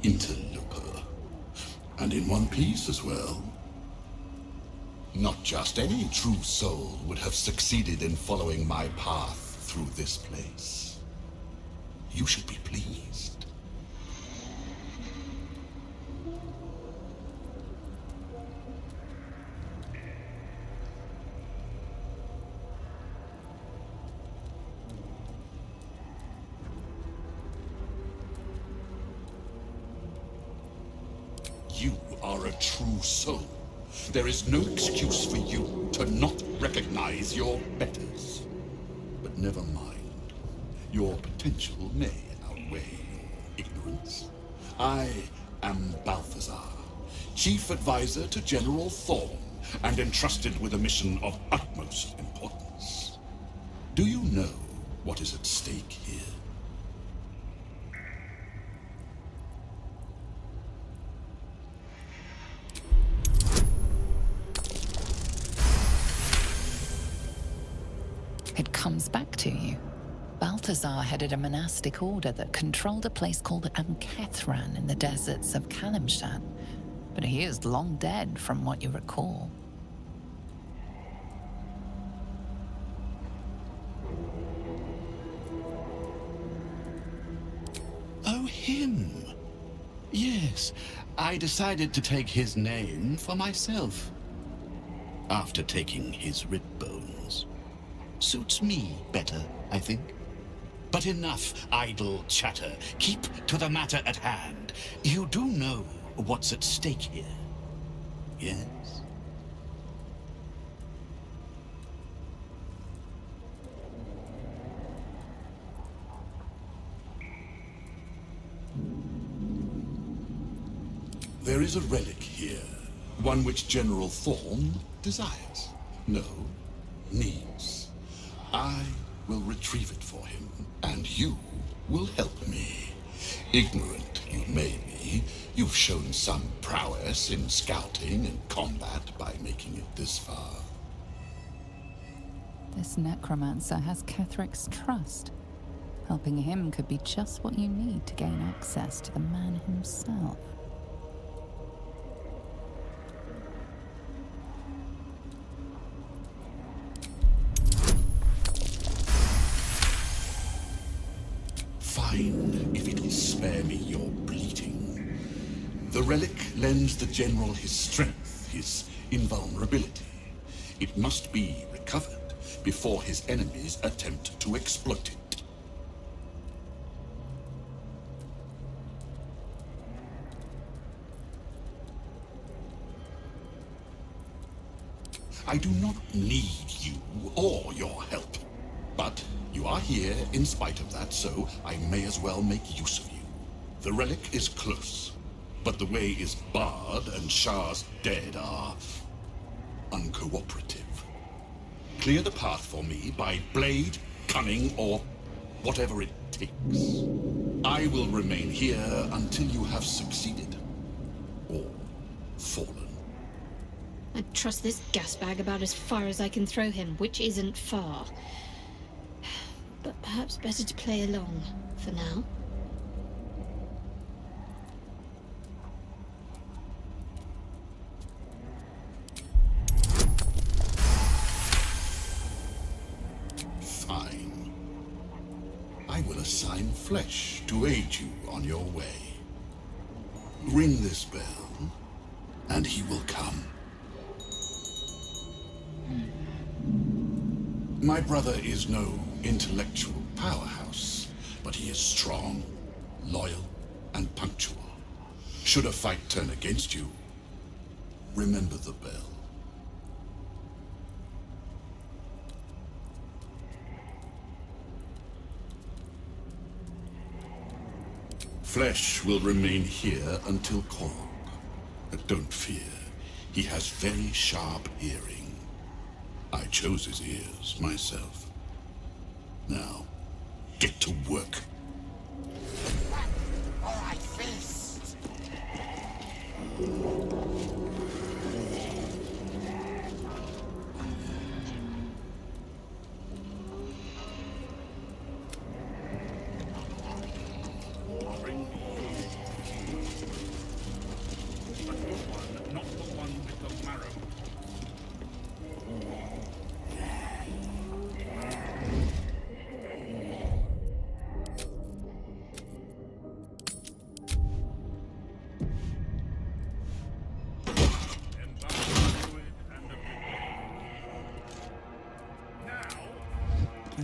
interloper. And in one piece as well. Not just any true soul would have succeeded in following my path through this place. You should be pleased. You are a true soul. There is no excuse for you to not recognize your betters. But never mind. Your potential may outweigh your ignorance. I am Balthazar, Chief Advisor to General Thorn, and entrusted with a mission of utmost importance. Do you know what is at stake here? It comes back to you. Balthazar headed a monastic order that controlled a place called Amkethran in the deserts of Kalimshan, but he is long dead from what you recall. Oh, him. Yes, I decided to take his name for myself. After taking his rib bones. Suits me better, I think. But enough idle chatter. Keep to the matter at hand. You do know what's at stake here, yes? There is a relic here, one which General Thorn desires. No, needs. I will retrieve it for him, and you will help me. Ignorant you may be, you've shown some prowess in scouting and combat by making it this far. This necromancer has Kethric's trust. Helping him could be just what you need to gain access to the man himself. Fine, if it'll spare me your bleating. The relic lends the general his strength, his invulnerability. It must be recovered before his enemies attempt to exploit it. I do not need you or your help. But you are here in spite of that, so I may as well make use of you. The relic is close, but the way is barred and Shah's dead are uncooperative. Clear the path for me by blade, cunning, or whatever it takes. I will remain here until you have succeeded. Or fallen. I'd trust this gasbag about as far as I can throw him, which isn't far. But perhaps better to play along, for now. Fine. I will assign flesh to aid you on your way. Ring this bell, and he will come. My brother is no intellectual powerhouse, but he is strong, loyal, and punctual. Should a fight turn against you, remember the bell. Flesh will remain here until called. But don't fear, he has very sharp hearing. I chose his ears myself. Now, get to work. All right, fist.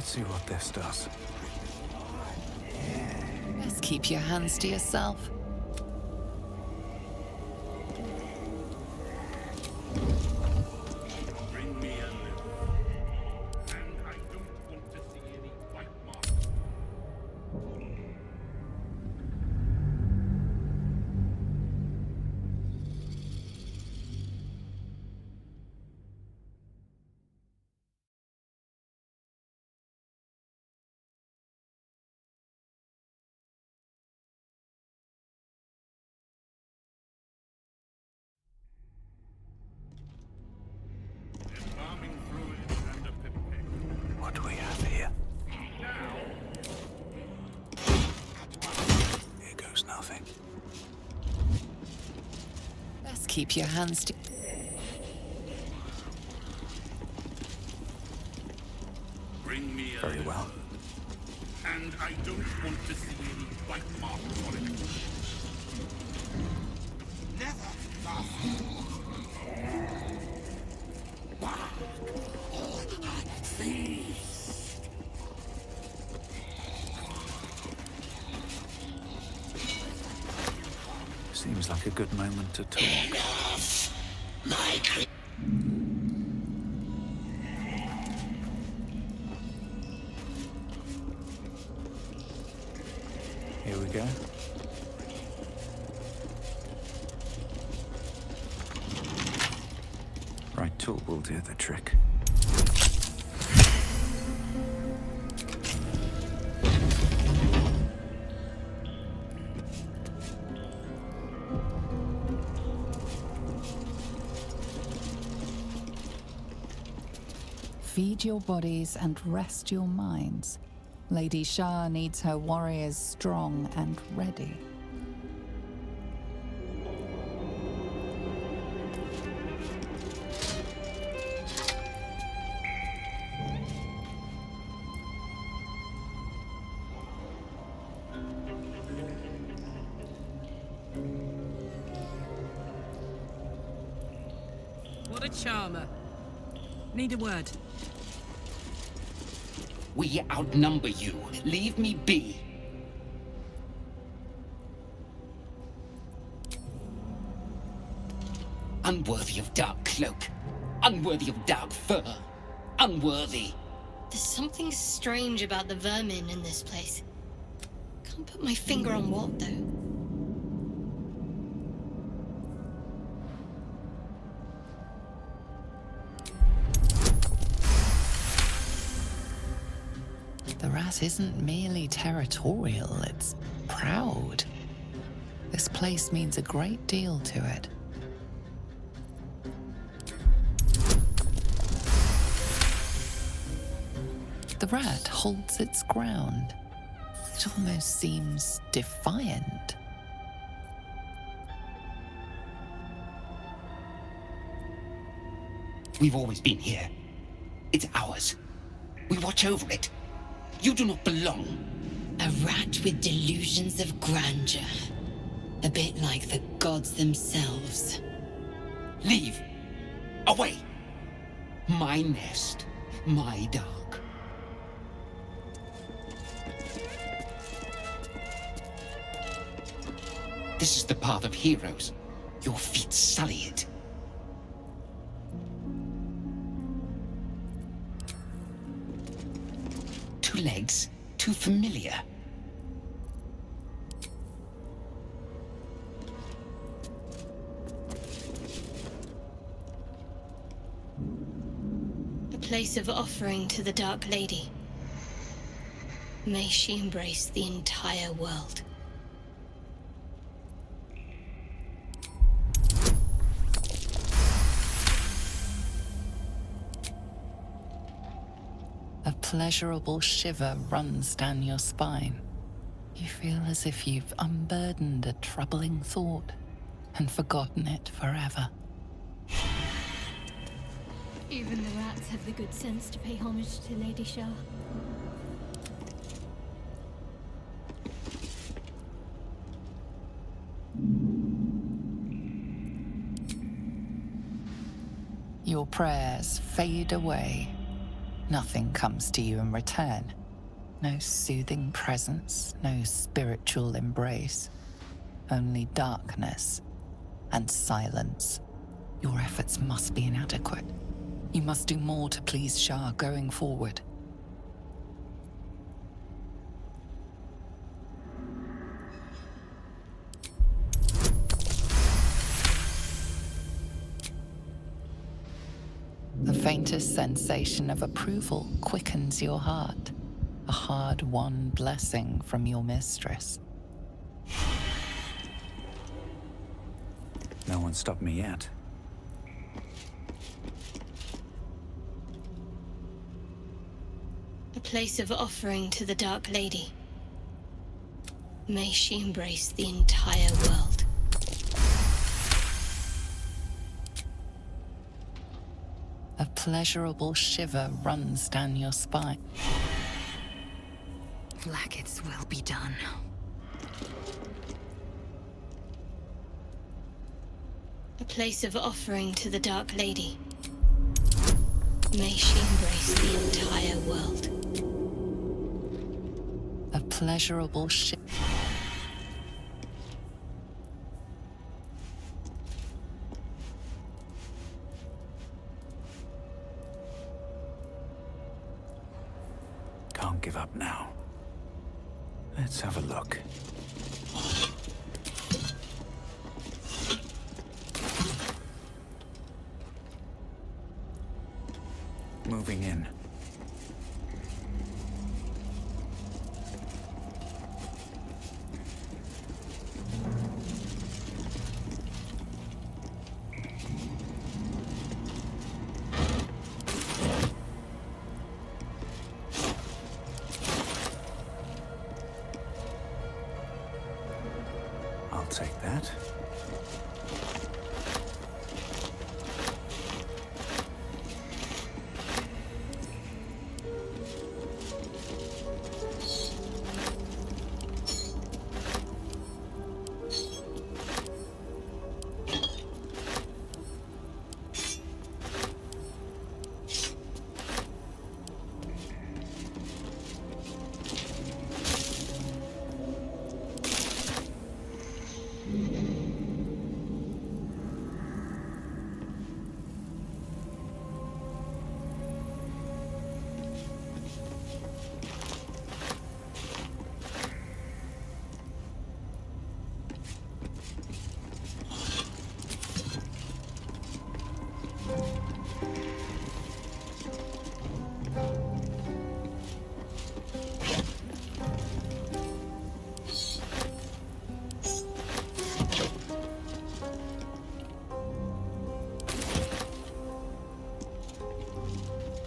Let's see what this does. Best keep your hands to yourself. Bring me a liver. And I don't want to see any white marks. Embalming fluid and a pipette. What do we have here? Here goes nothing. Best keep your hands to... Bring me a Very liver. well. And I don't want to see any white marks on it. Never. Seems like a good moment to talk. Here we go. Right tool will do the trick. Feed your bodies and rest your minds. Lady Shah needs her warriors strong and ready. What a charmer. Need a word. We outnumber you. Leave me be. Unworthy of dark cloak. Unworthy of dark fur. Unworthy. There's something strange about the vermin in this place. Can't put my finger on what, though. The rat isn't merely territorial, it's proud. This place means a great deal to it. The rat holds its ground. It almost seems defiant. We've always been here. It's ours. We watch over it. You do not belong. A rat with delusions of grandeur. A bit like the gods themselves. Leave. Away. My nest. My dark. This is the path of heroes. Your feet sully it. Two legs, too familiar. A place of offering to the Dark Lady. May she embrace the entire world. A pleasurable shiver runs down your spine. You feel as if you've unburdened a troubling thought and forgotten it forever. Even the rats have the good sense to pay homage to Lady Shah. Your prayers fade away. Nothing comes to you in return. No soothing presence, no spiritual embrace. Only darkness and silence. Your efforts must be inadequate. You must do more to please Shah going forward. The faintest sensation of approval quickens your heart, a hard-won blessing from your mistress. No one stopped me yet. A place of offering to the Dark Lady. May she embrace the entire world. A pleasurable shiver runs down your spine. Blacket's will be done. A place of offering to the Dark Lady. May she embrace the entire world. A pleasurable shiver. Can't give up now. Let's have a look. Moving in. I'll take that.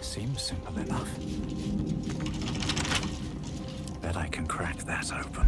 Seems simple enough. Bet I can crack that open.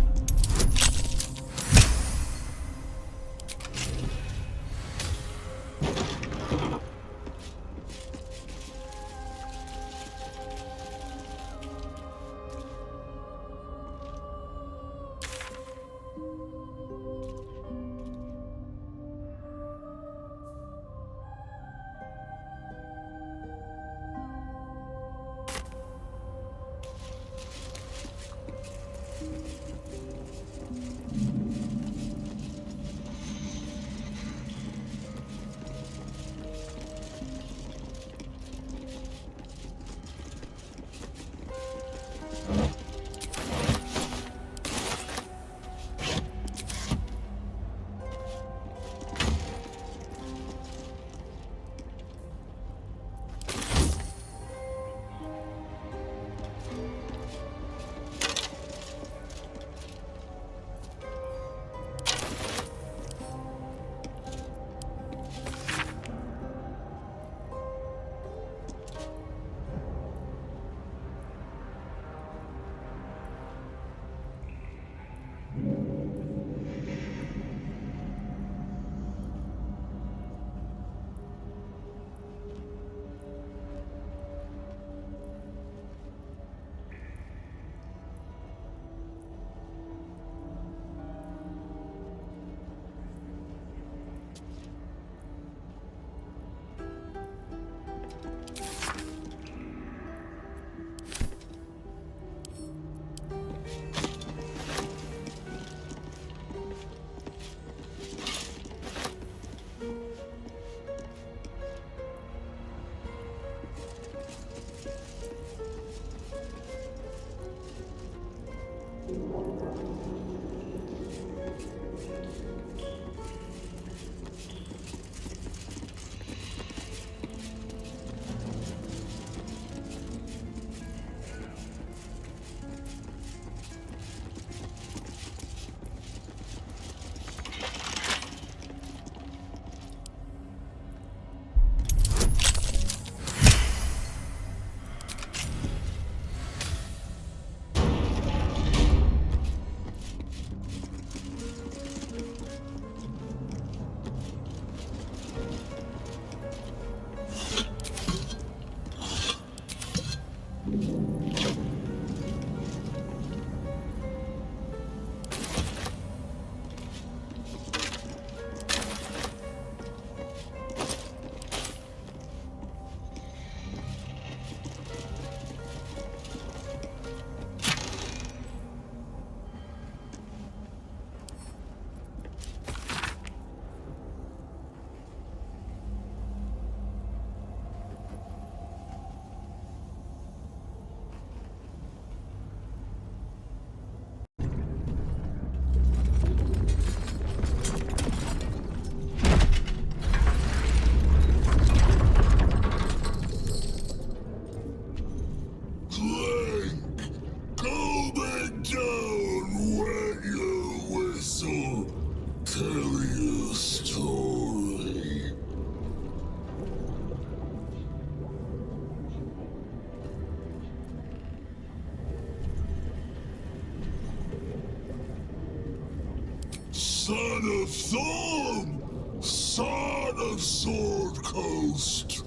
of Thorn, son of Sword Coast.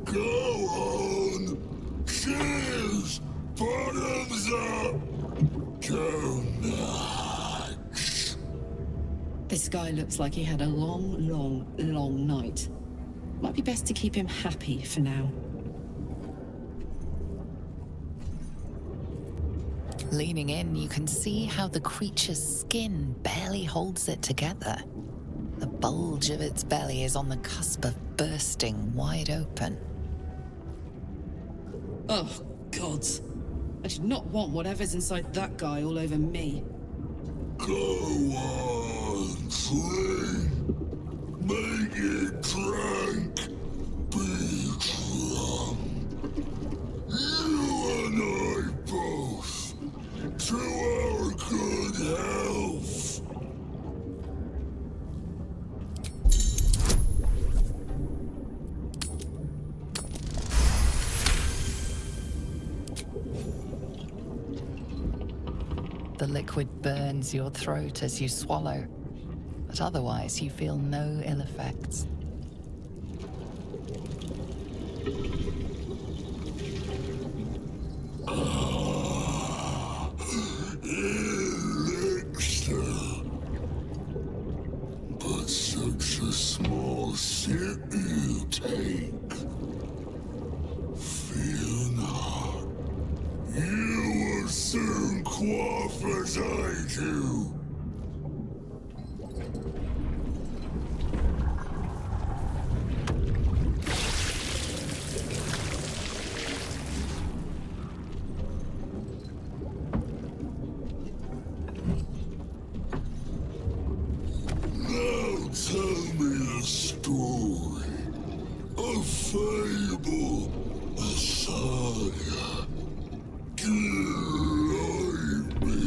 Go on, cheers, bottoms up, donuts. This guy looks like he had a long night. Might be best to keep him happy for now. Leaning in, you can see how the creature's skin barely holds it together. The bulge of its belly is on the cusp of bursting wide open. Oh, gods. I did not want whatever's inside that guy all over me. Go on, drink. Make it drink. Be drunk. You and I both. To our good health. The liquid burns your throat as you swallow, but otherwise you feel no ill effects. Elixir. But such a small sip you take. Fear not. You will soon quaff as I do. Now tell me a story, a fable, a saga. Delight me.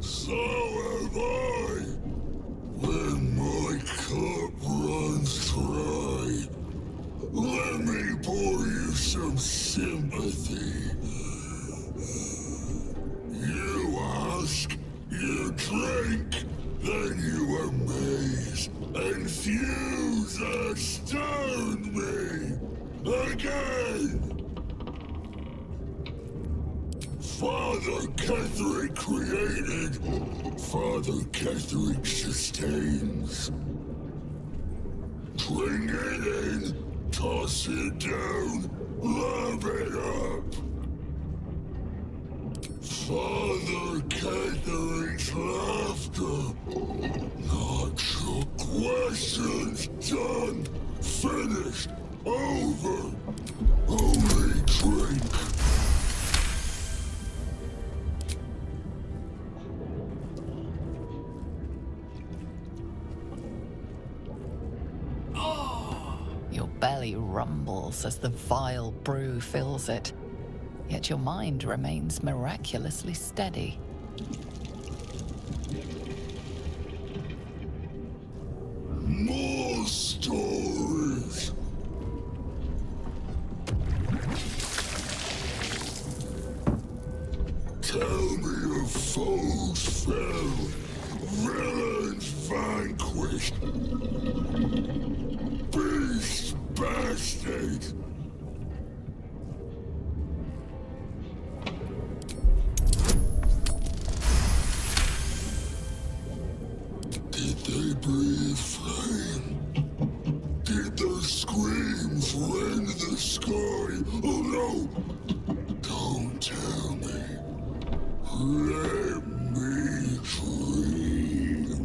So have I. When my cup runs dry, let me pour you some sympathy. You ask, you drink, then you amaze, enthuse, astound me. Again! Father Ketherick created, Father Ketherick sustains. Bring it in, toss it down, love it up. Father Ketherick's laughter. Not your questions done, finished, over. Only drink. Your belly rumbles as the vile brew fills it, yet your mind remains miraculously steady. More stories. Tell me of foes fell, villains vanquished, beasts bastard. Did they breathe flame? Did their screams rend the sky? Oh no! Don't tell me. Let me dream.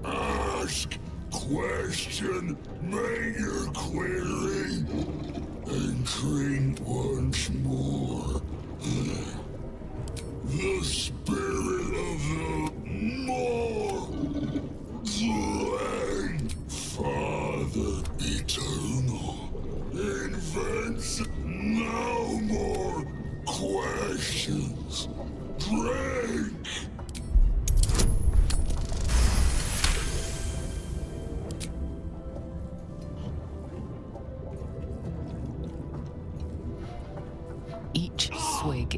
Ask, question, make your query, and drink once more. The spirit of the more slain Father Eternal invents no more questions. Drink!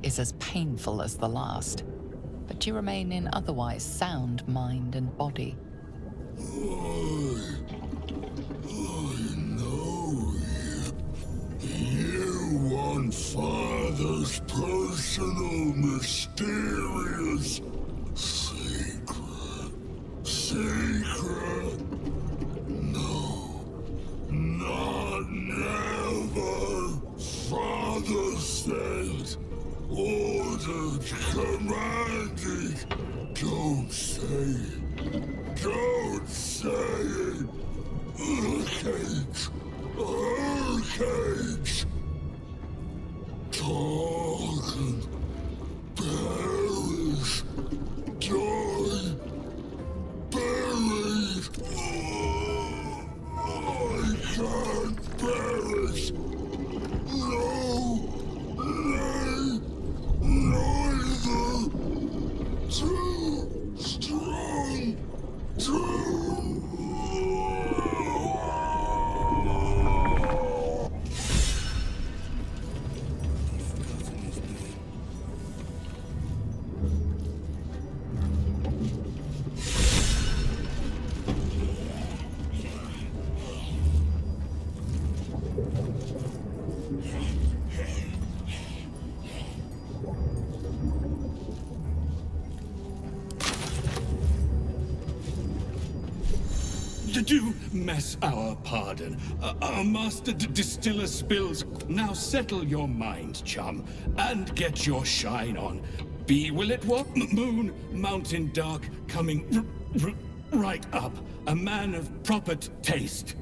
is as painful as the last, but you remain in otherwise sound mind and body. I know you. You want Father's personal, mysterious secret. Secret? No. Not never. Father said, ordered, commanded. Don't say it. Don't say it. Hurricanes. Hurricanes. Talk and perish. Die. Buried. I can't perish. No. Nay. Neither. Too strong. Too. Do mess our pardon. Our master distiller spills. Now settle your mind, chum, and get your shine on. Be will it what? Moon, mountain dark, coming right up. A man of proper taste.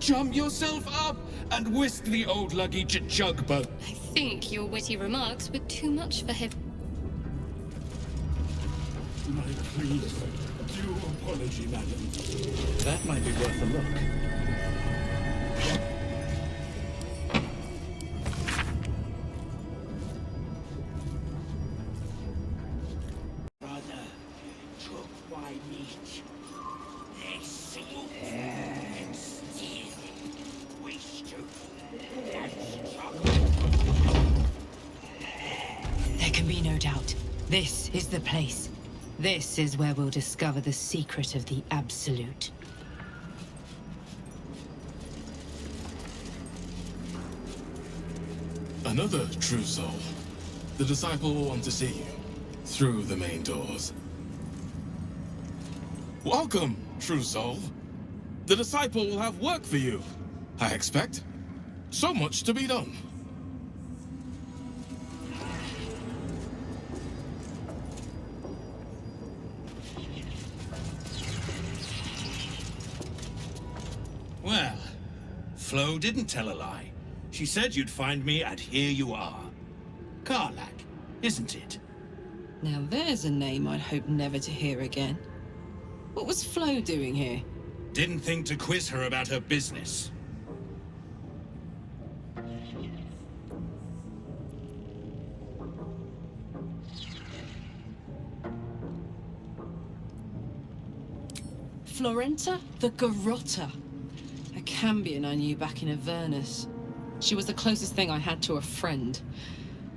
Chum yourself up and whisk the old luggy jugboat. I think your witty remarks were too much for him. My please, due apology, madam. That might be worth a look. Brother, took my meat. They single and steal. Waste you. There can be no doubt. This is the place. This is where we'll discover the secret of the Absolute. Another true soul. The disciple will want to see you. Through the main doors. Welcome, true soul. The disciple will have work for you, I expect. So much to be done. Well, Flo didn't tell a lie. She said you'd find me, and here you are. Karlak, isn't it? Now there's a name I'd hope never to hear again. What was Flo doing here? Didn't think to quiz her about her business. Florenta the Garotta. A Cambion I knew back in Avernus. She was the closest thing I had to a friend.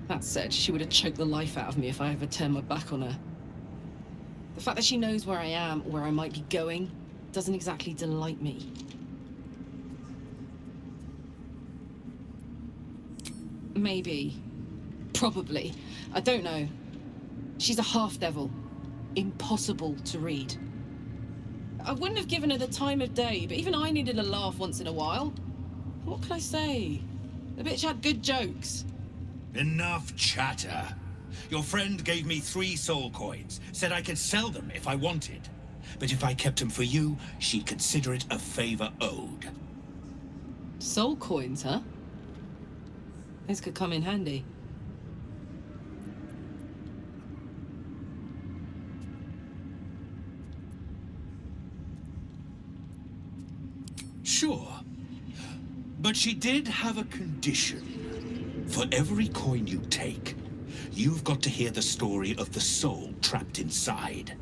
That said, she would have choked the life out of me if I ever turned my back on her. The fact that she knows where I am, where I might be going, doesn't exactly delight me. Maybe. Probably. I don't know. She's a half-devil. Impossible to read. I wouldn't have given her the time of day, but even I needed a laugh once in a while. What can I say? The bitch had good jokes. Enough chatter. Your friend gave me 3 soul coins, said I could sell them if I wanted. But if I kept them for you, she'd consider it a favor owed. Soul coins, huh? This could come in handy. Sure. But she did have a condition. For every coin you take, you've got to hear the story of the soul trapped inside.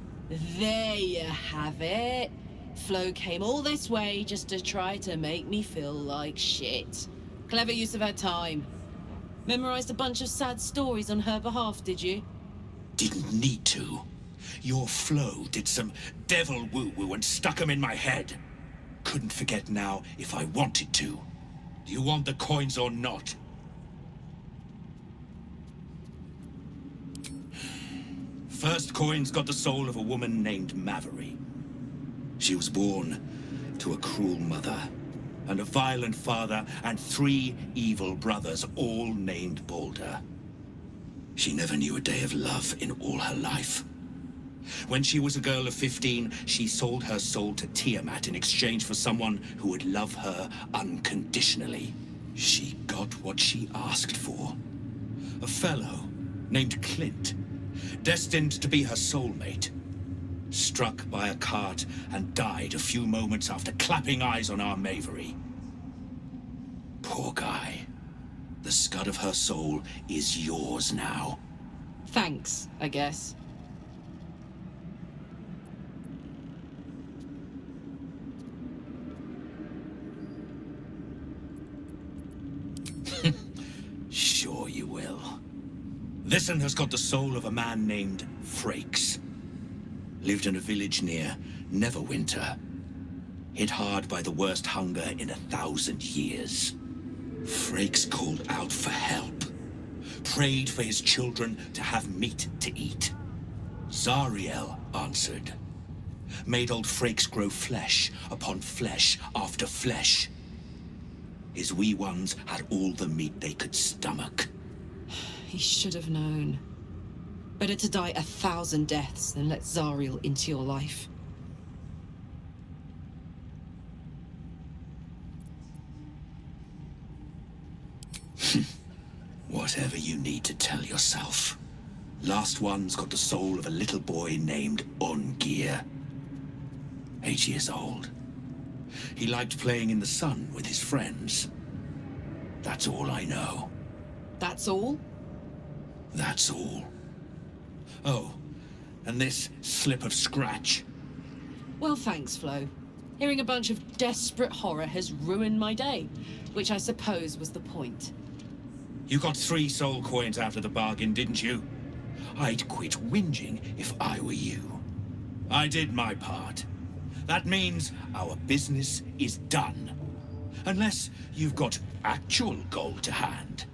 There you have it. Flo came all this way just to try to make me feel like shit. Clever use of her time. Memorized a bunch of sad stories on her behalf, did you? Didn't need to. Your flow did some devil woo-woo and stuck 'em in my head. Couldn't forget now if I wanted to. Do you want the coins or not? First coin's got the soul of a woman named Maveri. She was born to a cruel mother, and a violent father, and 3 evil brothers, all named Baldur. She never knew a day of love in all her life. When she was a girl of 15, she sold her soul to Tiamat in exchange for someone who would love her unconditionally. She got what she asked for. A fellow named Clint, destined to be her soulmate. Struck by a cart and died a few moments after clapping eyes on our Maveri. Poor guy. The scud of her soul is yours now. Thanks, I guess. Sure you will. This'n has got the soul of a man named Frakes. Lived in a village near Neverwinter. Hit hard by the worst hunger in 1,000 years. Frakes called out for help. Prayed for his children to have meat to eat. Zariel answered. Made old Frakes grow flesh upon flesh after flesh. His wee ones had all the meat they could stomach. He should have known. Better to die 1,000 deaths than let Zariel into your life. Whatever you need to tell yourself. Last one's got the soul of a little boy named Ungir. 8 years old. He liked playing in the sun with his friends. That's all I know. That's all? That's all. Oh, and this slip of scratch. Well, thanks, Flo. Hearing a bunch of desperate horror has ruined my day, which I suppose was the point. You got 3 soul coins out of the bargain, didn't you? I'd quit whinging if I were you. I did my part. That means our business is done. Unless you've got actual gold to hand.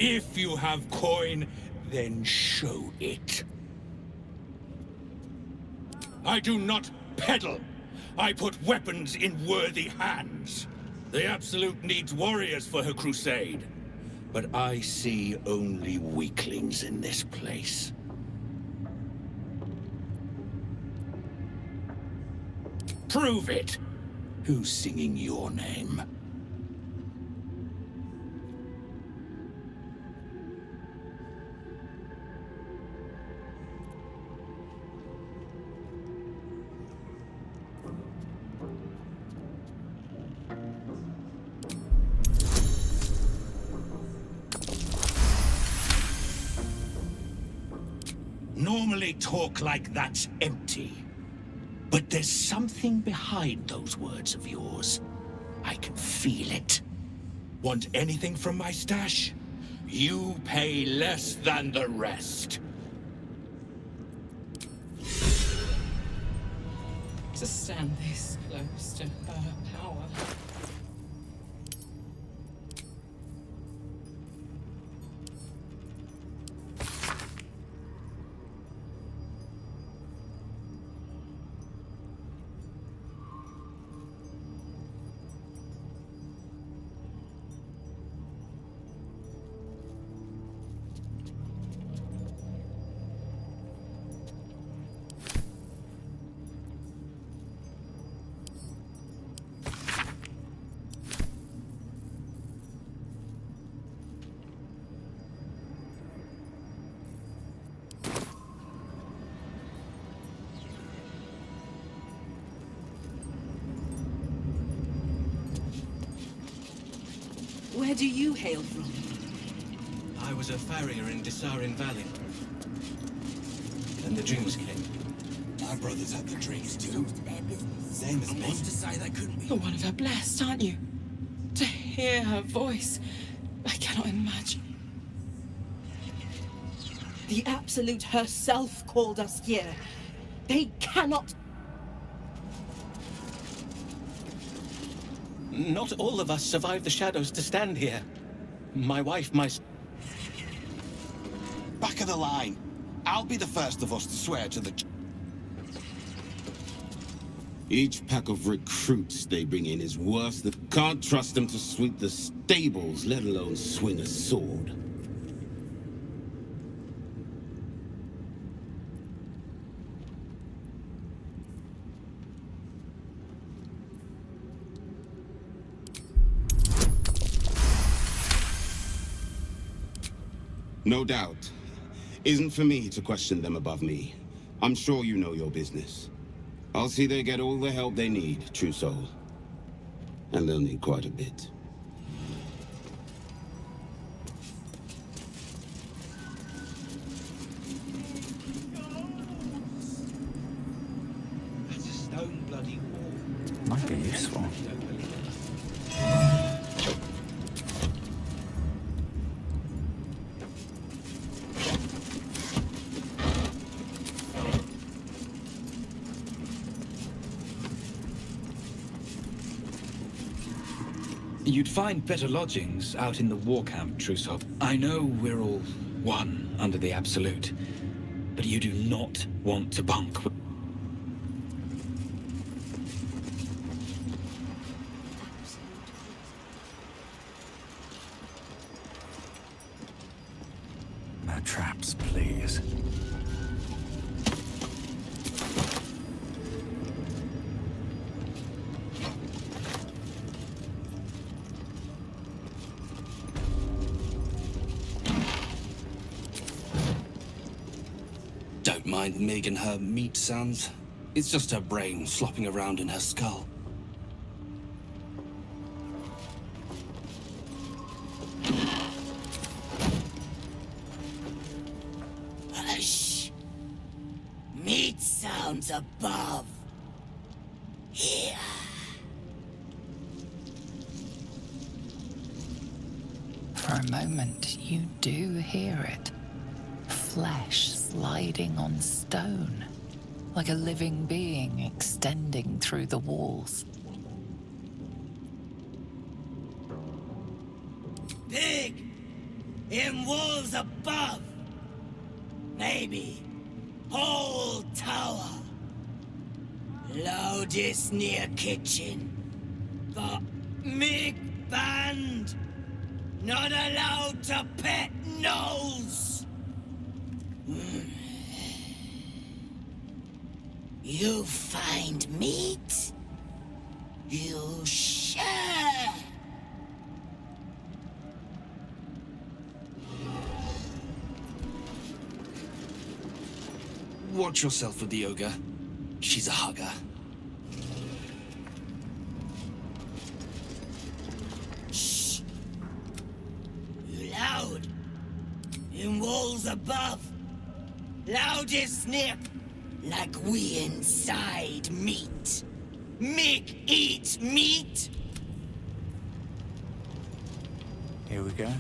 If you have coin, then show it. I do not peddle. I put weapons in worthy hands. The Absolute needs warriors for her crusade. But I see only weaklings in this place. Prove it! Who's singing your name? normally talk like that's empty. But there's something behind those words of yours. I can feel it. Want anything from my stash? You pay less than the rest. To stand this close to her power. Where do you hail from? I was a farrier in Disarin Valley. Then the dreams came. My brothers had the dreams too. Same as me. What's to say they couldn't be? You're one of her blessed, aren't you? To hear her voice, I cannot imagine. The Absolute herself called us here. They cannot... Not all of us survived the shadows to stand here. My wife, Back of the line. I'll be the first of us to swear to the... Each pack of recruits they bring in is worse than... Can't trust them to sweep the stables, let alone swing a sword. No doubt. Isn't for me to question them above me. I'm sure you know your business. I'll see they get all the help they need, true soul. And they'll need quite a bit. That's a stone bloody wall. Might be useful. You'd find better lodgings out in the war camp, Trusov. I know we're all one under the Absolute, but you do not want to bunk with... Traps, please. Don't mind Mig and her meat sounds. It's just her brain slopping around in her skull. Hush! Meat sounds above. Here. For a moment, you do hear it. Flesh sliding on stone, like a living being extending through the walls. Big! In walls above! Maybe whole tower. Loudest near kitchen. But Mig banned. Not allowed to pet gnolls. You find meat, you share. Watch yourself with the ogre. She's a hugger. Shh. You loud. In walls above. Loudest snip! Like we inside meat. Mick eats meat? Here we go.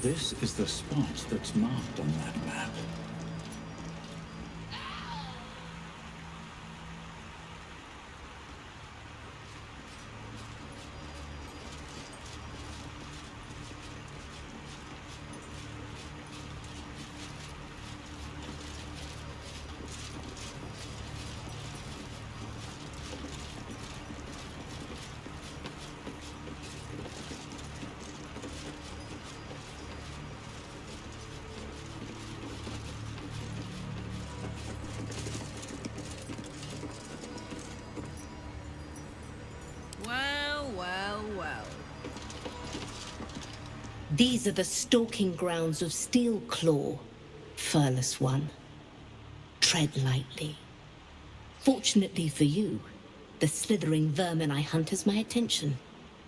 This is the spot that's marked on that map. These are the stalking grounds of Steelclaw, furless one. Tread lightly. Fortunately for you, the slithering vermin I hunt has my attention.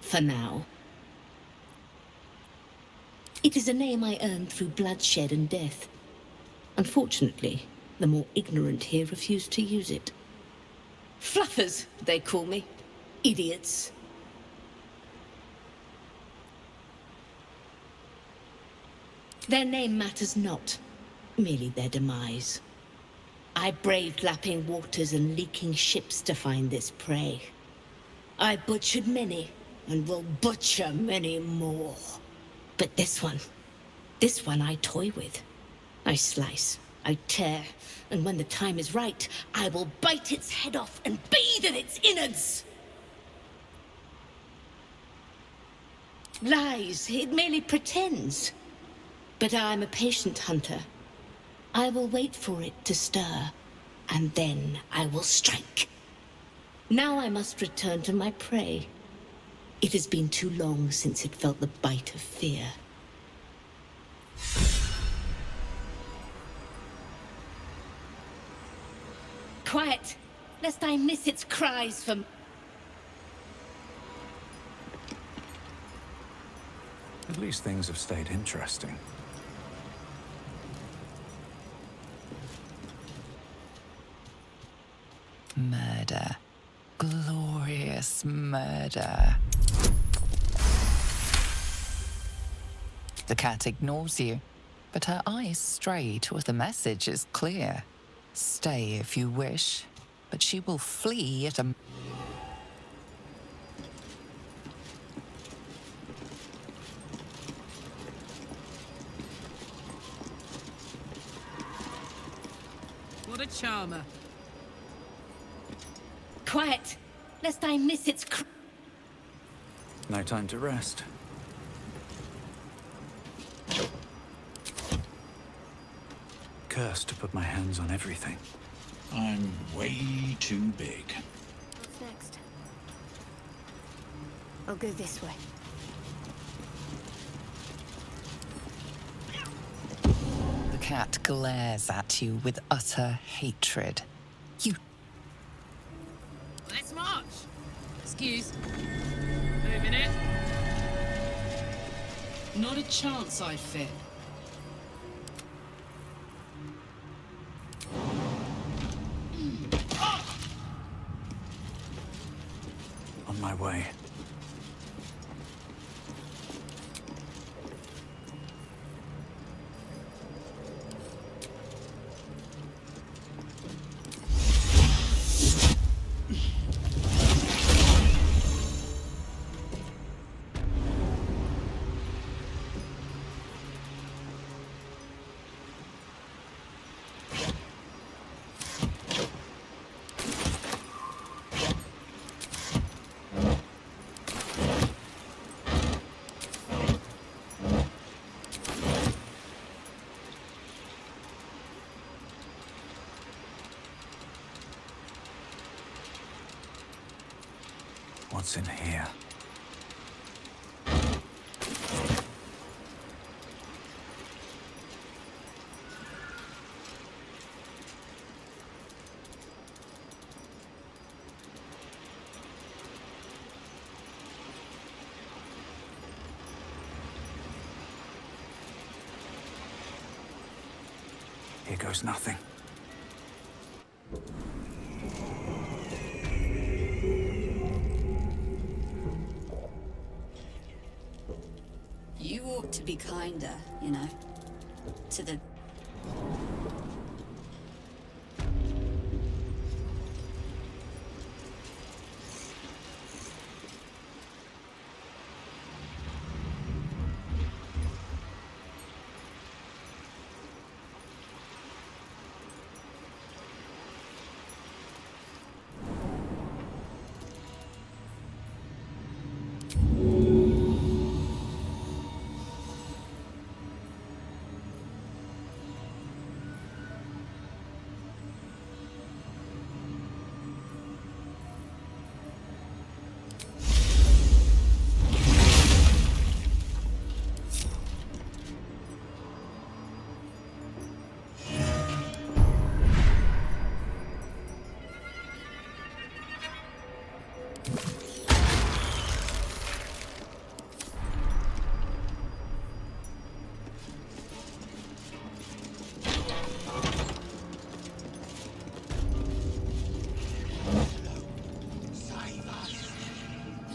For now. It is a name I earned through bloodshed and death. Unfortunately, the more ignorant here refuse to use it. Fluffers, they call me. Idiots. Their name matters not, merely their demise. I braved lapping waters and leaking ships to find this prey. I butchered many, and will butcher many more. But this one I toy with. I slice, I tear, and when the time is right, I will bite its head off and bathe in its innards! Lies, it merely pretends. But I'm a patient hunter. I will wait for it to stir, and then I will strike. Now I must return to my prey. It has been too long since it felt the bite of fear. Quiet, lest I miss its cries from... At least things have stayed interesting. Murder. Glorious murder. The cat ignores you, but her eyes stray to the message is clear. Stay if you wish, but she will flee at a... What a charmer. Quiet, lest I miss its No time to rest. Cursed to put my hands on everything. I'm way too big. What's next? I'll go this way. The cat glares at you with utter hatred. You... Let's march! Excuse. Moving it. Not a chance I fit. On my way. What's in here? Here goes nothing. You ought to be kinder, you know, to the...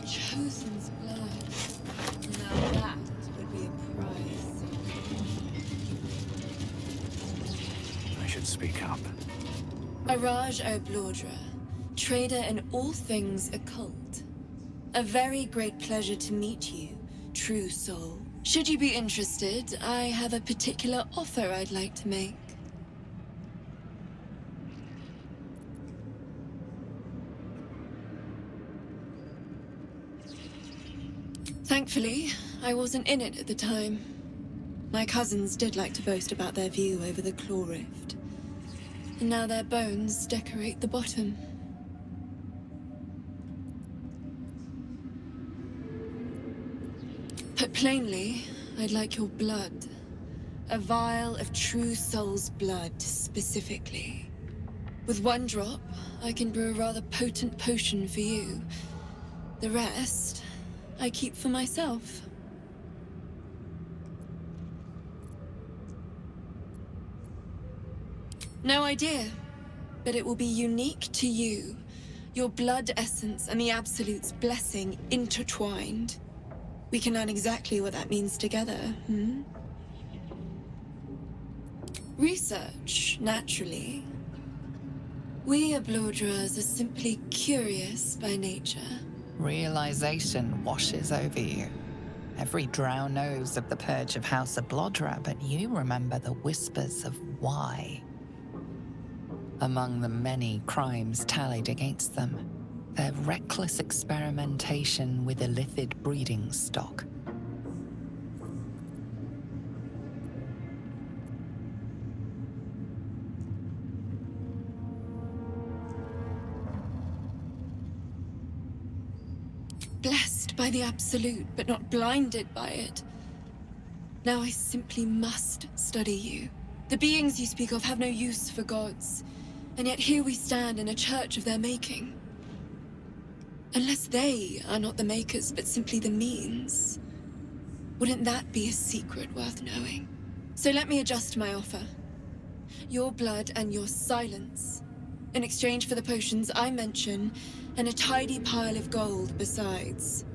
Chosen's blood. Now that would be a prize. I should speak up. Araj O'Blordra, trader in all things occult. A very great pleasure to meet you, true soul. Should you be interested, I have a particular offer I'd like to make. Thankfully, I wasn't in it at the time. My cousins did like to boast about their view over the Claw Rift. And now their bones decorate the bottom. Put plainly, I'd like your blood. A vial of true soul's blood, specifically. With one drop, I can brew a rather potent potion for you. The rest, I keep for myself. No idea, but it will be unique to you. Your blood essence and the Absolute's blessing intertwined. We can learn exactly what that means together, hmm? Research, naturally. We Oblordras are simply curious by nature. Realization washes over you. Every drow knows of the purge of House Oblodra, but you remember the whispers of why. Among the many crimes tallied against them, their reckless experimentation with illithid breeding stock. Blessed by the Absolute, but not blinded by it. Now I simply must study you. The beings you speak of have no use for gods, and yet here we stand in a church of their making. Unless they are not the makers, but simply the means, wouldn't that be a secret worth knowing? So let me adjust my offer. Your blood and your silence, in exchange for the potions I mention, and a tidy pile of gold besides.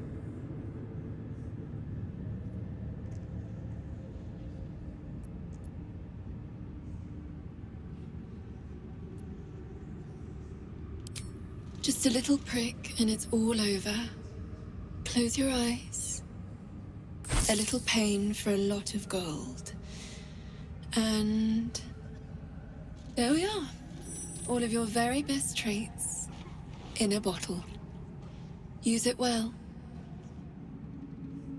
Just a little prick and it's all over. Close your eyes. A little pain for a lot of gold. And there we are. All of your very best traits in a bottle. Use it well.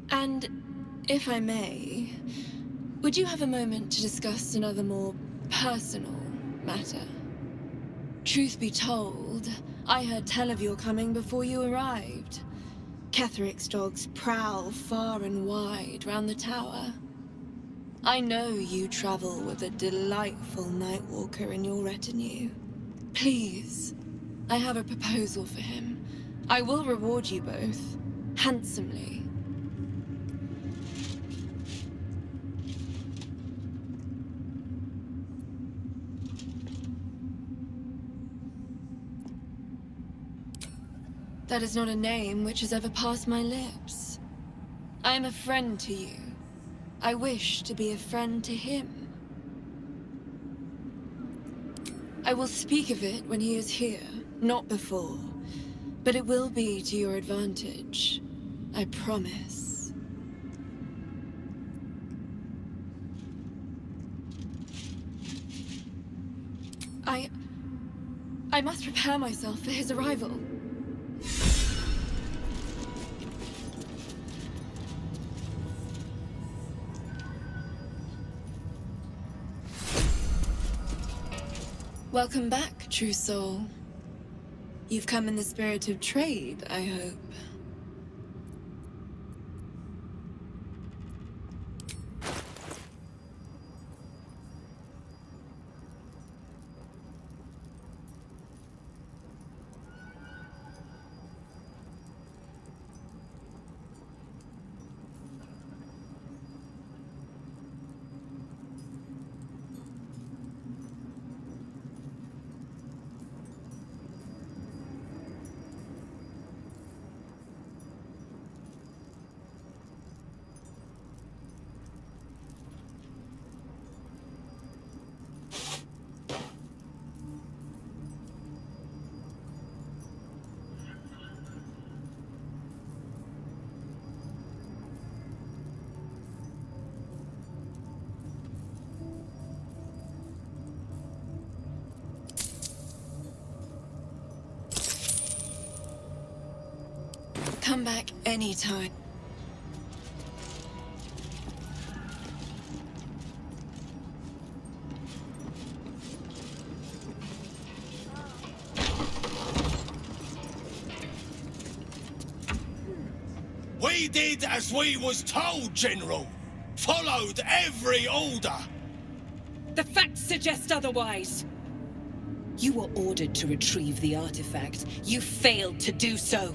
And if I may, would you have a moment to discuss another more personal matter? Truth be told, I heard tell of your coming before you arrived. Ketheric's dogs prowl far and wide round the tower. I know you travel with a delightful Nightwalker in your retinue. Please, I have a proposal for him. I will reward you both, handsomely. That is not a name which has ever passed my lips. I am a friend to you. I wish to be a friend to him. I will speak of it when he is here, not before. But it will be to your advantage. I promise. I must prepare myself for his arrival. Welcome back, true soul. You've come in the spirit of trade, I hope. Come back anytime. We did as we was told, General. Followed every order. The facts suggest otherwise. You were ordered to retrieve the artifact. You failed to do so.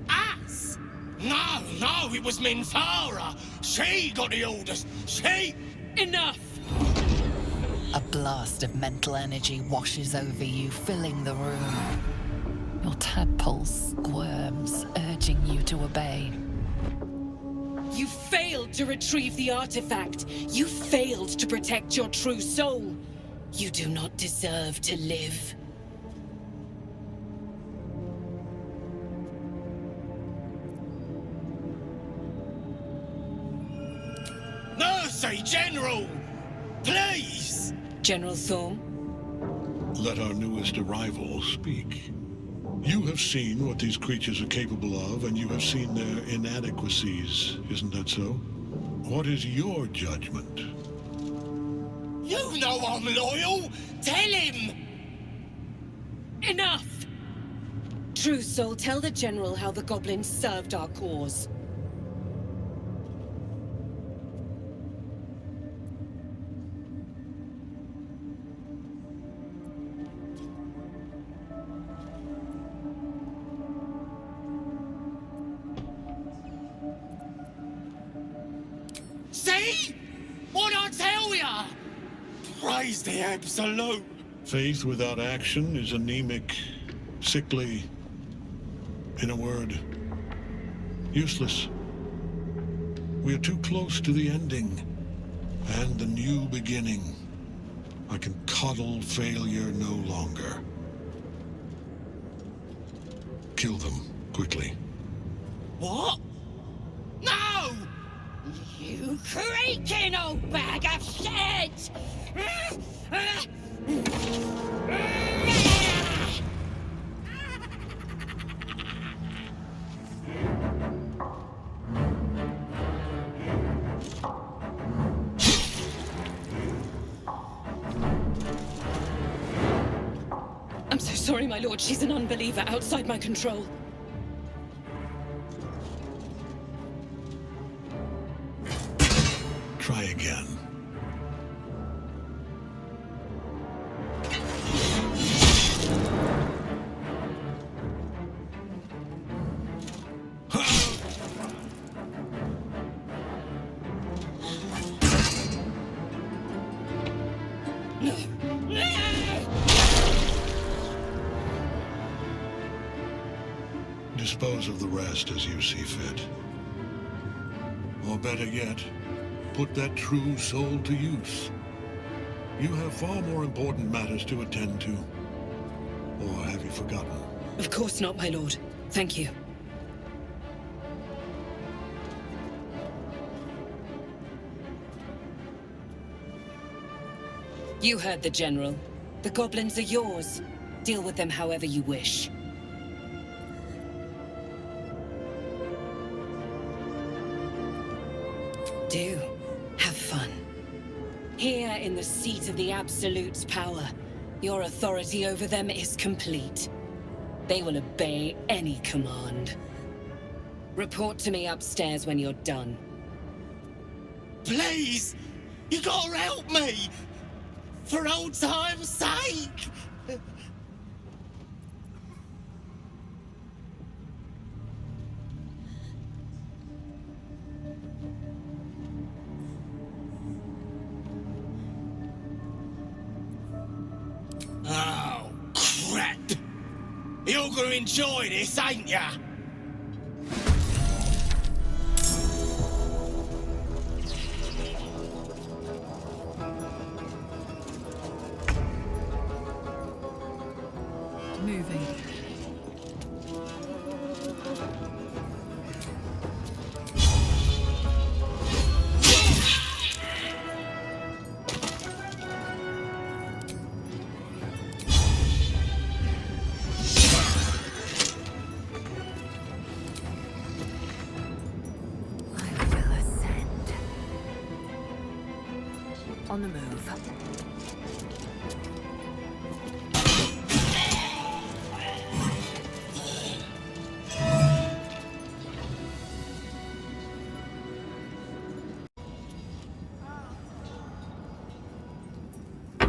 Us? No, it was Minthara. She got the orders. She... Enough! A blast of mental energy washes over you, filling the room. Your tadpole squirms, urging you to obey. You failed to retrieve the artifact. You failed to protect your true soul. You do not deserve to live. Mercy, General! Please! General Thorm? Let our newest arrival speak. You have seen what these creatures are capable of, and you have seen their inadequacies, isn't that so? What is your judgment? You know I'm loyal! Tell him! Enough! True soul, tell the General how the goblins served our cause. See? What I tell ya? Praise the Absolute. Faith without action is anemic, sickly, in a word, useless. We are too close to the ending, and the new beginning. I can coddle failure no longer. Kill them, quickly. What? No! You creaking old bag of shit! I'm so sorry, my lord. She's an unbeliever outside my control. Try again. Dispose of the rest as you see fit. Or better yet, put that true soul to use. You have far more important matters to attend to. Or have you forgotten? Of course not, my lord. Thank you. You heard the General. The goblins are yours. Deal with them however you wish. Do. Have fun. Here in the seat of the Absolute's power, your authority over them is complete. They will obey any command. Report to me upstairs when you're done. Please! You gotta help me! For old time's sake! Oh, crap! You're gonna enjoy this, ain't ya? Moving. On the move.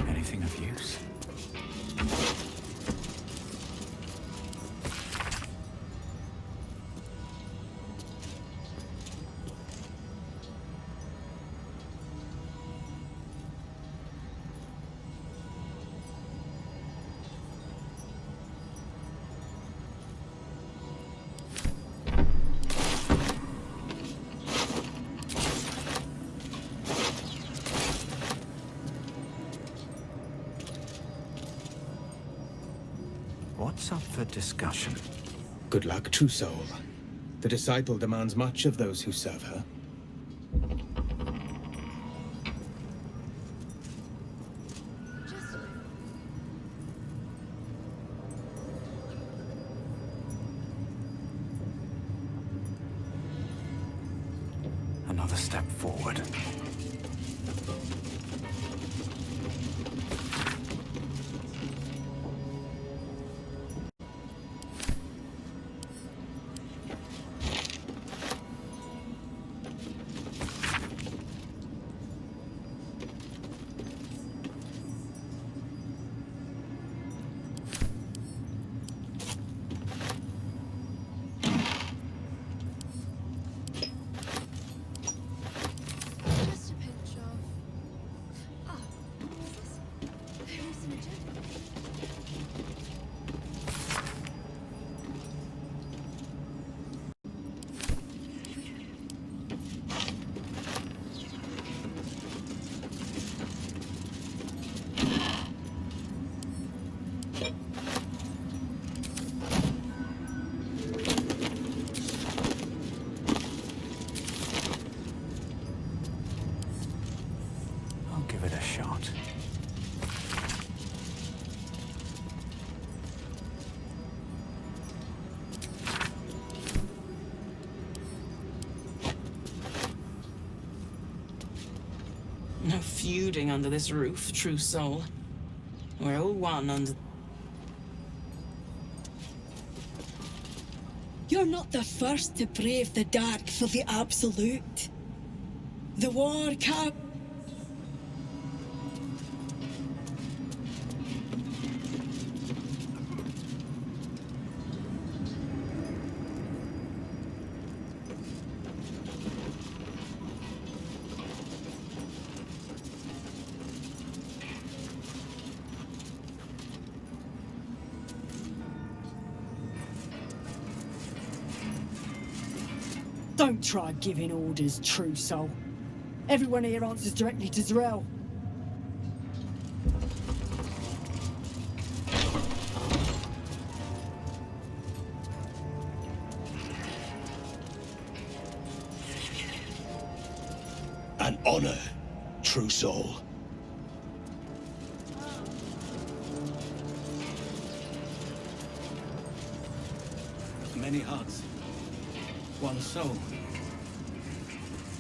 Anything of use? What's up for discussion? Good luck, true soul. The disciple demands much of those who serve her. Another step forward. Give it a shot. No feuding under this roof, true soul. We're all one under... You're not the first to brave the dark for the Absolute. The war come. Don't try giving orders, true soul. Everyone here answers directly to Z'rell. An honor, true soul. Many hearts, one soul.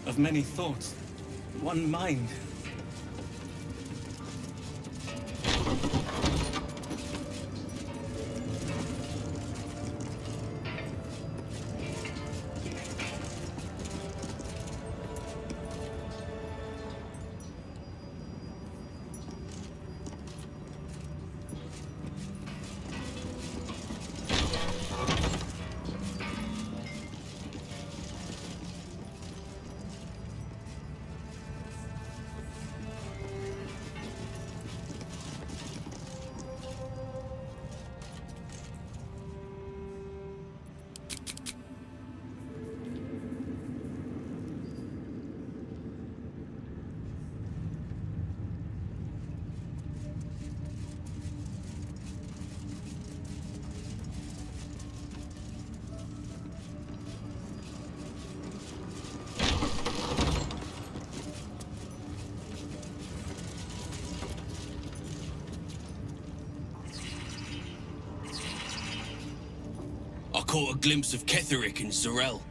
Of many thoughts, one mind. I caught a glimpse of Ketherick and Z'rell.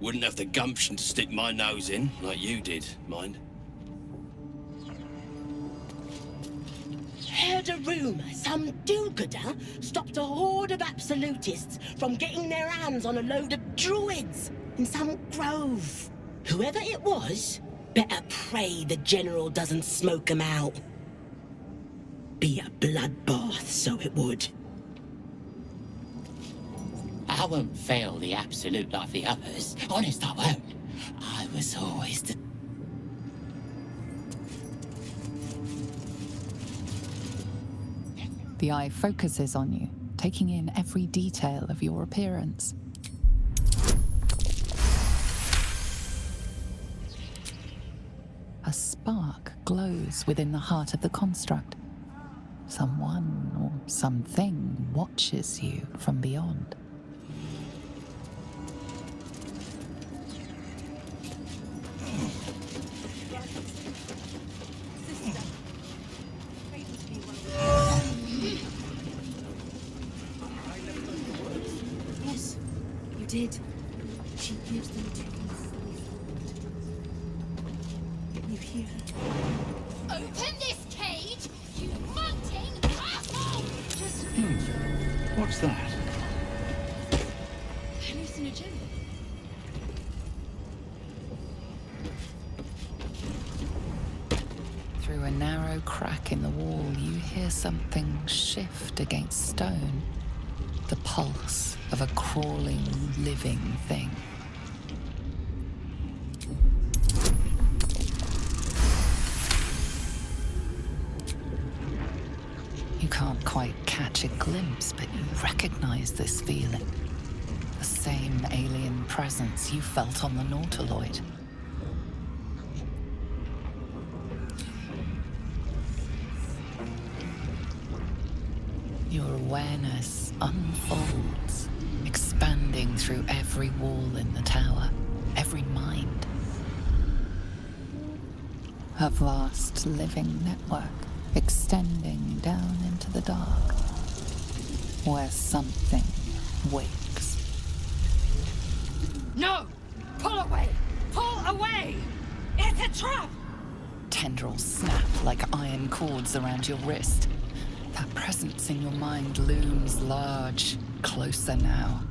Wouldn't have the gumption to stick my nose in, like you did, mind. Heard a rumour some do-gooder stopped a horde of absolutists from getting their hands on a load of druids in some grove. Whoever it was, better pray the general doesn't smoke 'em out. Be a bloodbath, so it would. I won't fail the Absolute like the others. Honest, I won't. I was always the... The eye focuses on you, taking in every detail of your appearance. A spark glows within the heart of the construct. Someone or something watches you from beyond. Yes, you did. She used them to conceal. You hear her? Open this cage, you mounting asshole! What's that? Hallucinogen. Through a narrow crack in the wall, you hear something shift against stone. The pulse of a crawling, living thing. You can't quite catch a glimpse, but you recognize this feeling. The same alien presence you felt on the Nautiloid. Your awareness unfolds, expanding through every wall in the tower, every mind. A vast living network extending down into the dark, where something wakes. No! Pull away! Pull away! It's a trap! Tendrils snap like iron cords around your wrist. That presence in your mind looms large, closer now.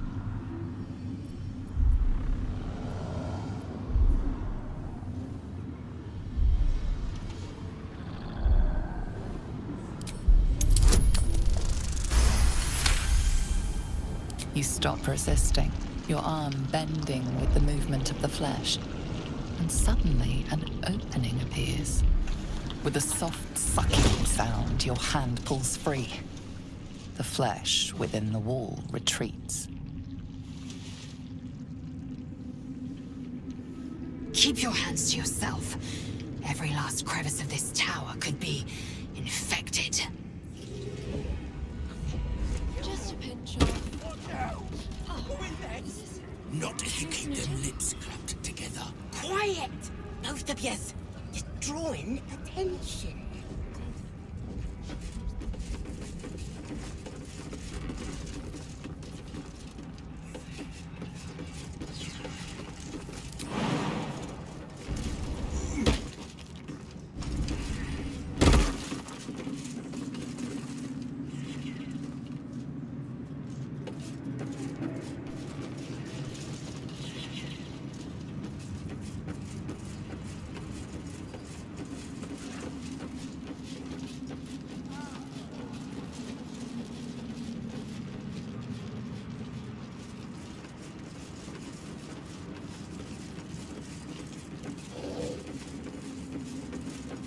You stop resisting, your arm bending with the movement of the flesh. And suddenly, an opening appears. With a soft sucking sound, your hand pulls free. The flesh within the wall retreats. Keep your hands to yourself. Every last crevice of this tower could be infected. Just a pinch off. Not if you keep them lips clamped together. Quiet! Both of you. You're drawing attention.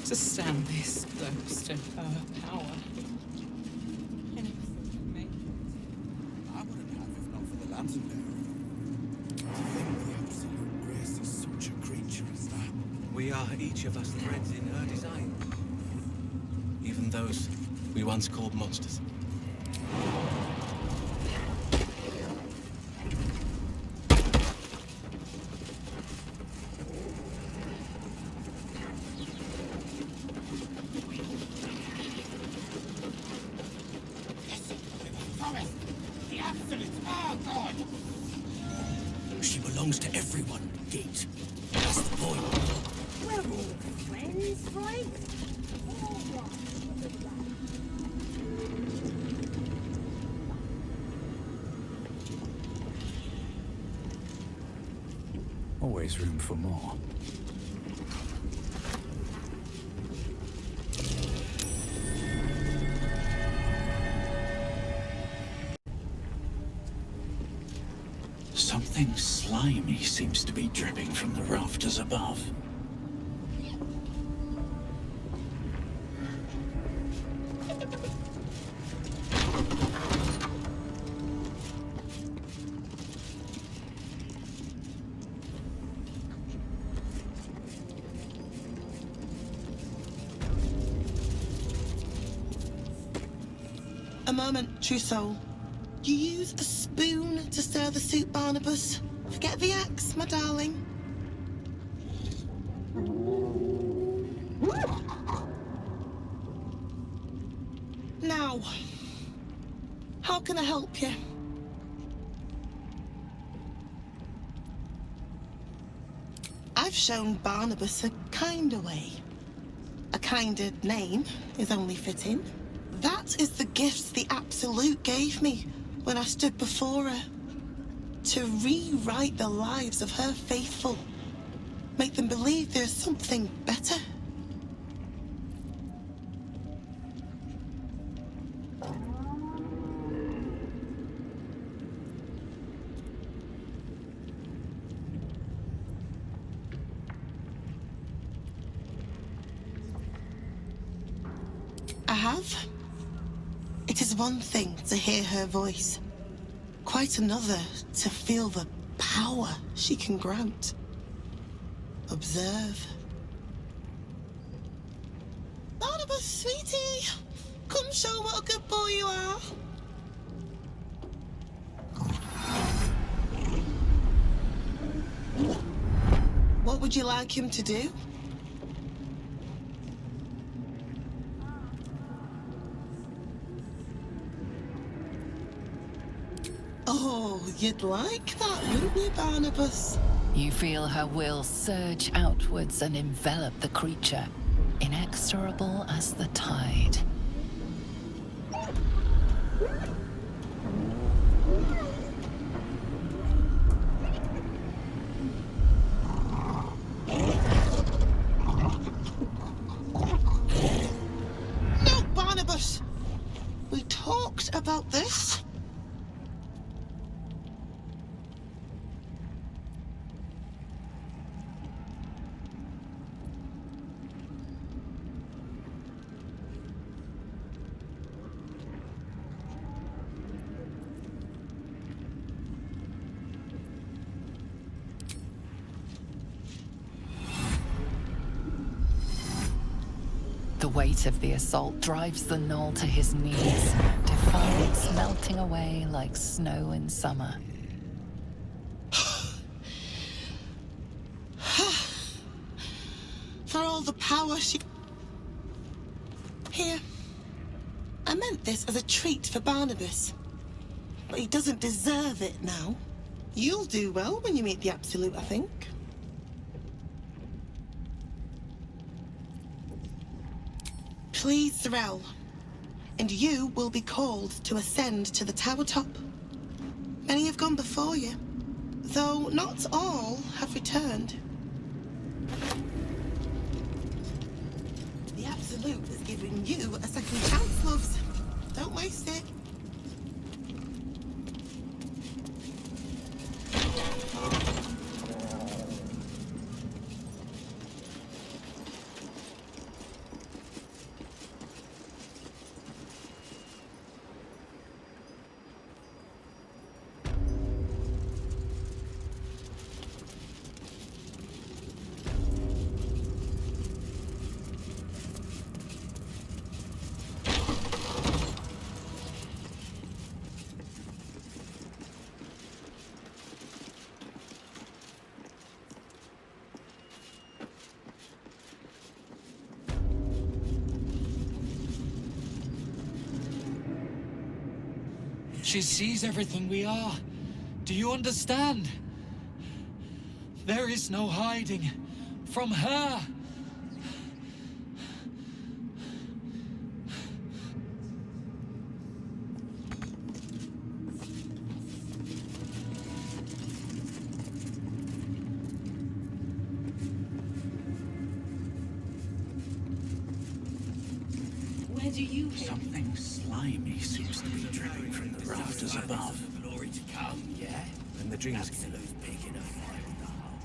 To stand this close to her power. I wouldn't have if not for the lantern bearer. To think the absolute graced such a creature as that. We are each of us threads in her design. Even those we once called monsters. The Absolute. Oh, God! She belongs to everyone, Gate. That's the point. We're all friends, right? Always room for more. Something slimy seems to be dripping from the rafters above. A moment, true soul. You use a spoon to stir the soup, Barnabas. Forget the axe, my darling. Now, how can I help you? I've shown Barnabas a kinder way. A kinder name is only fitting. That is the gift the Absolute gave me when I stood before her. To rewrite the lives of her faithful. Make them believe there's something better. I have. It is one thing to hear her voice, quite another to feel the power she can grant. Observe. Barnabas, sweetie, come show what a good boy you are. What would you like him to do? Oh, you'd like that, wouldn't you, Barnabas? You feel her will surge outwards and envelop the creature, inexorable as the tide. No, Barnabas! We talked about this. The weight of the assault drives the Gnoll to his knees, defiance melting away like snow in summer. For all the power she... Here. I meant this as a treat for Barnabas. But he doesn't deserve it now. You'll do well when you meet the Absolute, I think. Please, Threll. And you will be called to ascend to the tower top. Many have gone before you, though not all have returned. The Absolute is giving you a second chance, loves. Don't waste it. She sees everything we are. Do you understand? There is no hiding from her. Where do you head? Something slimy seems to be dripping from the rafters above. Glory to come, yeah? And the dreams. Absolute's picking a fight with the whole.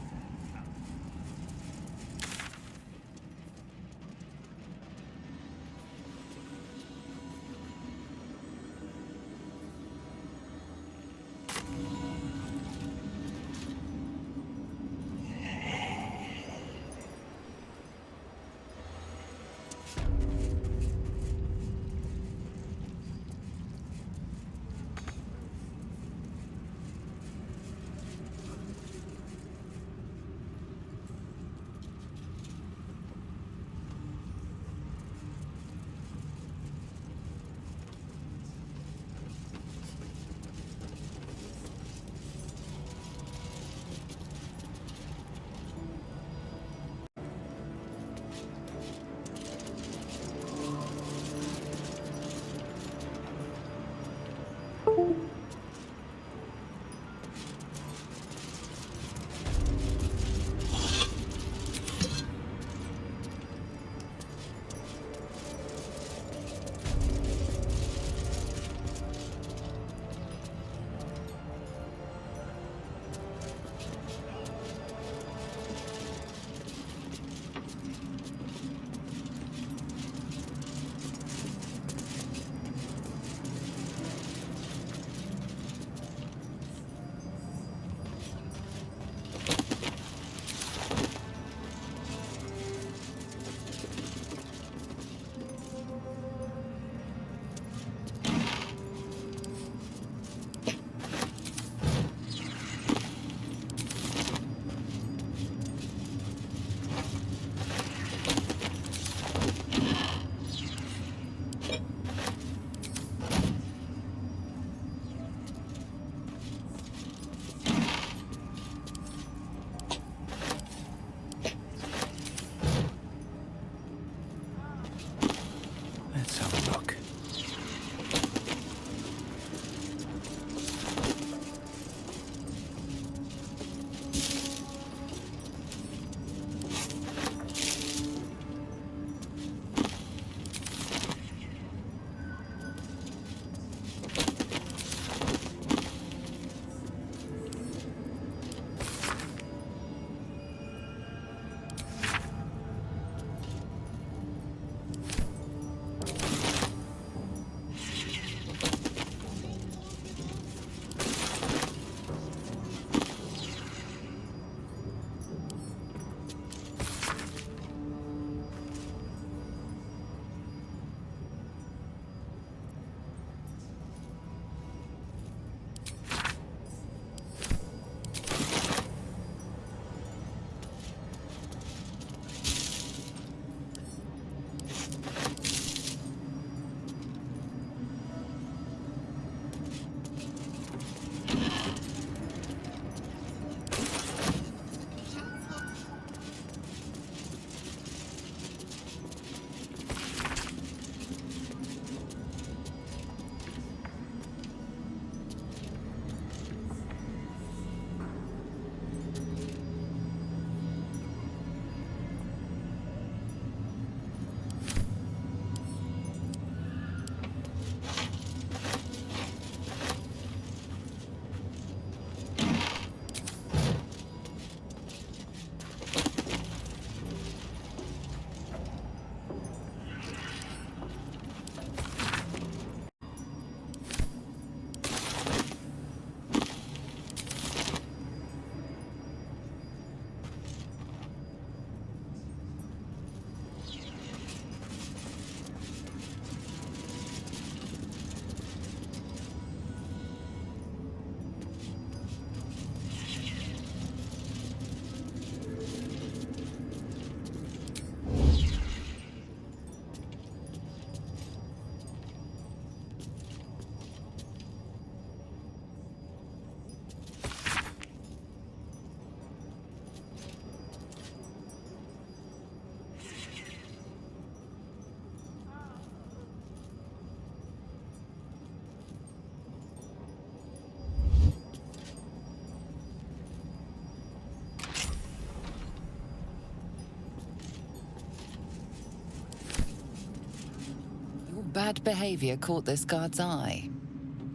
Bad behavior caught this guard's eye.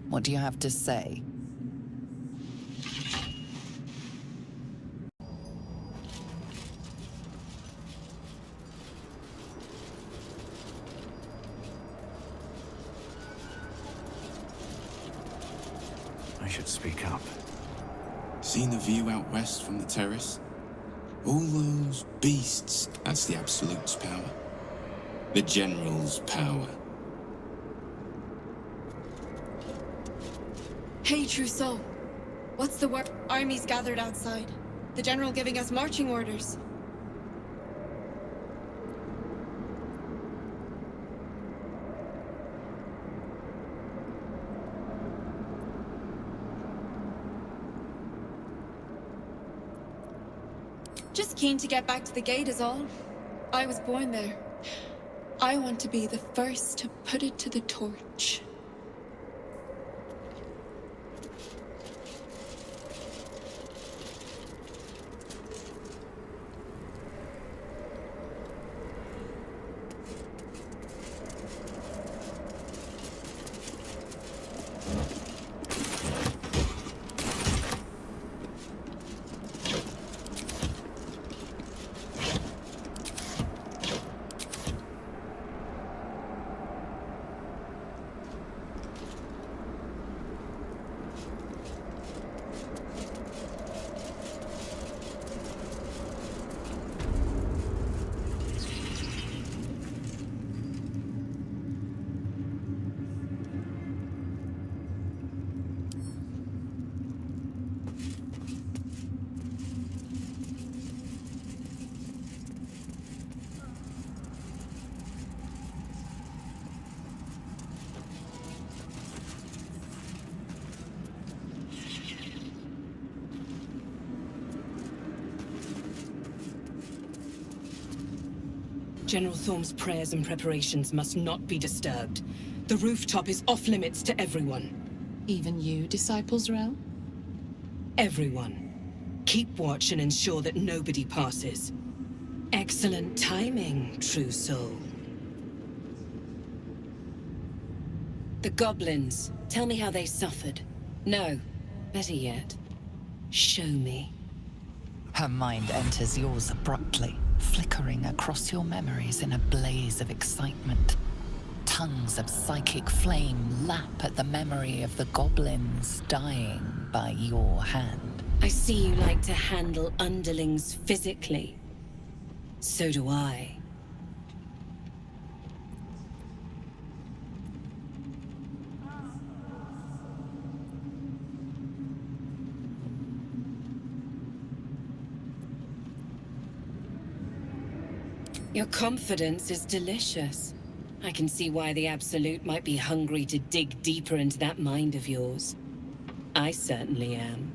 What do you have to say? I should speak up. Seen the view out west from the terrace? All those beasts, that's the Absolute's power. The General's power. Hey, True Soul. What's the word? Armies gathered outside. The General giving us marching orders. Just keen to get back to the gate is all. I was born there. I want to be the first to put it to the torch. General Thorm's prayers and preparations must not be disturbed. The rooftop is off limits to everyone. Even you, Disciple Z'rell? Everyone. Keep watch and ensure that nobody passes. Excellent timing, True Soul. The goblins. Tell me how they suffered. No, better yet, show me. Her mind enters yours abruptly, flickering across your memories in a blaze of excitement. Tongues of psychic flame lap at the memory of the goblins dying by your hand. I see you like to handle underlings physically. So do I. Your confidence is delicious. I can see why the Absolute might be hungry to dig deeper into that mind of yours. I certainly am.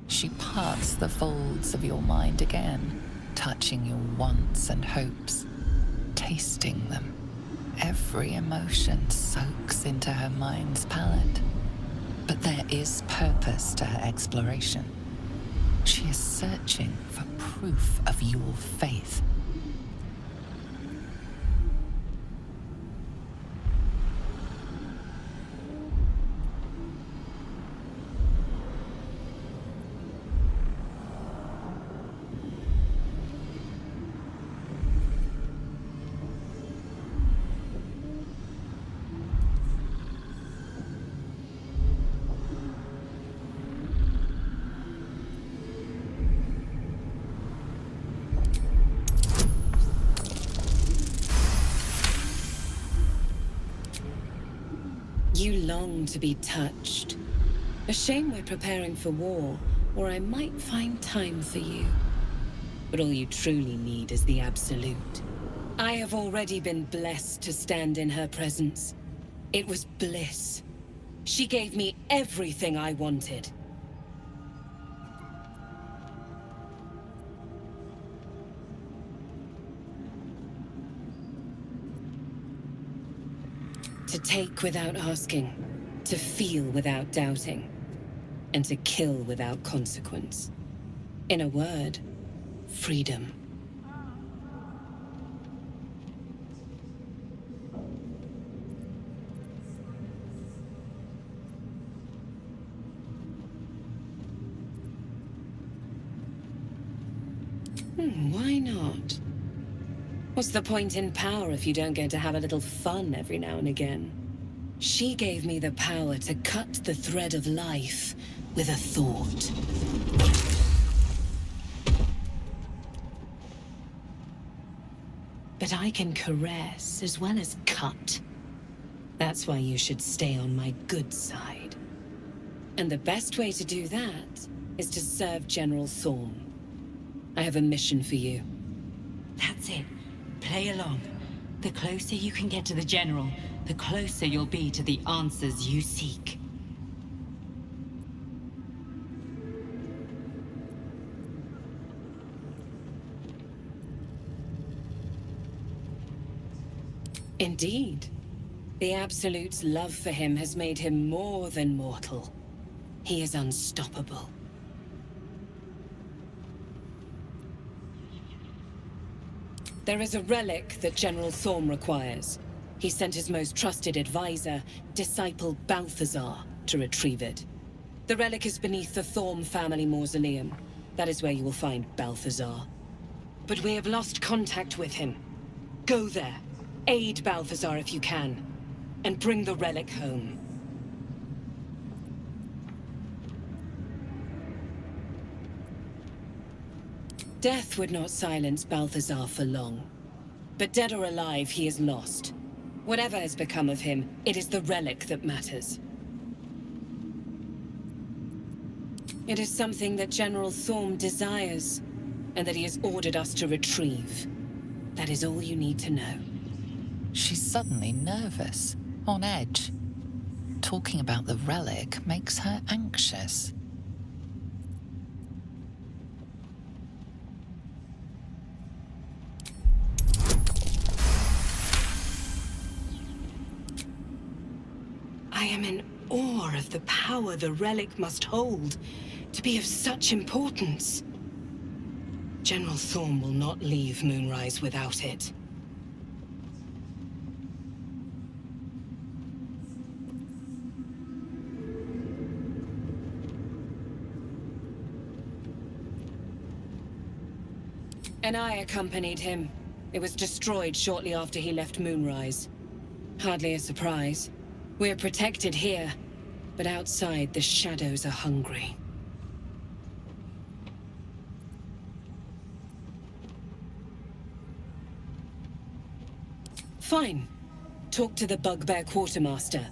She parts the folds of your mind again, touching your wants and hopes, tasting them. Every emotion soaks into her mind's palate. But there is purpose to her exploration. She is searching for proof of your faith. You long to be touched. A shame we're preparing for war, or I might find time for you. But all you truly need is the Absolute. I have already been blessed to stand in her presence. It was bliss. She gave me everything I wanted. To take without asking, to feel without doubting, and to kill without consequence. In a word, freedom. Why not? What's the point in power if you don't get to have a little fun every now and again? She gave me the power to cut the thread of life with a thought. But I can caress as well as cut. That's why you should stay on my good side. And the best way to do that is to serve General Thorm. I have a mission for you. That's it. Play along. The closer you can get to the General, the closer you'll be to the answers you seek. Indeed. The Absolute's love for him has made him more than mortal. He is unstoppable. There is a relic that General Thorm requires. He sent his most trusted advisor, disciple Balthazar, to retrieve it. The relic is beneath the Thorm family mausoleum. That is where you will find Balthazar. But we have lost contact with him. Go there, aid Balthazar if you can, and bring the relic home. Death would not silence Balthazar for long. But dead or alive, he is lost. Whatever has become of him, it is the relic that matters. It is something that General Thorm desires, and that he has ordered us to retrieve. That is all you need to know. She's suddenly nervous, on edge. Talking about the relic makes her anxious. I am in awe of the power the relic must hold to be of such importance. General Thorm will not leave Moonrise without it. And I accompanied him. It was destroyed shortly after he left Moonrise. Hardly a surprise. We're protected here, but outside the shadows are hungry. Fine. Talk to the Bugbear Quartermaster.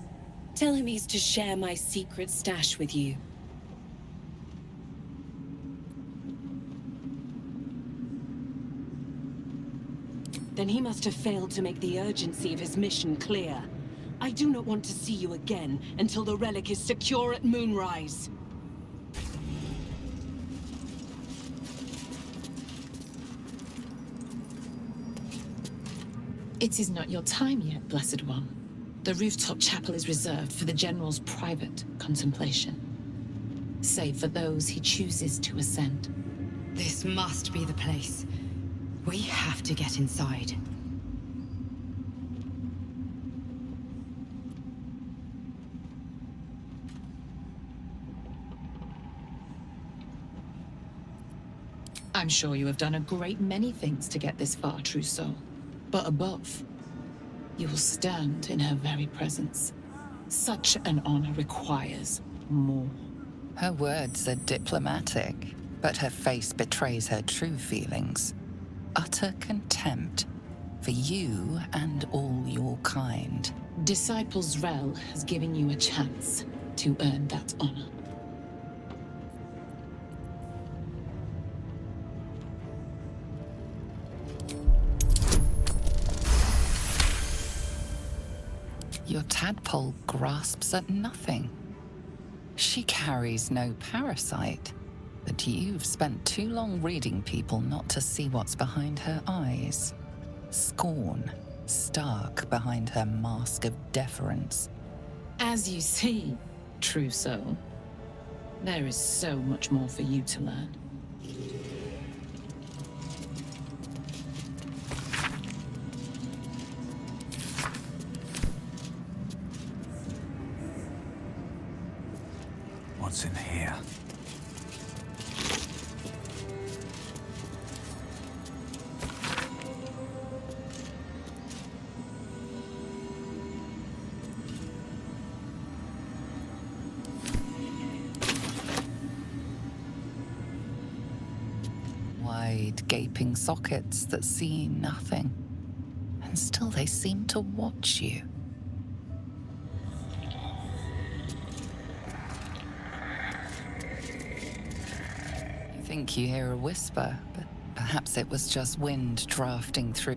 Tell him he's to share my secret stash with you. Then he must have failed to make the urgency of his mission clear. I do not want to see you again until the relic is secure at Moonrise. It is not your time yet, Blessed One. The rooftop chapel is reserved for the General's private contemplation, save for those he chooses to ascend. This must be the place. We have to get inside. I'm sure you have done a great many things to get this far, true soul. But above, you will stand in her very presence. Such an honor requires more. Her words are diplomatic, but her face betrays her true feelings. Utter contempt for you and all your kind. Disciples Rel has given you a chance to earn that honor. Your tadpole grasps at nothing. She carries no parasite, but you've spent too long reading people not to see what's behind her eyes. Scorn, stark behind her mask of deference. As you see, true soul, there is so much more for you to learn. What's in here? with gaping sockets that see nothing. And still they seem to watch you. You think you hear a whisper, but perhaps it was just wind drafting through.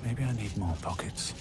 Maybe I need more pockets.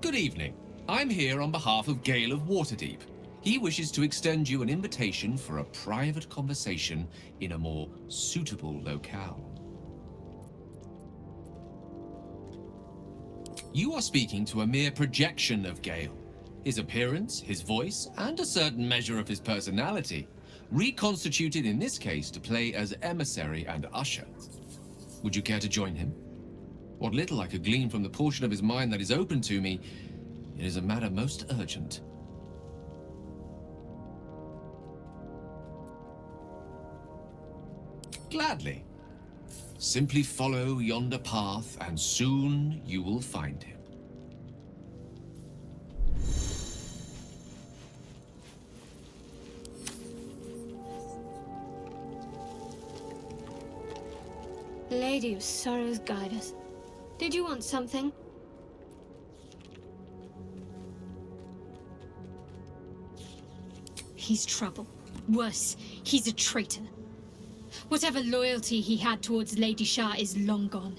Good evening. I'm here on behalf of Gale of Waterdeep. He wishes to extend you an invitation for a private conversation in a more suitable locale. You are speaking to a mere projection of Gale. His appearance, his voice, and a certain measure of his personality, reconstituted in this case to play as emissary and usher. Would you care to join him? What little I could glean from the portion of his mind that is open to me, it is a matter most urgent. Gladly. Simply follow yonder path, and soon you will find him. Lady of Sorrows, guide us. Did you want something? He's trouble. Worse, he's a traitor. Whatever loyalty he had towards Lady Shah is long gone.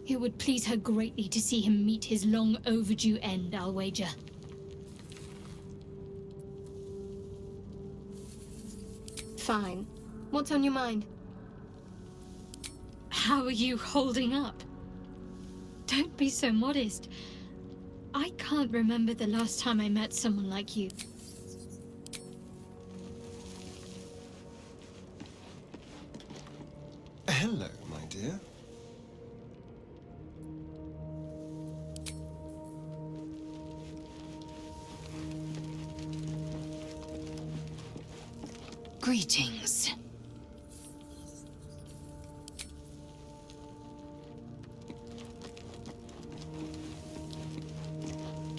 It would please her greatly to see him meet his long overdue end, I'll wager. Fine. What's on your mind? How are you holding up? Don't be so modest. I can't remember the last time I met someone like you. Hello, my dear. Greetings.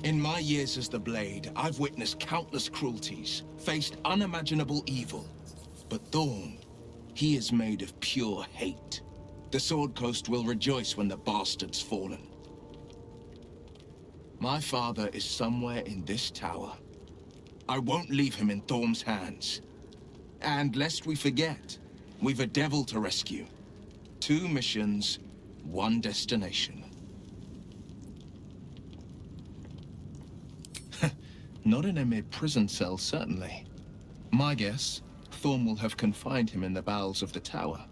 In my years as the Blade, I've witnessed countless cruelties, faced unimaginable evil. But Thorn, he is made of pure hate. The Sword Coast will rejoice when the bastard's fallen. My father is somewhere in this tower. I won't leave him in Thorn's hands. And lest we forget, we've a devil to rescue. 2 missions, 1 destination. Not in a mere prison cell, certainly. My guess, Thorn will have confined him in the bowels of the tower.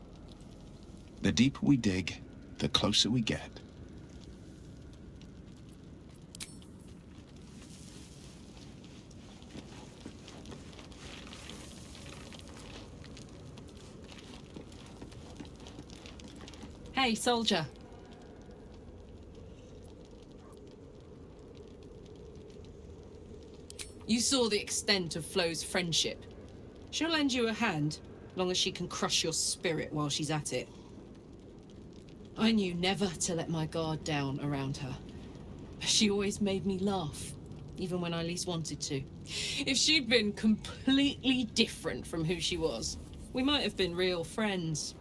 The deeper we dig, the closer we get. Hey, soldier. You saw the extent of Flo's friendship. She'll lend you a hand, long as she can crush your spirit while she's at it. I knew never to let my guard down around her. She always made me laugh, even when I least wanted to. If she'd been completely different from who she was, we might have been real friends.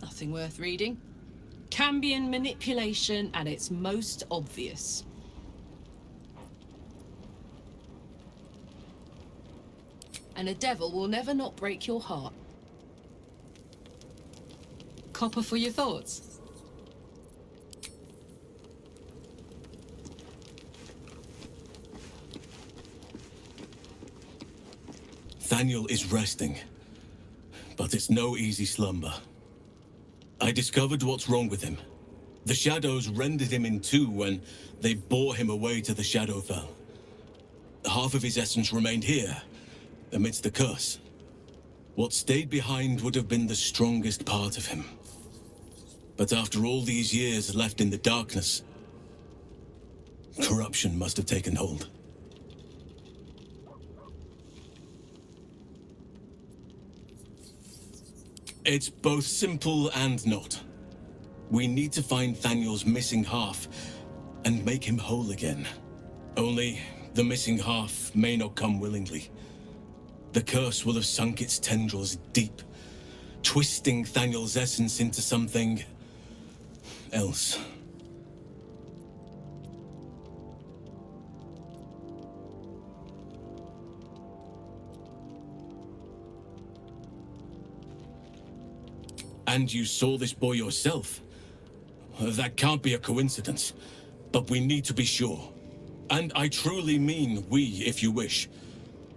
Nothing worth reading. Cambion manipulation at its most obvious. And a devil will never not break your heart. Copper for your thoughts. Thaniel is resting, but it's no easy slumber. I discovered what's wrong with him. The shadows rendered him in two when they bore him away to the Shadowfell. Half of his essence remained here, amidst the curse. What stayed behind would have been the strongest part of him. But after all these years left in the darkness, corruption must have taken hold. It's both simple and not. We need to find Thaniel's missing half and make him whole again. Only the missing half may not come willingly. The curse will have sunk its tendrils deep, twisting Thaniel's essence into something else. And you saw this boy yourself? That can't be a coincidence, but we need to be sure. And I truly mean we, if you wish.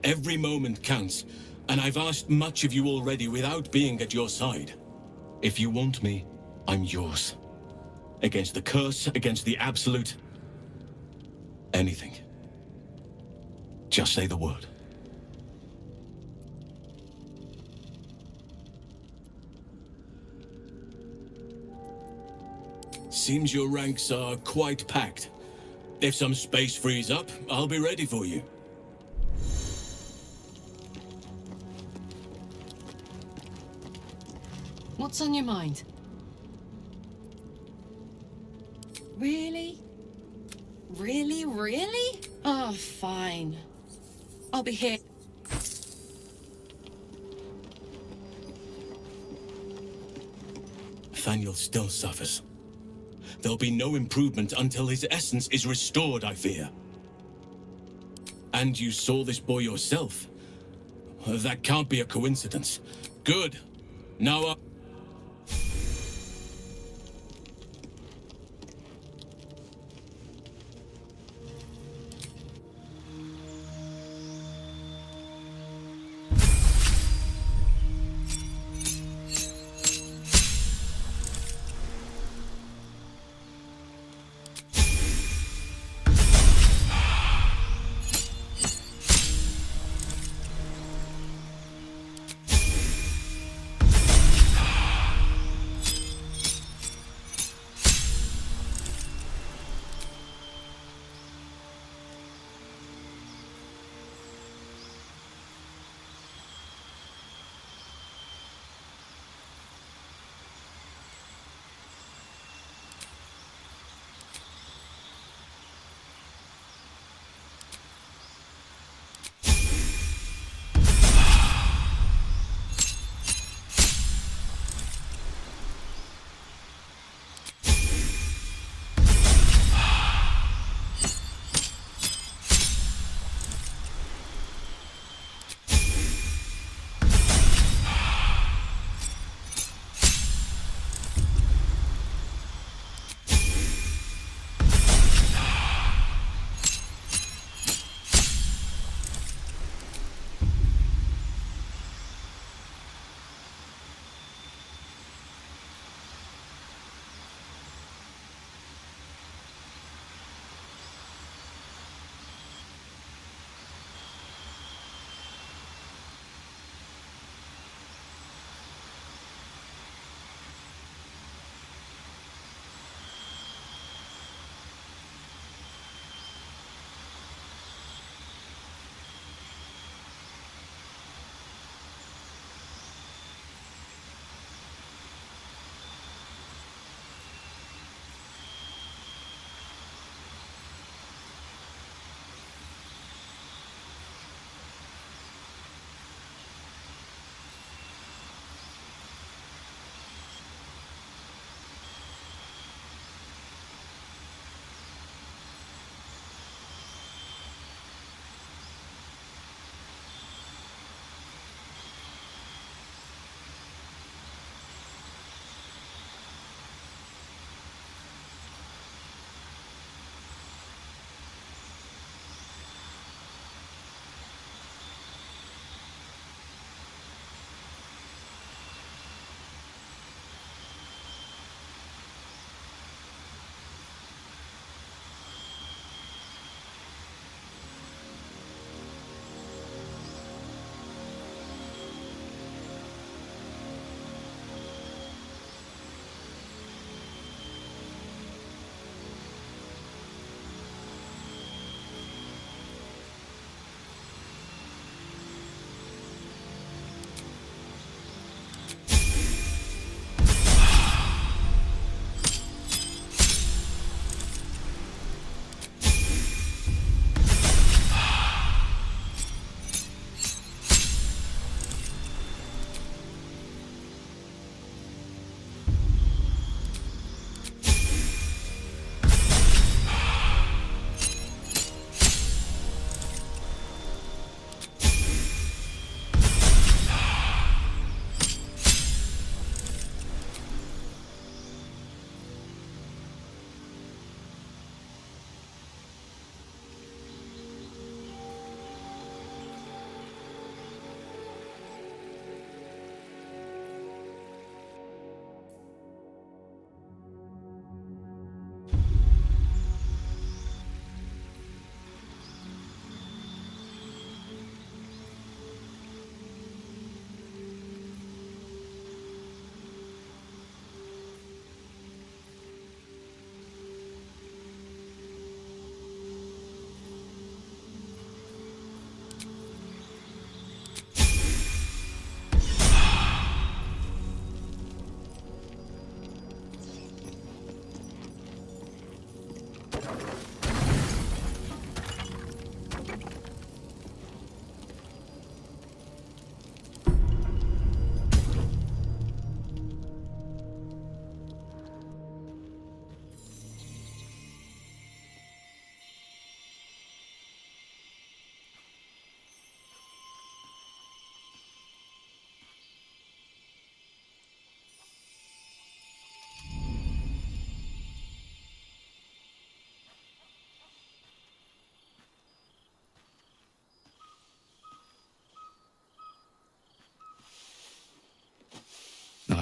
Every moment counts, and I've asked much of you already without being at your side. If you want me, I'm yours. Against the curse, against the absolute... anything. Just say the word. Seems your ranks are quite packed. If some space frees up, I'll be ready for you. What's on your mind? Really? Really? Oh, fine. I'll be here. Thaniel still suffers. There'll be no improvement until his essence is restored, I fear. And you saw this boy yourself? That can't be a coincidence. Good. Now,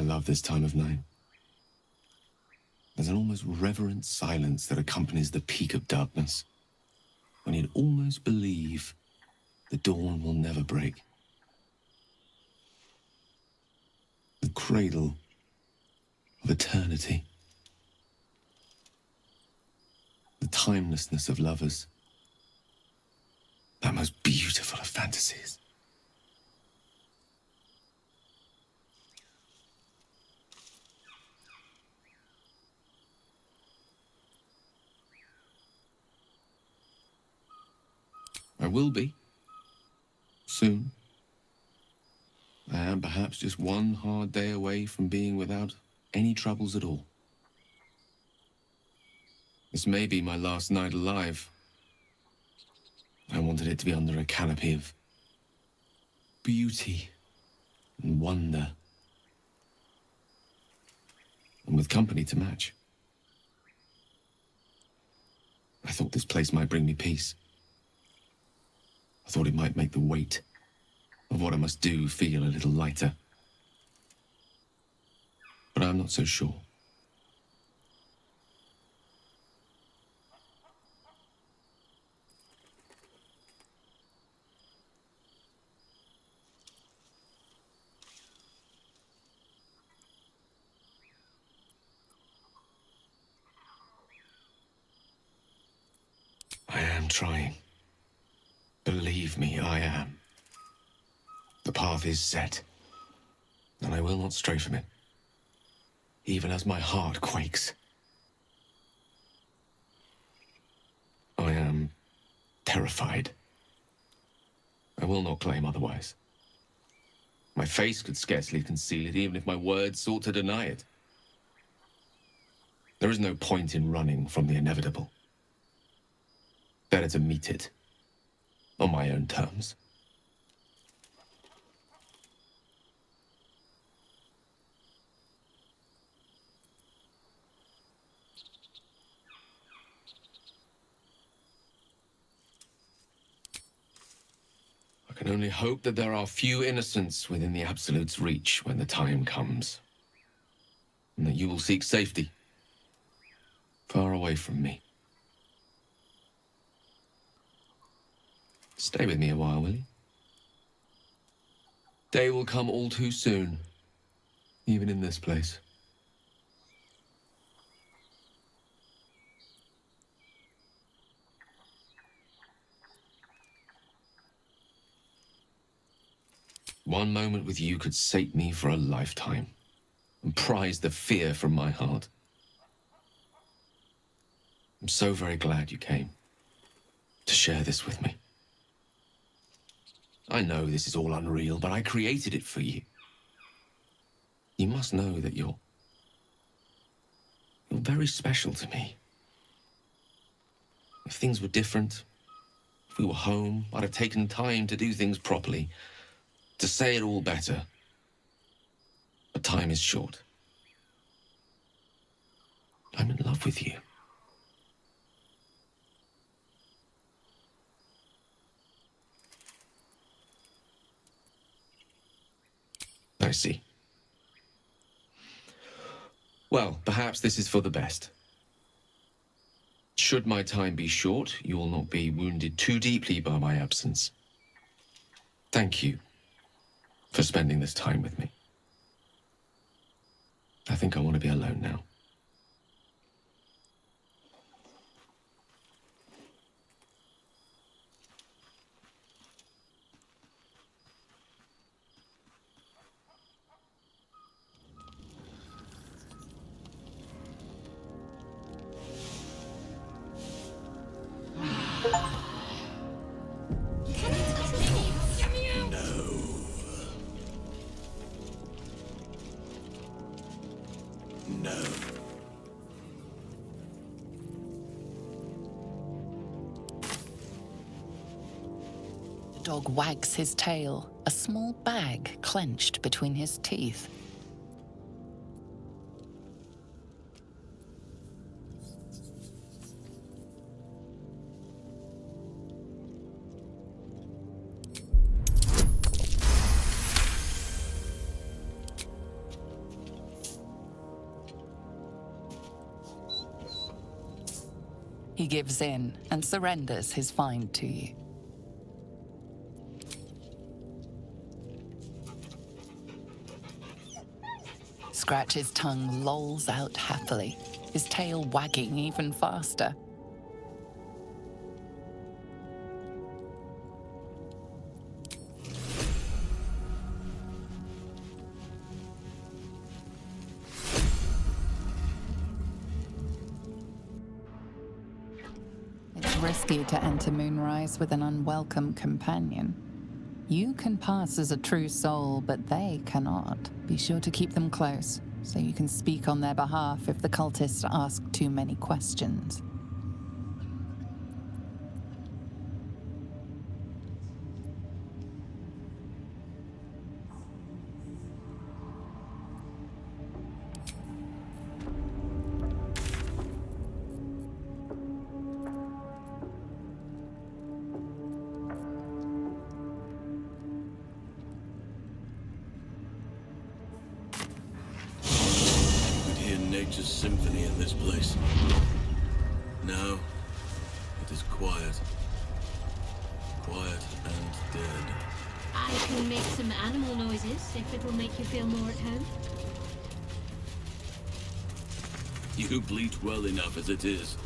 I love this time of night. There's an almost reverent silence that accompanies the peak of darkness, when you'd almost believe the dawn will never break. The cradle of eternity. The timelessness of lovers. That most beautiful of fantasies. I will be. Soon. I am perhaps just one hard day away from being without any troubles at all. This may be my last night alive. I wanted it to be under a canopy of beauty and wonder. And with company to match. I thought this place might bring me peace. I thought it might make the weight of what I must do feel a little lighter. But I'm not so sure. I am trying. Believe me, I am. The path is set, and I will not stray from it, even as my heart quakes. I am terrified. I will not claim otherwise. My face could scarcely conceal it, even if my words sought to deny it. There is no point in running from the inevitable. Better to meet it on my own terms. I can only hope that there are few innocents within the Absolute's reach when the time comes, and that you will seek safety far away from me. Stay with me a while, will you? Day will come all too soon, even in this place. One moment with you could sate me for a lifetime, and prize the fear from my heart. I'm so very glad you came to share this with me. I know this is all unreal, but I created it for you. You must know that you're very special to me. If things were different, if we were home, I'd have taken time to do things properly, to say it all better. But time is short. I'm in love with you. I see. Well, perhaps this is for the best. Should my time be short, you will not be wounded too deeply by my absence. Thank you for spending this time with me. I think I want to be alone now. The dog wags his tail, a small bag clenched between his teeth. He gives in and surrenders his find to you. Scratch's tongue lolls out happily, his tail wagging even faster. It's risky to enter Moonrise with an unwelcome companion. You can pass as a true soul, but they cannot. Be sure to keep them close, so you can speak on their behalf if the cultists ask too many questions. Nature's symphony in this place. Now, it is quiet. Quiet and dead. I can make some animal noises if it'll make you feel more at home. You bleat well enough as it is.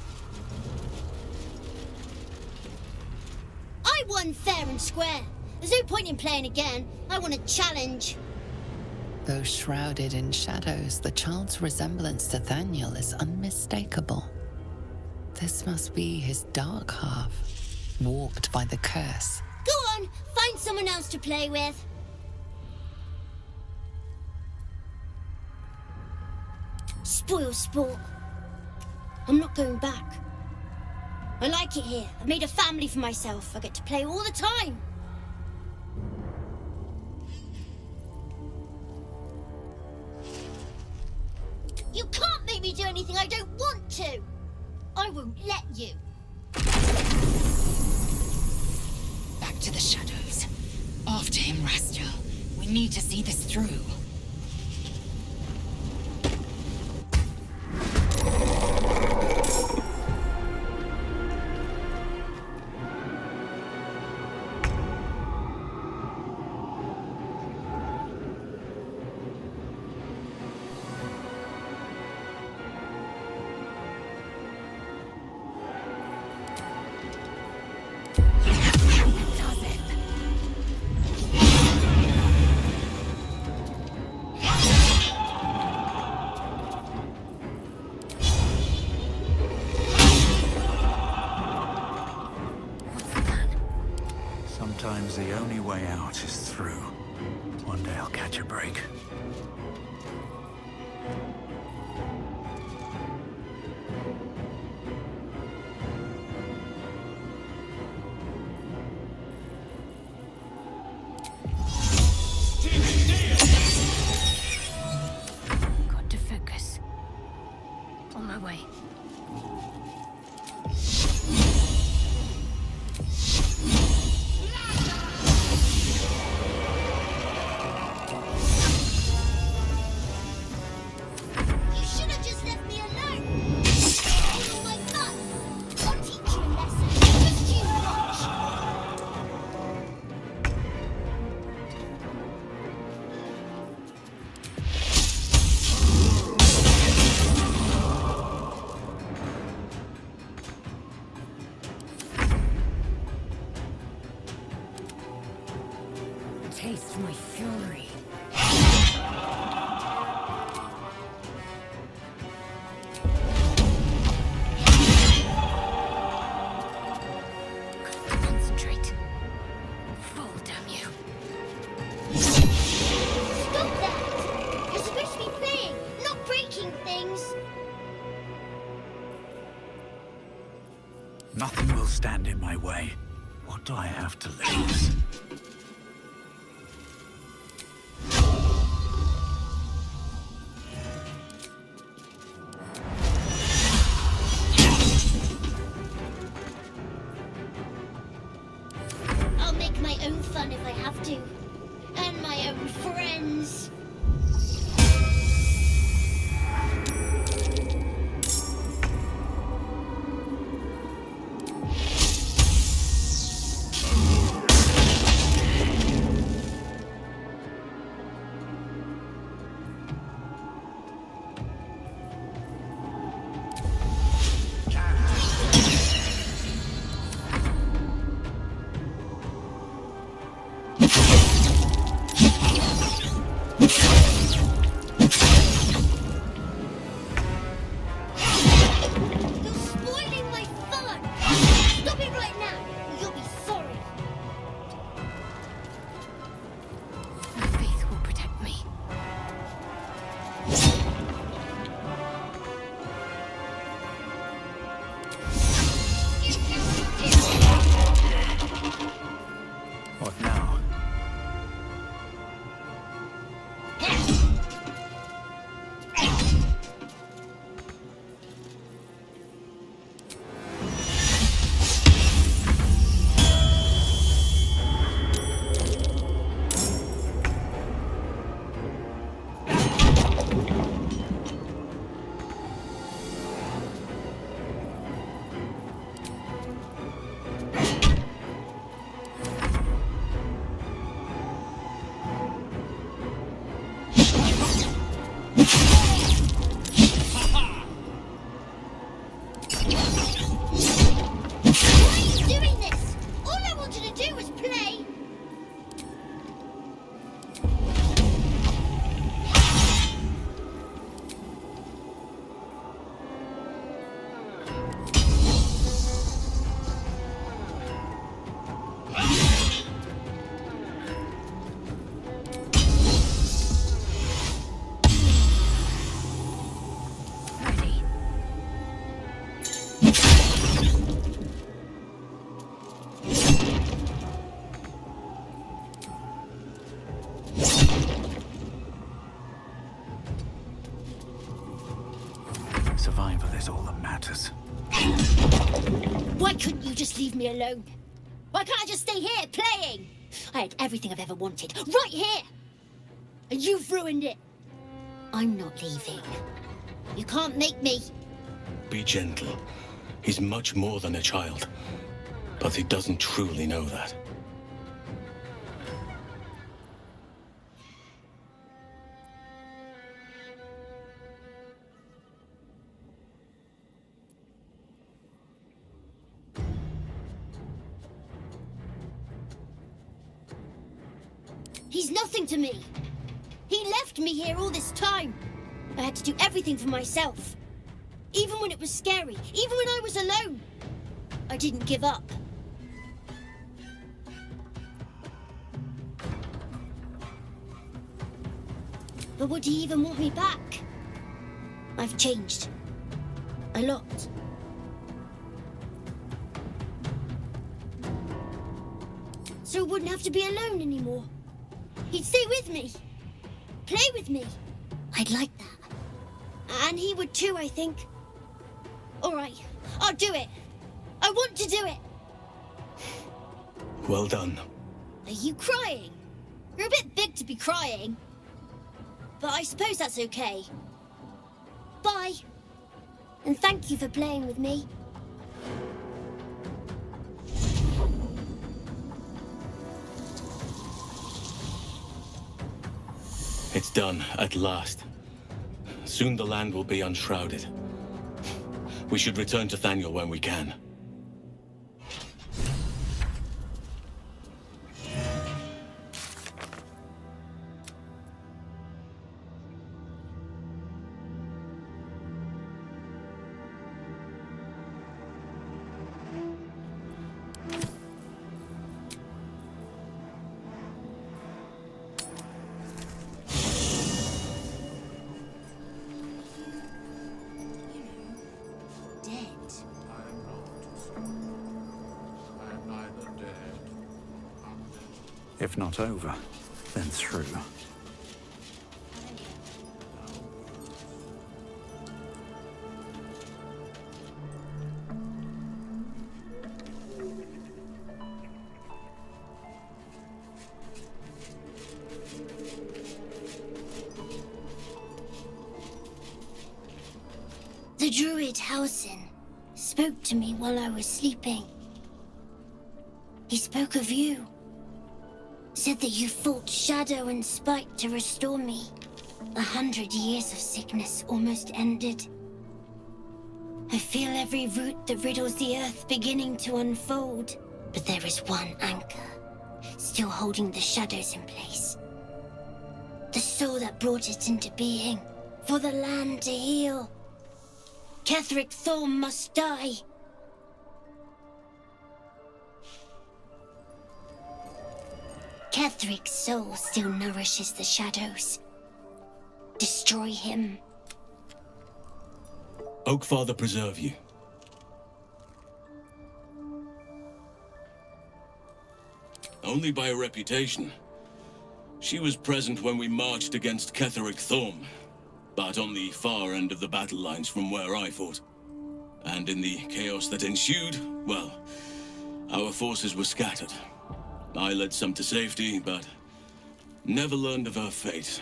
I won fair and square. There's no point in playing again. I want a challenge. Though shrouded in shadows, the child's resemblance to Thaniel is unmistakable. This must be his dark half, warped by the curse. Go on, find someone else to play with. Spoil sport. I'm not going back. I like it here. I've made a family for myself. I get to play all the time. You can't make me do anything I don't want to! I won't let you. Back to the shadows. After him, Rastiel. We need to see this through. Sometimes the only way out is through. One day I'll catch a break. Got to focus. On my way. Taste my fury. Concentrate. Fall, damn you. Stop that! You're supposed to be playing, not breaking things. Nothing will stand in my way. What do I have to lose? I'll make my own fun if I have to. And my own friends. Survival is all that matters. Why couldn't you just leave me alone? Why can't I just stay here, playing? I had everything I've ever wanted, right here! And you've ruined it. I'm not leaving. You can't make me. Be gentle. He's much more than a child. But he doesn't truly know that. He's nothing to me. He left me here all this time. I had to do everything for myself. Even when it was scary, even when I was alone. I didn't give up. But would he even want me back? I've changed. A lot. So I wouldn't have to be alone anymore. He'd stay with me. Play with me. I'd like that. And he would too, I think. All right, I'll do it. I want to do it. Well done. Are you crying? You're a bit big to be crying. But I suppose that's okay. Bye. And thank you for playing with me. It's done, at last. Soon the land will be unshrouded. We should return to Thaniel when we can. If not over, then through. The druid Halsin spoke to me while I was sleeping. He spoke of you. Said that you fought shadow and spite to restore me. 100 years of sickness almost ended. I feel every root that riddles the earth beginning to unfold. But there is one anchor, still holding the shadows in place. The soul that brought it into being, for the land to heal. Ketheric Thorm must die. Ketheric's soul still nourishes the shadows. Destroy him. Oakfather preserve you. Only by reputation. She was present when we marched against Ketheric Thorm, but on the far end of the battle lines from where I fought. And in the chaos that ensued, well, our forces were scattered. I led some to safety, but never learned of her fate.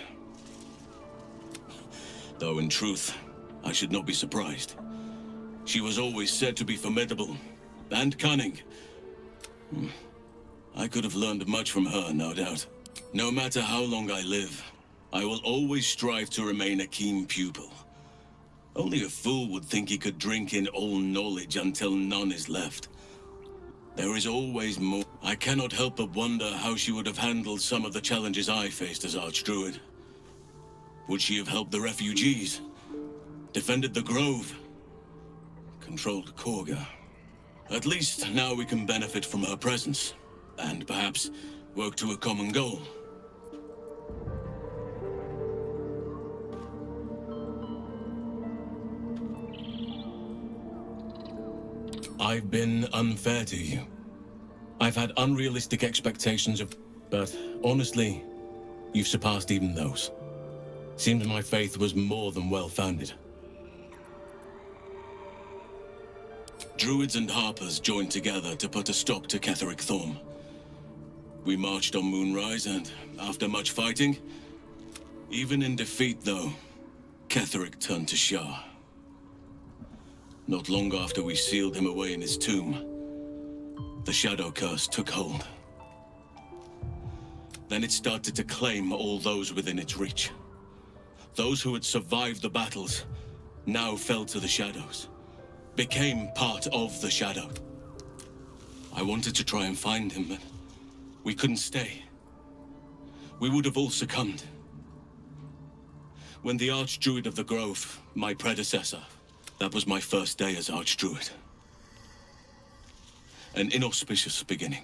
Though in truth, I should not be surprised. She was always said to be formidable and cunning. I could have learned much from her, no doubt. No matter how long I live, I will always strive to remain a keen pupil. Only a fool would think he could drink in all knowledge until none is left. There is always more. I cannot help but wonder how she would have handled some of the challenges I faced as Archdruid. Would she have helped the refugees? Defended the Grove? controlled Korga. At least now we can benefit from her presence, and perhaps work to a common goal. I've been unfair to you. I've had unrealistic expectations of... But honestly, you've surpassed even those. Seems my faith was more than well-founded. Druids and Harpers joined together to put a stop to Ketheric Thorm. We marched on Moonrise, and after much fighting, even in defeat though, Ketheric turned to Shah. Not long after we sealed him away in his tomb, the Shadow Curse took hold. Then it started to claim all those within its reach. Those who had survived the battles now fell to the shadows, became part of the Shadow. I wanted to try and find him, but we couldn't stay. We would have all succumbed. When the Archdruid of the Grove, my predecessor, that was my first day as Archdruid. An inauspicious beginning.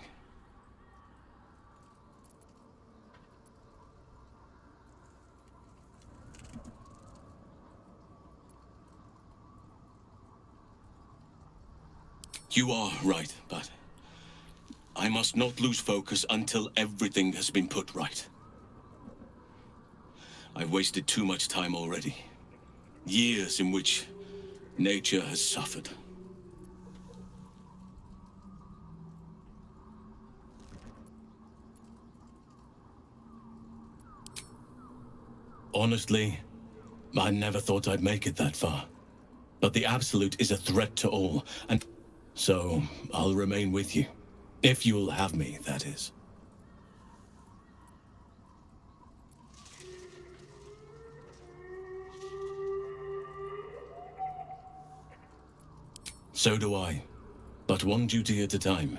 You are right, but I must not lose focus until everything has been put right. I've wasted too much time already. Years in which nature has suffered. Honestly, I never thought I'd make it that far. But the Absolute is a threat to all, and so I'll remain with you. If you'll have me, that is. So do I, but one duty at a time.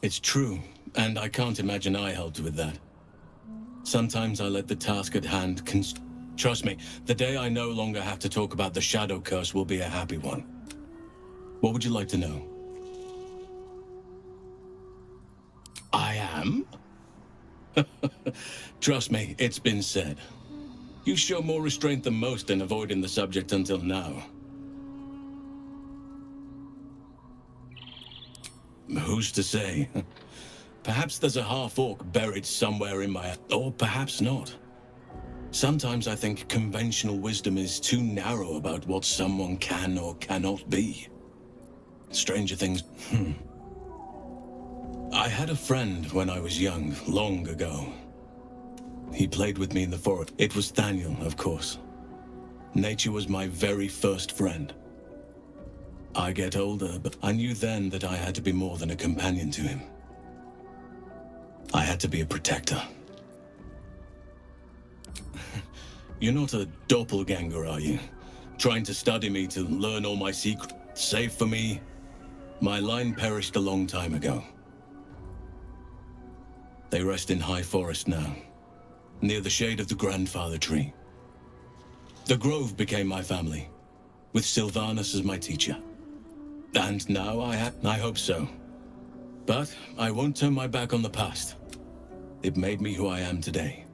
It's true, and I can't imagine I helped with that. Sometimes I let the task at hand Trust me, the day I no longer have to talk about the Shadow Curse will be a happy one. What would you like to know? I am? Trust me, it's been said. You show more restraint than most in avoiding the subject until now. Who's to say? Perhaps there's a half-orc buried somewhere in my... Or perhaps not. Sometimes I think conventional wisdom is too narrow about what someone can or cannot be. Stranger things... I had a friend when I was young, long ago. He played with me in the forest. It was Thaniel, of course. Nature was my very first friend. I get older, but I knew then that I had to be more than a companion to him. I had to be a protector. You're not a doppelganger, are you? Trying to study me to learn all my secrets. Save for me, my line perished a long time ago. They rest in High Forest now, near the shade of the grandfather tree. The Grove became my family, with Sylvanas as my teacher. And now I hope so. But I won't turn my back on the past. It made me who I am today.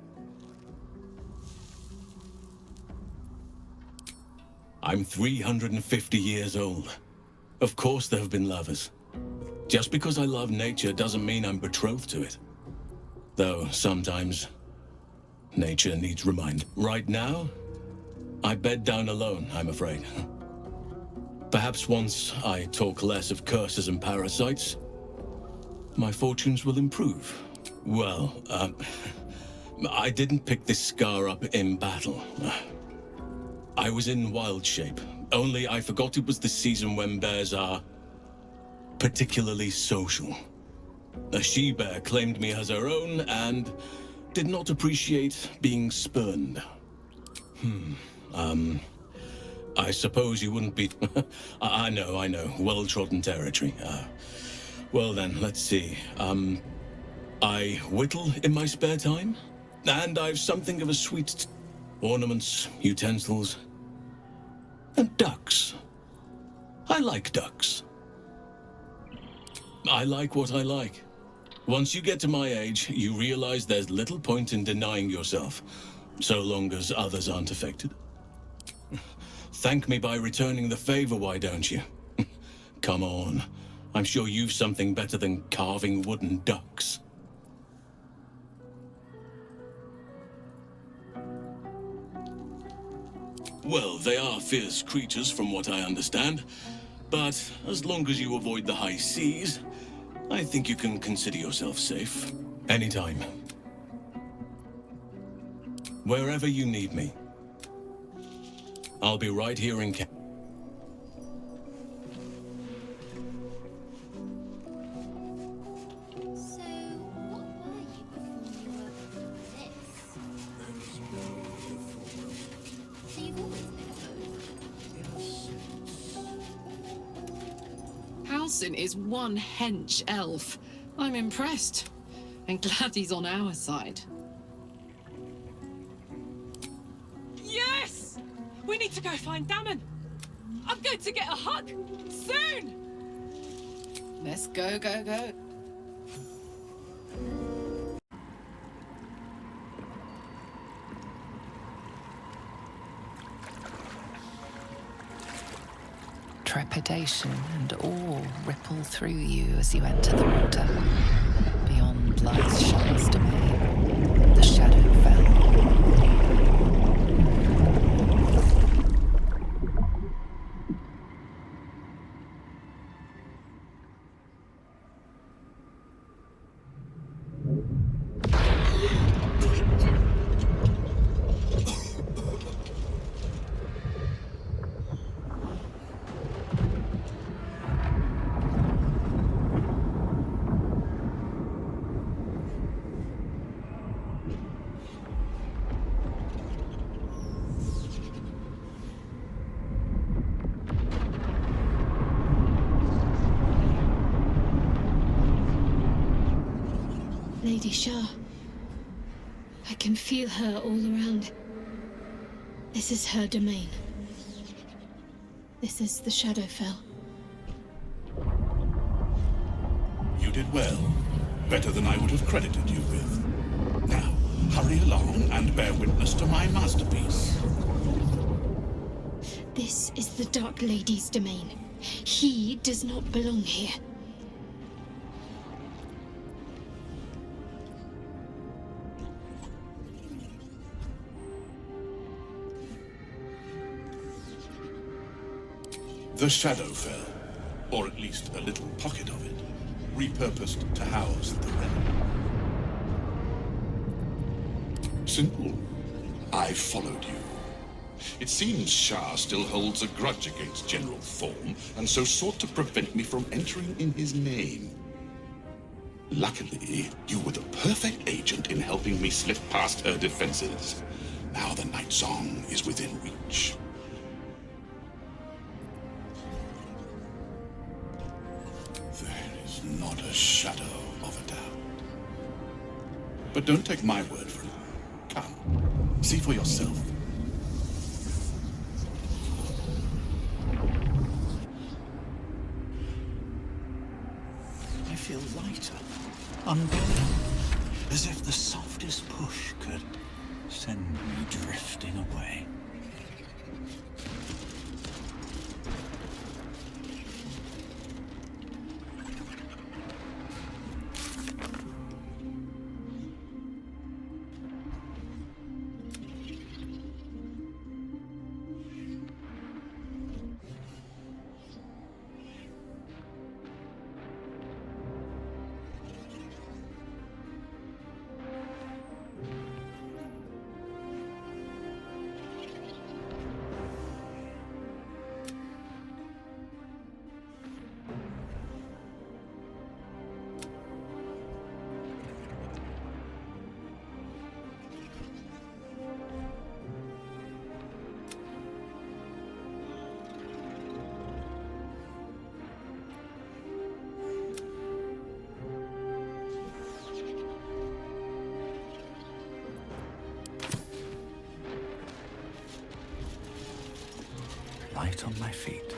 I'm 350 years old. Of course there have been lovers. Just because I love nature doesn't mean I'm betrothed to it. Though sometimes, nature needs remind. Right now, I bed down alone, I'm afraid. Perhaps once I talk less of curses and parasites, my fortunes will improve. Well, I didn't pick this scar up in battle. I was in wild shape, only I forgot it was the season when bears are particularly social. A she-bear claimed me as her own and did not appreciate being spurned. I suppose you wouldn't be... I know, well-trodden territory. Well then, let's see. I whittle in my spare time, and I've something of a sweet... ornaments, utensils. And ducks. I like ducks. I like what I like. Once you get to my age, you realize there's little point in denying yourself, so long as others aren't affected. Thank me by returning the favor, why don't you? Come on. I'm sure you've something better than carving wooden ducks. Well, they are fierce creatures from what I understand, but as long as you avoid the high seas, I think you can consider yourself safe. Anytime. Wherever you need me. I'll be right here in camp. Halsin is one hench elf. I'm impressed. And glad he's on our side. Yes! We need to go find Damon. I'm going to get a hug. Soon! Let's go, go, go. Trepidation and awe ripple through you as you enter the water. Beyond lies Shah's domain, the shadow fell. Lady Shah. I can feel her all around. This is her domain. This is the Shadowfell. You did well. Better than I would have credited you with. Now, hurry along and bear witness to my masterpiece. This is the Dark Lady's domain. He does not belong here. The Shadowfell, or at least a little pocket of it, repurposed to house the realm. Simple. I followed you. It seems Shah still holds a grudge against General Thorm, and so sought to prevent me from entering in his name. Luckily, you were the perfect agent in helping me slip past her defenses. Now the Night Song is within reach. Not a shadow of a doubt. But don't take my word for it. Come, see for yourself. I feel lighter, unburdened, as if the softest push could send me drifting away. light on my feet.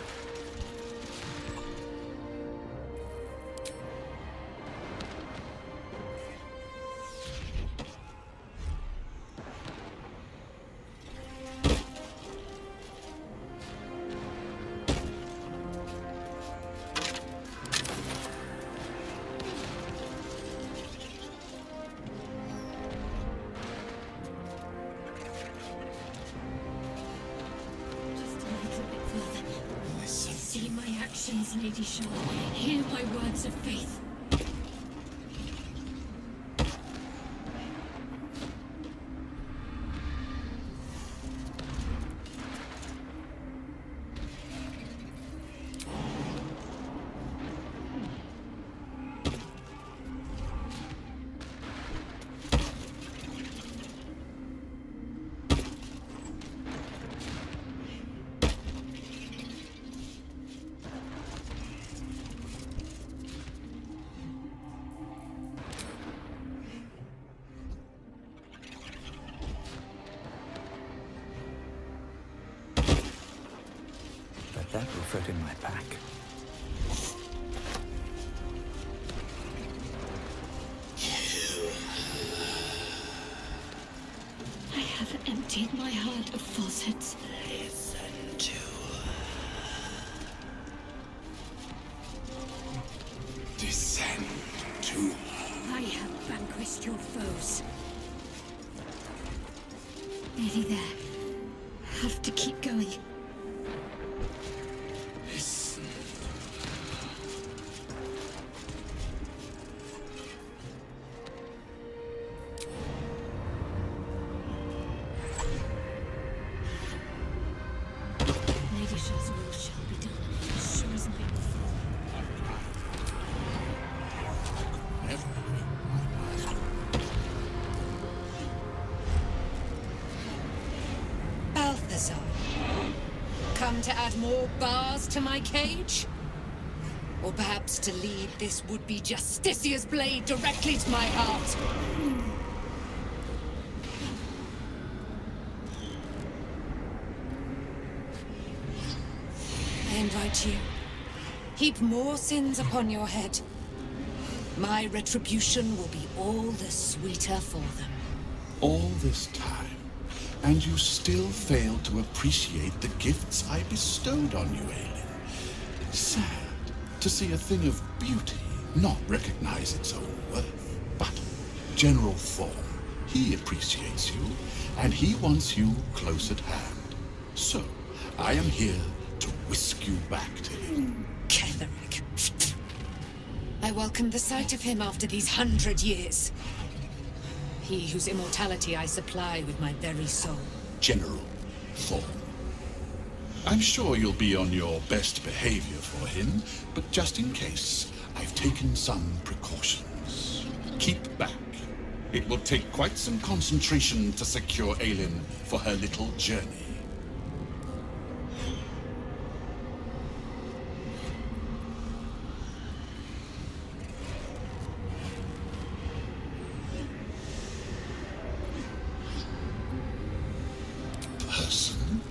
See my actions, Lady Shah. Hear my words of faith. That will fit in my pack. I have emptied my heart of falsehoods. Listen to descend to I have vanquished your foes. Nearly there. Have to keep going. listen. Lady Shah's will shall be done, as sure as night will fall. Balthazar, come to add more bars to my cage? Or perhaps to lead this would-be Justicia's blade directly to my heart? I invite you. Heap more sins upon your head. My retribution will be all the sweeter for them. All this time, and you still fail to appreciate the gifts I bestowed on you, Aelin. Sad to see a thing of beauty not recognize its own worth. But General Thorn, he appreciates you, and he wants you close at hand. So, I am here to whisk you back to him. Ketherick. I welcome the sight of him after these 100 years. He whose immortality I supply with my very soul. General Thorn. I'm sure you'll be on your best behavior for him, but just in case, I've taken some precautions. Keep back. It will take quite some concentration to secure Aelin for her little journey. Person,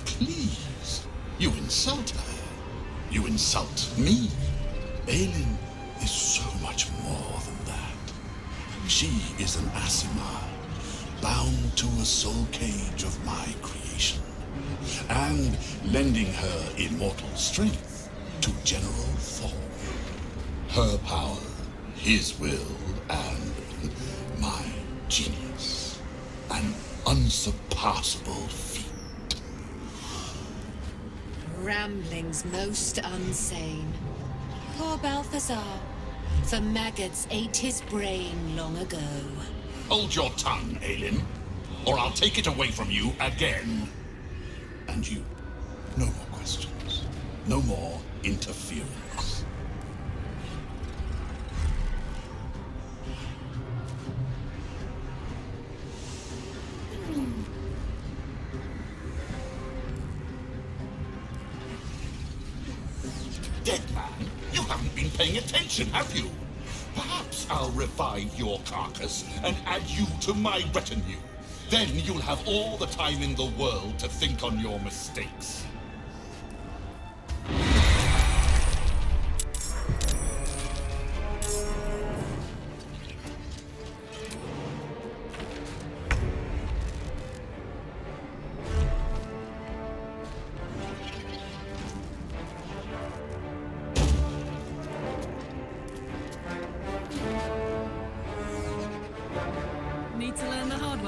please. You insult her. You insult me. Aelin is so much more than that. She is an Asimar, bound to a soul cage of my creation, and lending her immortal strength to General Thorn. Her power, his will, and my genius. An unsurpassable feat. Ramblings most unsane. Poor Balthazar. The maggots ate his brain long ago. Hold your tongue, Aelin, or I'll take it away from you again. And you, no more questions. No more interference. Dead man, you haven't been paying attention, have you? Perhaps I'll revive your carcass and add you to my retinue. Then you'll have all the time in the world to think on your mistakes.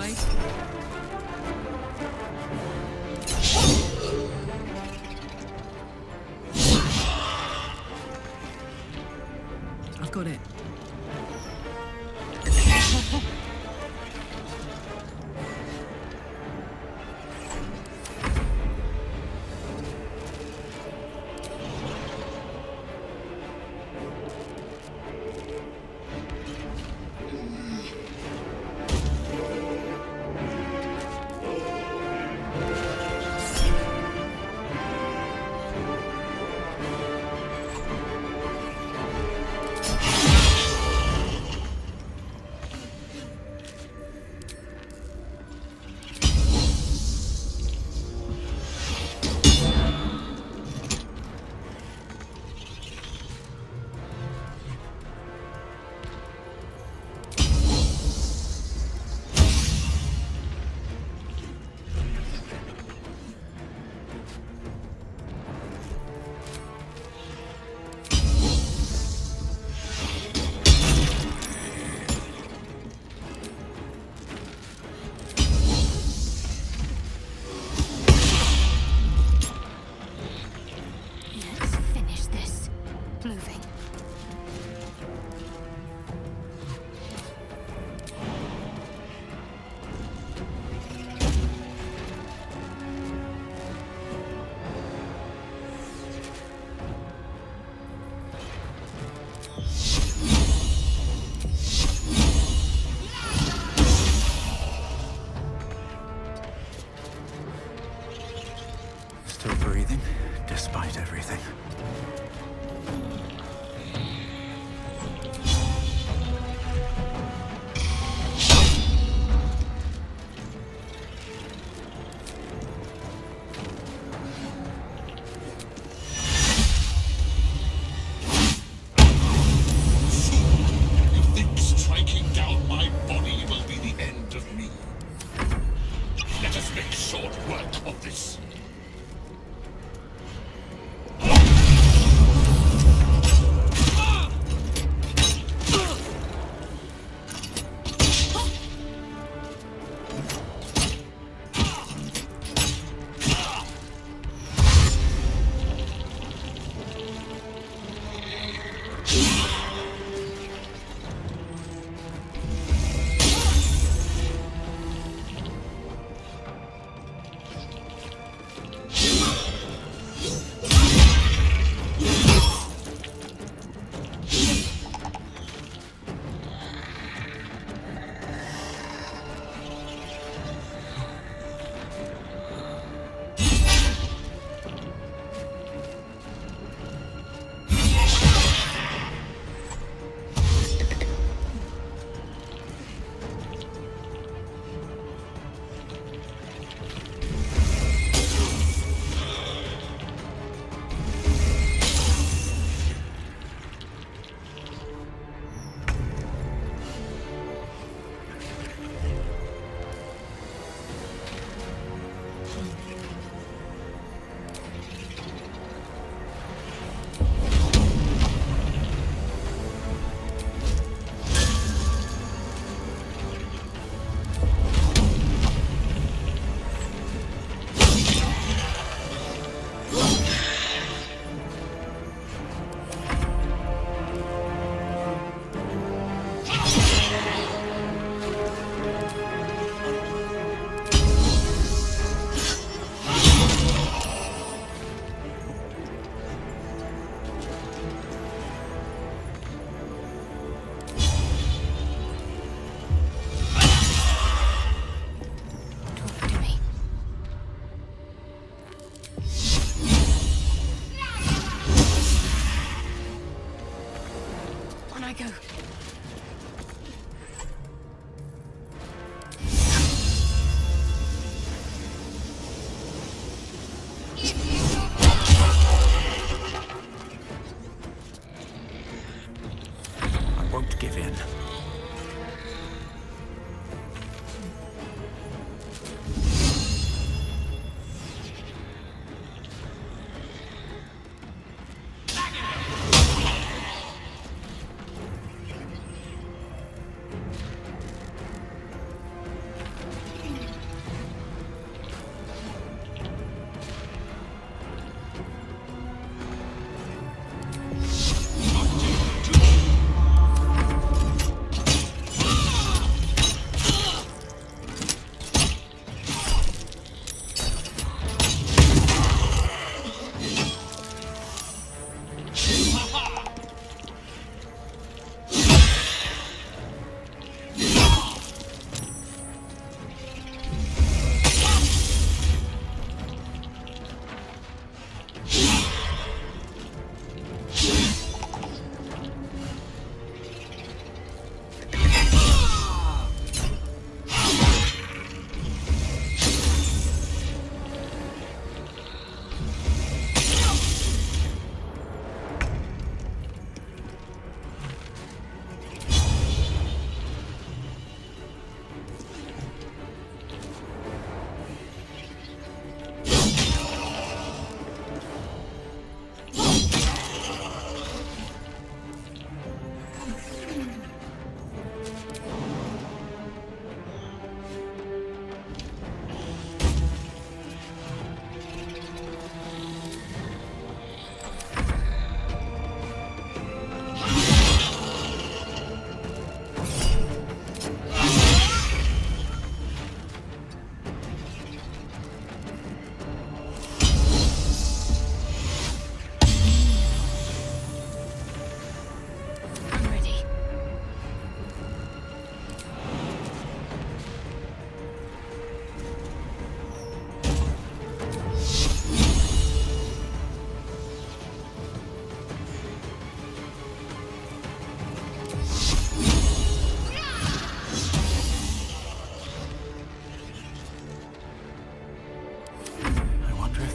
way. I've got it. Still breathing, despite everything. You think striking down my body will be the end of me? Let us make short work of this. Go. I won't give in.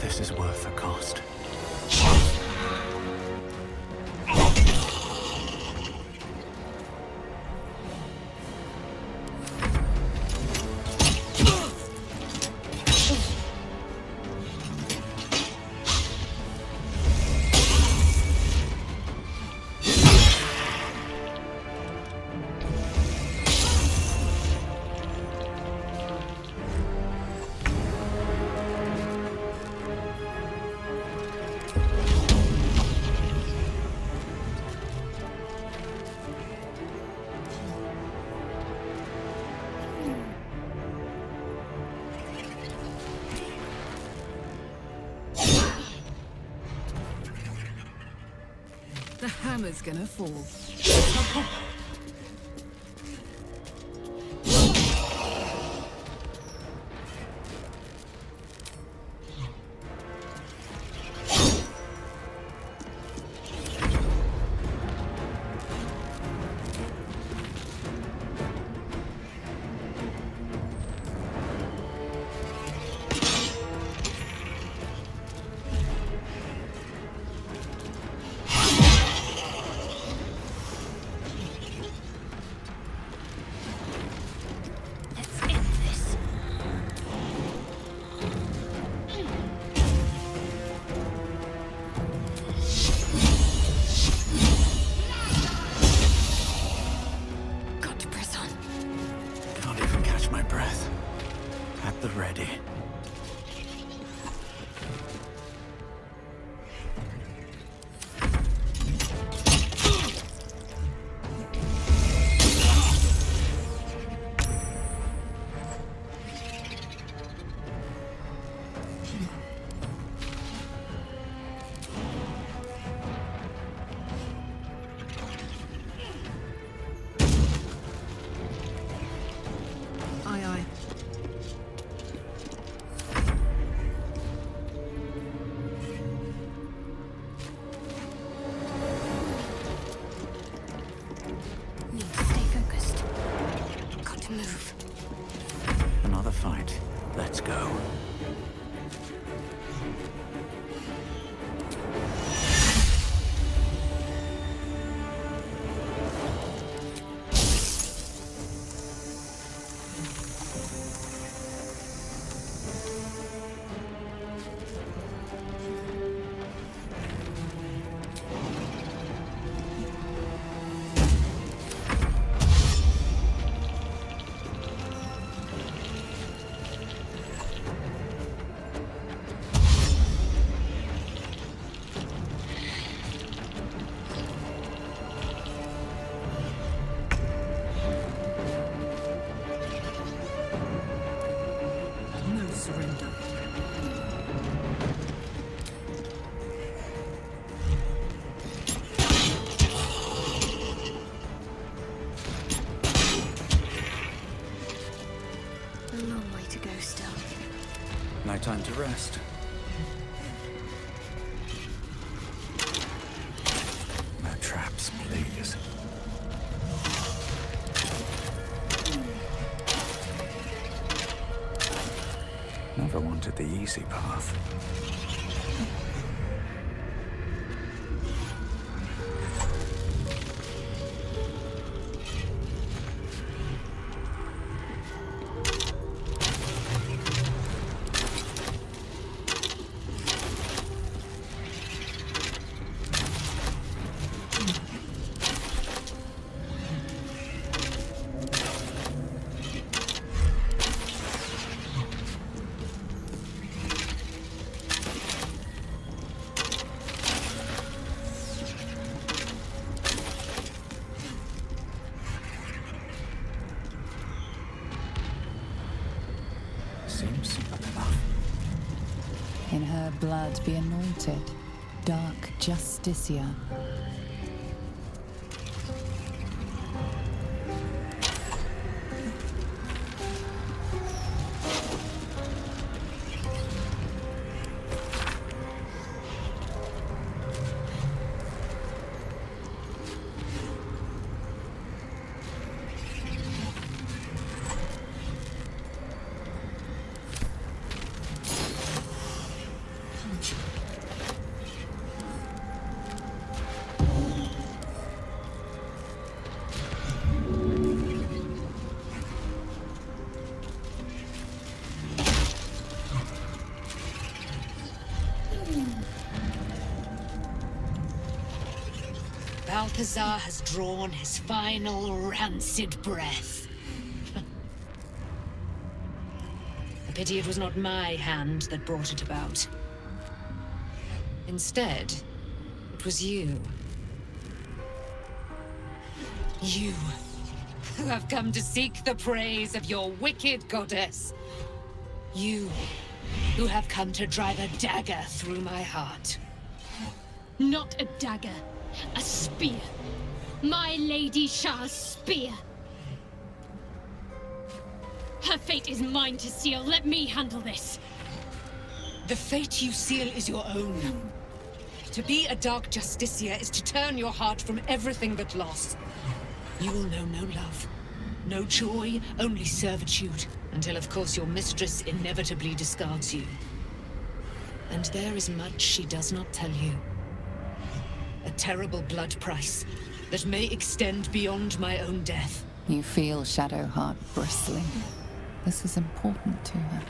this is worth the cost. The hammer's gonna fall. Another fight. Let's go. No time to rest. No traps, please. Never wanted the easy path. Seems simple enough. In her blood be anointed, dark Justicia. Balthazar has drawn his final rancid breath. A pity it was not my hand that brought it about. Instead, it was you. You, who have come to seek the praise of your wicked goddess. You, who have come to drive a dagger through my heart. Not a dagger, a spear. My Lady Shah's spear. Her fate is mine to seal. Let me handle this. The fate you seal is your own. To be a Dark Justiciar is to turn your heart from everything but loss. You will know no love, no joy, only servitude, until of course your mistress inevitably discards you. And there is much she does not tell you. A terrible blood price that may extend beyond my own death. You feel Shadowheart bristling. This is important to her.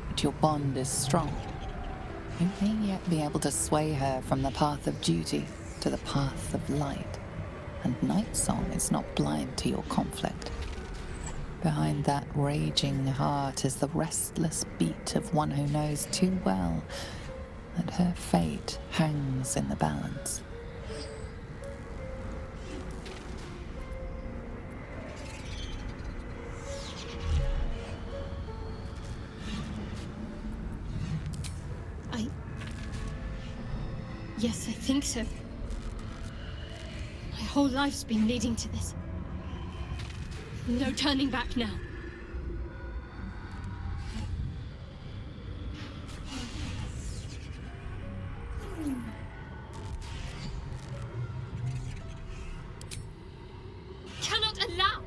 But your bond is strong. You may yet be able to sway her from the path of duty to the path of light. And Nightsong is not blind to your conflict. Behind that raging heart is the restless beat of one who knows too well that her fate hangs in the balance. Yes, I think so. My whole life's been leading to this. No turning back now. Cannot allow!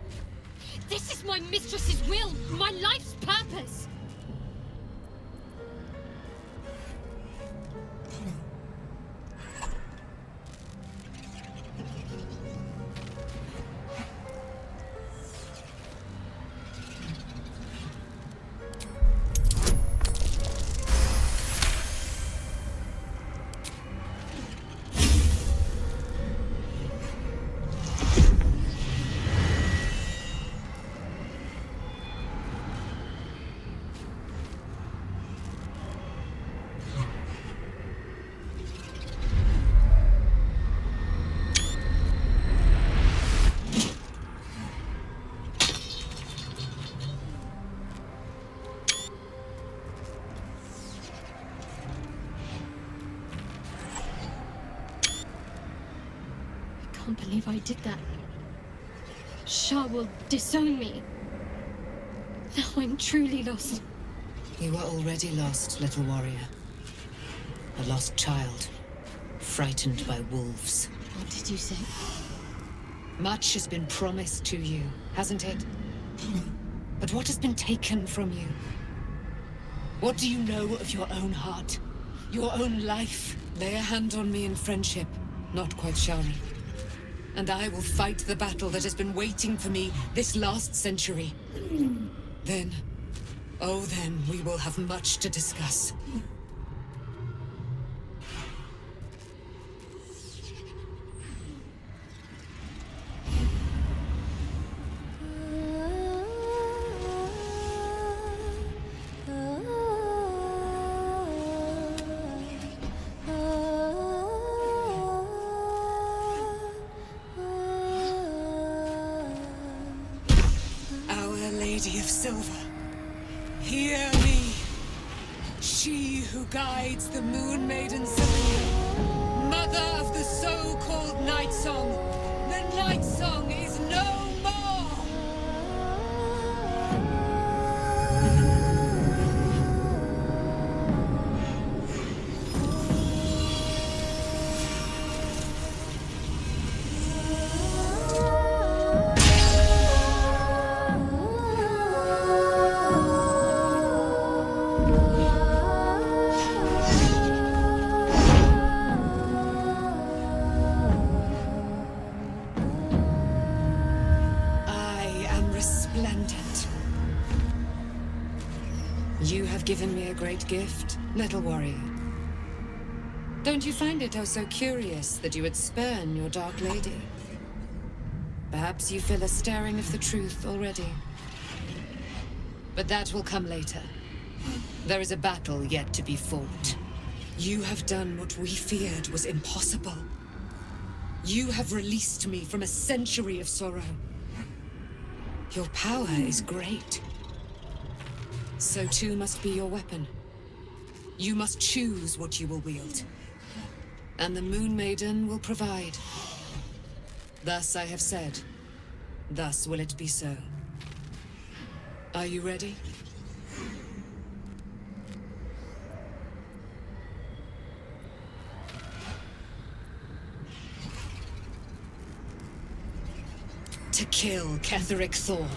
This is my mistress's will, my life's purpose! I can't believe I did that. Shah will disown me. Now I'm truly lost. You were already lost, little warrior. A lost child, frightened by wolves. What did you say? Much has been promised to you, hasn't it? But what has been taken from you? What do you know of your own heart? Your own life? Lay a hand on me in friendship, not quite Shari. And I will fight the battle that has been waiting for me this last century. Then, oh then, we will have much to discuss. Lady of Silver, hear me. She who guides the Moon Maiden Selene, mother of the so-called Nightsong. The Nightsong is no more! You have given me a great gift, little warrior. Don't you find it oh so curious that you would spurn your Dark Lady? Perhaps you feel a stirring of the truth already. But that will come later. There is a battle yet to be fought. You have done what we feared was impossible. You have released me from a century of sorrow. Your power is great. So too must be your weapon. You must choose what you will wield. And the Moon Maiden will provide. Thus I have said. Thus will it be so. Are you ready? To kill Ketheric Thorn.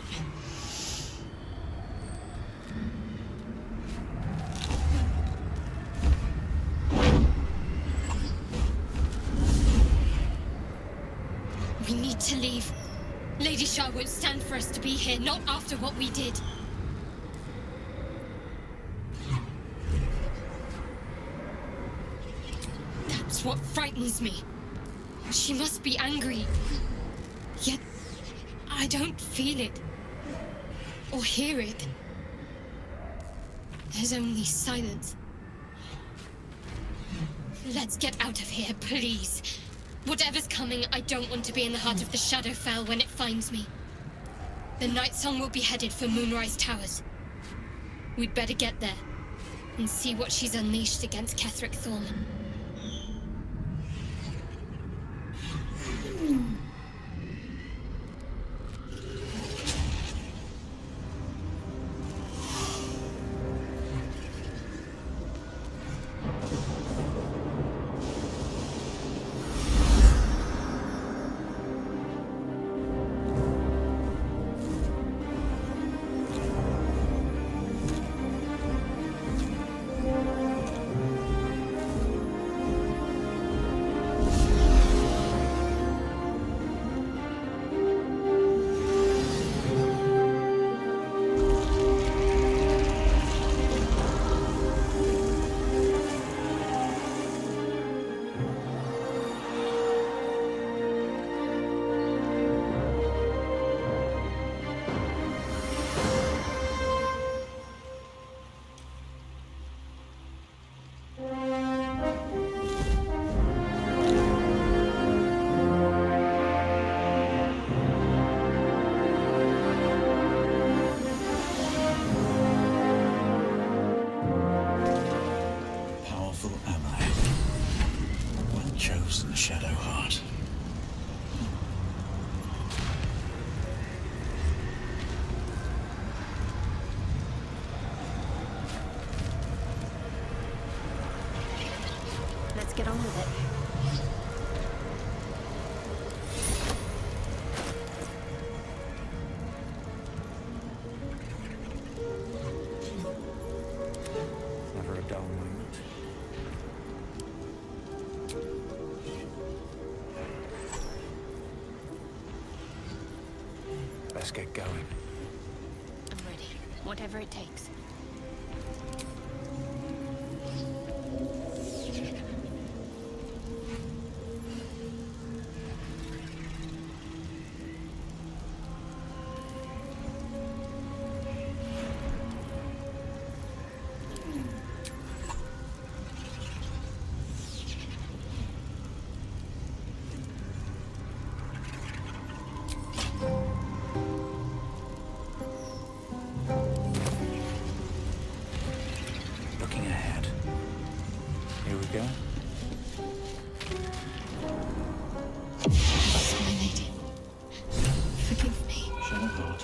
We need to leave. Lady Shah won't stand for us to be here, not after what we did. That's what frightens me. She must be angry. Yet, I don't feel it. Or hear it. There's only silence. Let's get out of here, please. Whatever's coming, I don't want to be in the heart of the Shadowfell when it finds me. The Night Song will be headed for Moonrise Towers. We'd better get there and see what she's unleashed against Ketheric Thorn. Shadowheart. Let's get on with it. Never a dull moment. Let's get going. I'm ready. Whatever it takes. Looking ahead. Here we go. My lady, forgive me. Shadowheart,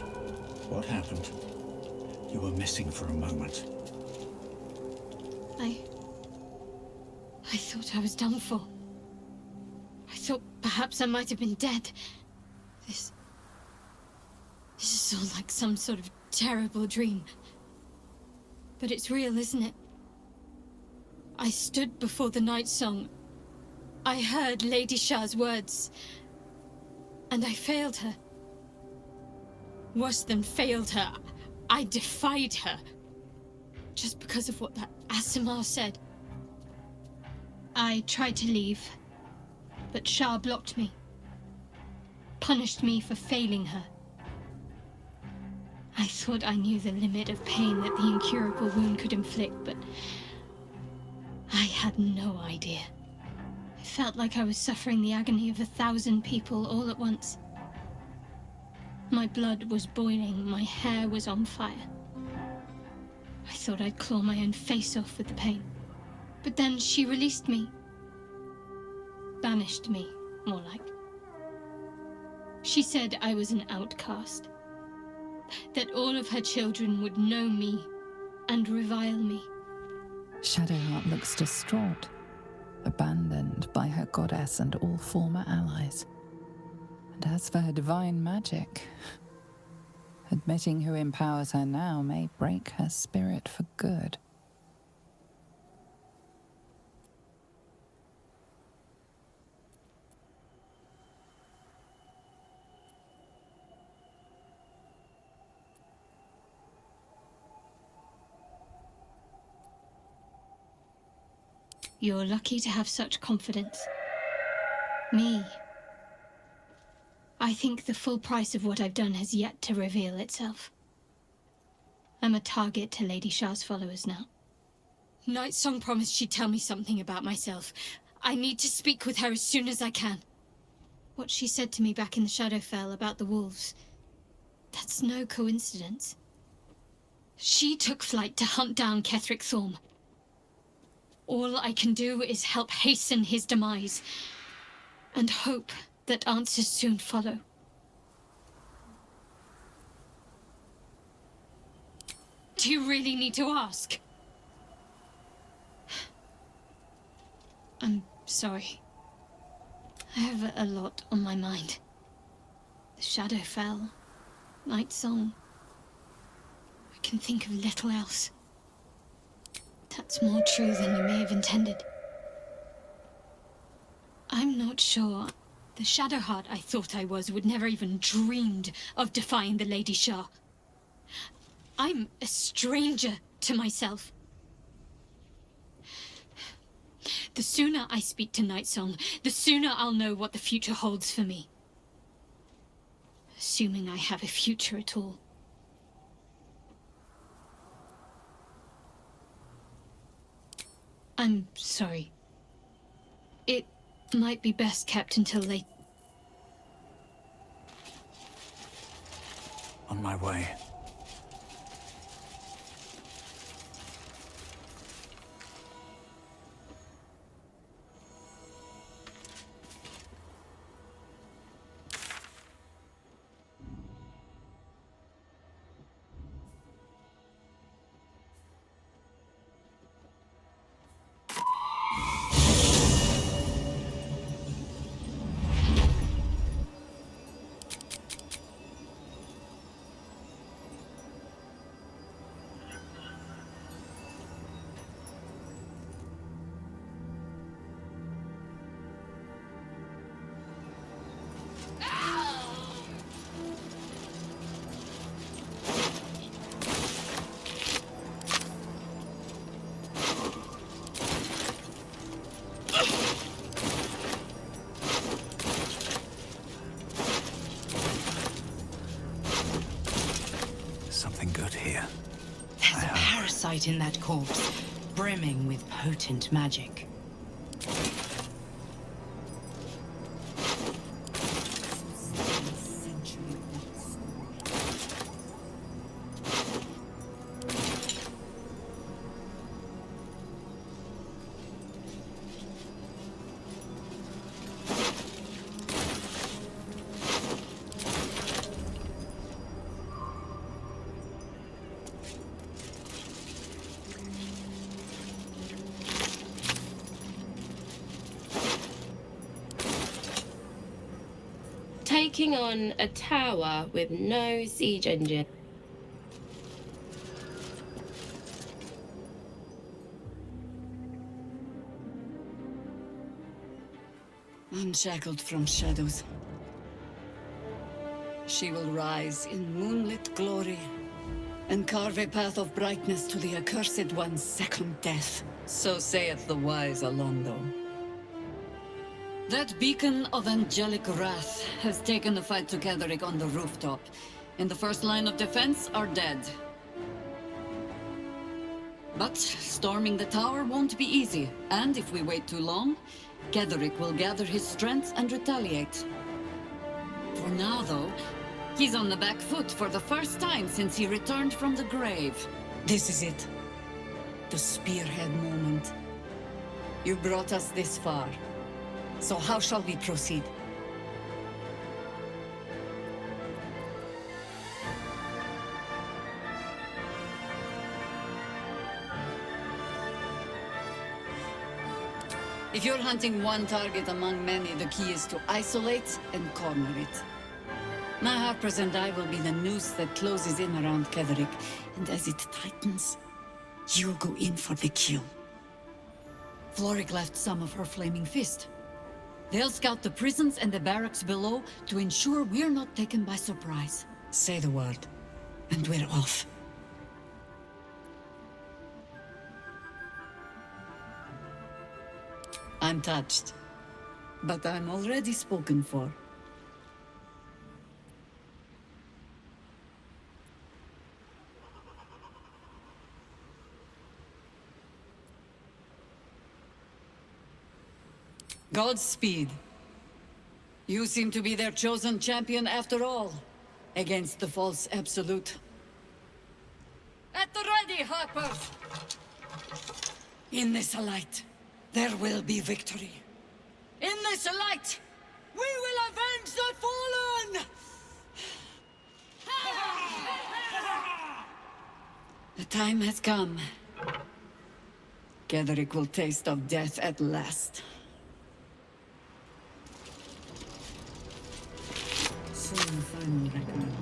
what happened? You were missing for a moment. I thought I was done for. I thought perhaps I might have been dead. This is all like some sort of terrible dream. But it's real, isn't it? I stood before the Night Song. I heard Lady Shah's words. And I failed her. Worse than failed her, I defied her. Just because of what that Asimar said. I tried to leave, but Shah blocked me. Punished me for failing her. I thought I knew the limit of pain that the incurable wound could inflict, but I had no idea. I felt like I was suffering the agony of 1,000 people all at once. My blood was boiling, my hair was on fire. I thought I'd claw my own face off with the pain. But then she released me. Banished me, more like. She said I was an outcast. That all of her children would know me and revile me. Shadowheart looks distraught, abandoned by her goddess and all former allies. And as for her divine magic, admitting who empowers her now may break her spirit for good. You're lucky to have such confidence. Me. I think the full price of what I've done has yet to reveal itself. I'm a target to Lady Shah's followers now. Nightsong promised she'd tell me something about myself. I need to speak with her as soon as I can. What she said to me back in the Shadowfell about the wolves, that's no coincidence. She took flight to hunt down Ketheric Thorm. All I can do is help hasten his demise, and hope that answers soon follow. Do you really need to ask? I'm sorry. I have a lot on my mind. The Shadowfell, Nightsong. I can think of little else. That's more true than you may have intended. I'm not sure. The Shadowheart I thought I was would never even dreamed of defying the Lady Shah. I'm a stranger to myself. The sooner I speak to Nightsong, the sooner I'll know what the future holds for me. Assuming I have a future at all. I'm sorry. It might be best kept until later. On my way. Something good here. There's a parasite in that corpse, brimming with potent magic. Taking on a tower with no siege engine. Unshackled from shadows, she will rise in moonlit glory and carve a path of brightness to the accursed one's second death. So saith the wise Alondo. That beacon of angelic wrath has taken the fight to Ketheric on the rooftop. In the first line of defense are dead. But storming the tower won't be easy, and if we wait too long, Ketheric will gather his strength and retaliate. For now, though, he's on the back foot for the first time since he returned from the grave. This is it. The spearhead moment. You brought us this far. So how shall we proceed? If you're hunting one target among many, the key is to isolate and corner it. My Harpers and I will be the noose that closes in around Ketheric, and as it tightens, you'll go in for the kill. Floric left some of her flaming fist. They'll scout the prisons and the barracks below to ensure we're not taken by surprise. Say the word, and we're off. I'm touched, but I'm already spoken for. Godspeed. You seem to be their chosen champion after all, against the false absolute. At the ready, Harpers! In this light, there will be victory. In this light, we will avenge the fallen! The time has come. Ketheric will taste of death at last. Soon, final reckoning.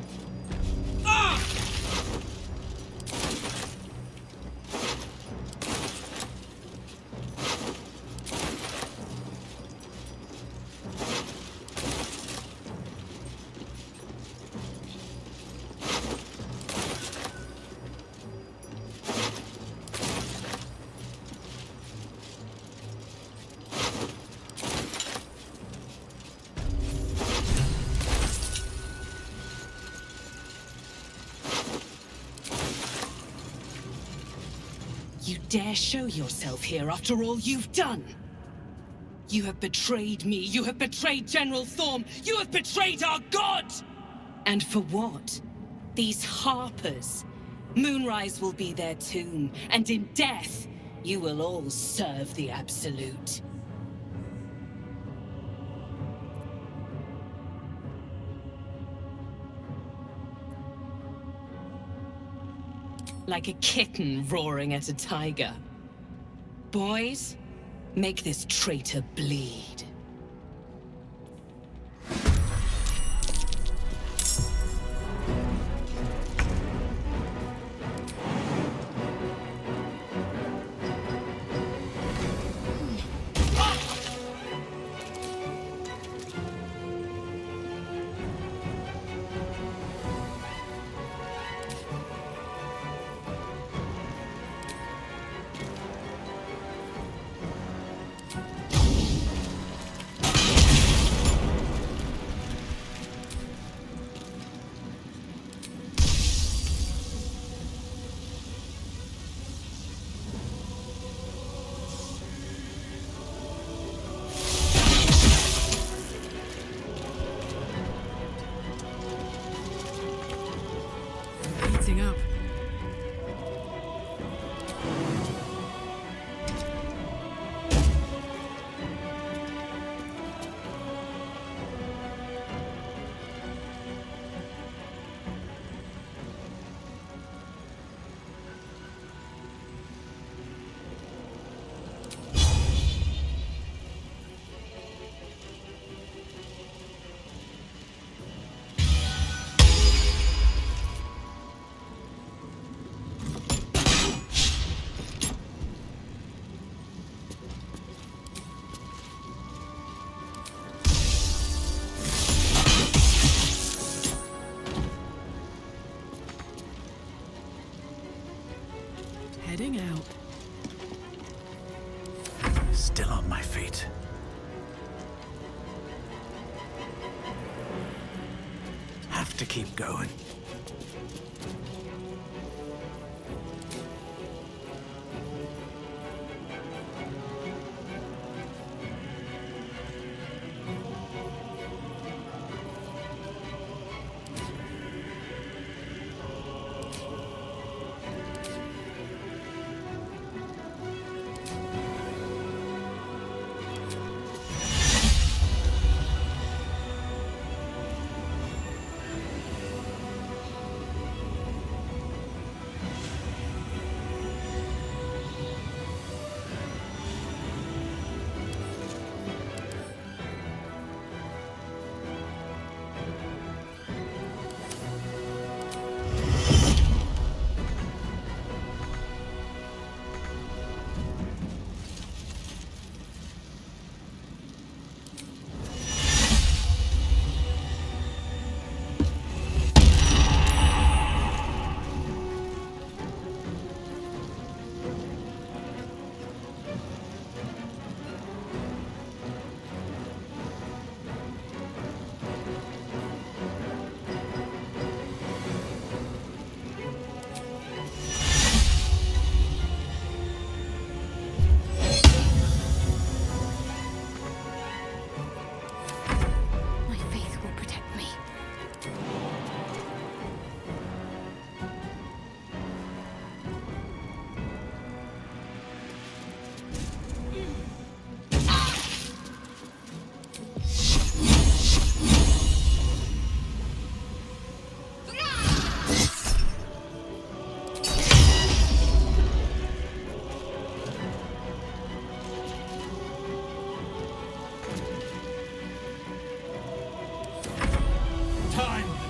You dare show yourself here after all you've done? You have betrayed me, you have betrayed General Thorm, you have betrayed our god! And for what? These Harpers. Moonrise will be their tomb, and in death, you will all serve the Absolute. Like a kitten roaring at a tiger. Boys, make this traitor bleed. Up. Heading out. Still on my feet. have to keep going.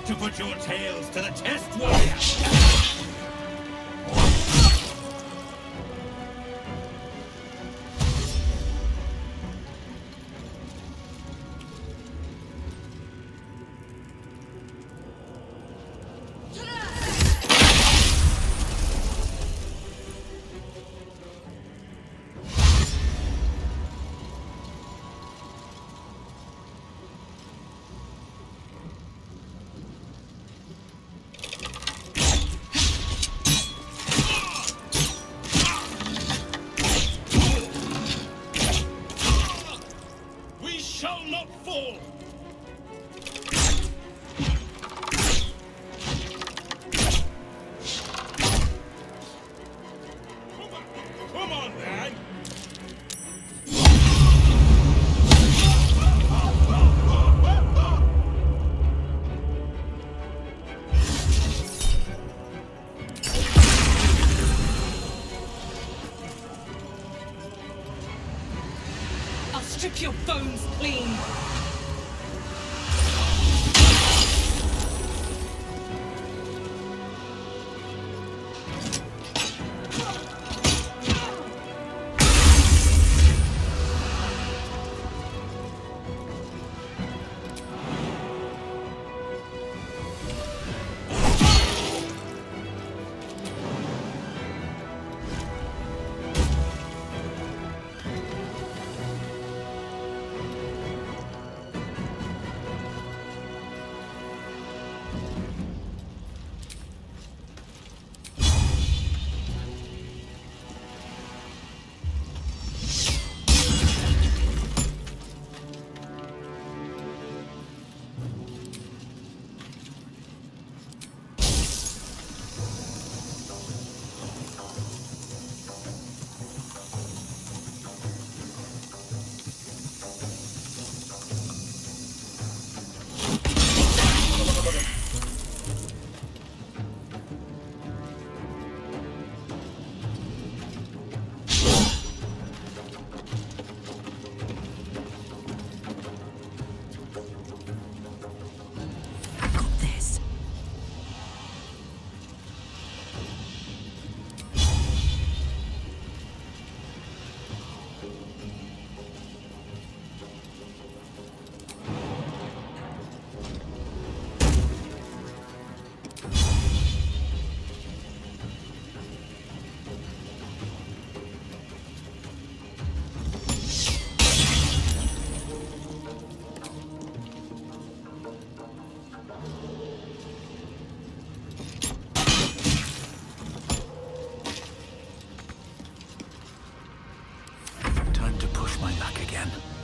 To put your tails to the test, warrior! Strip your bones clean! can.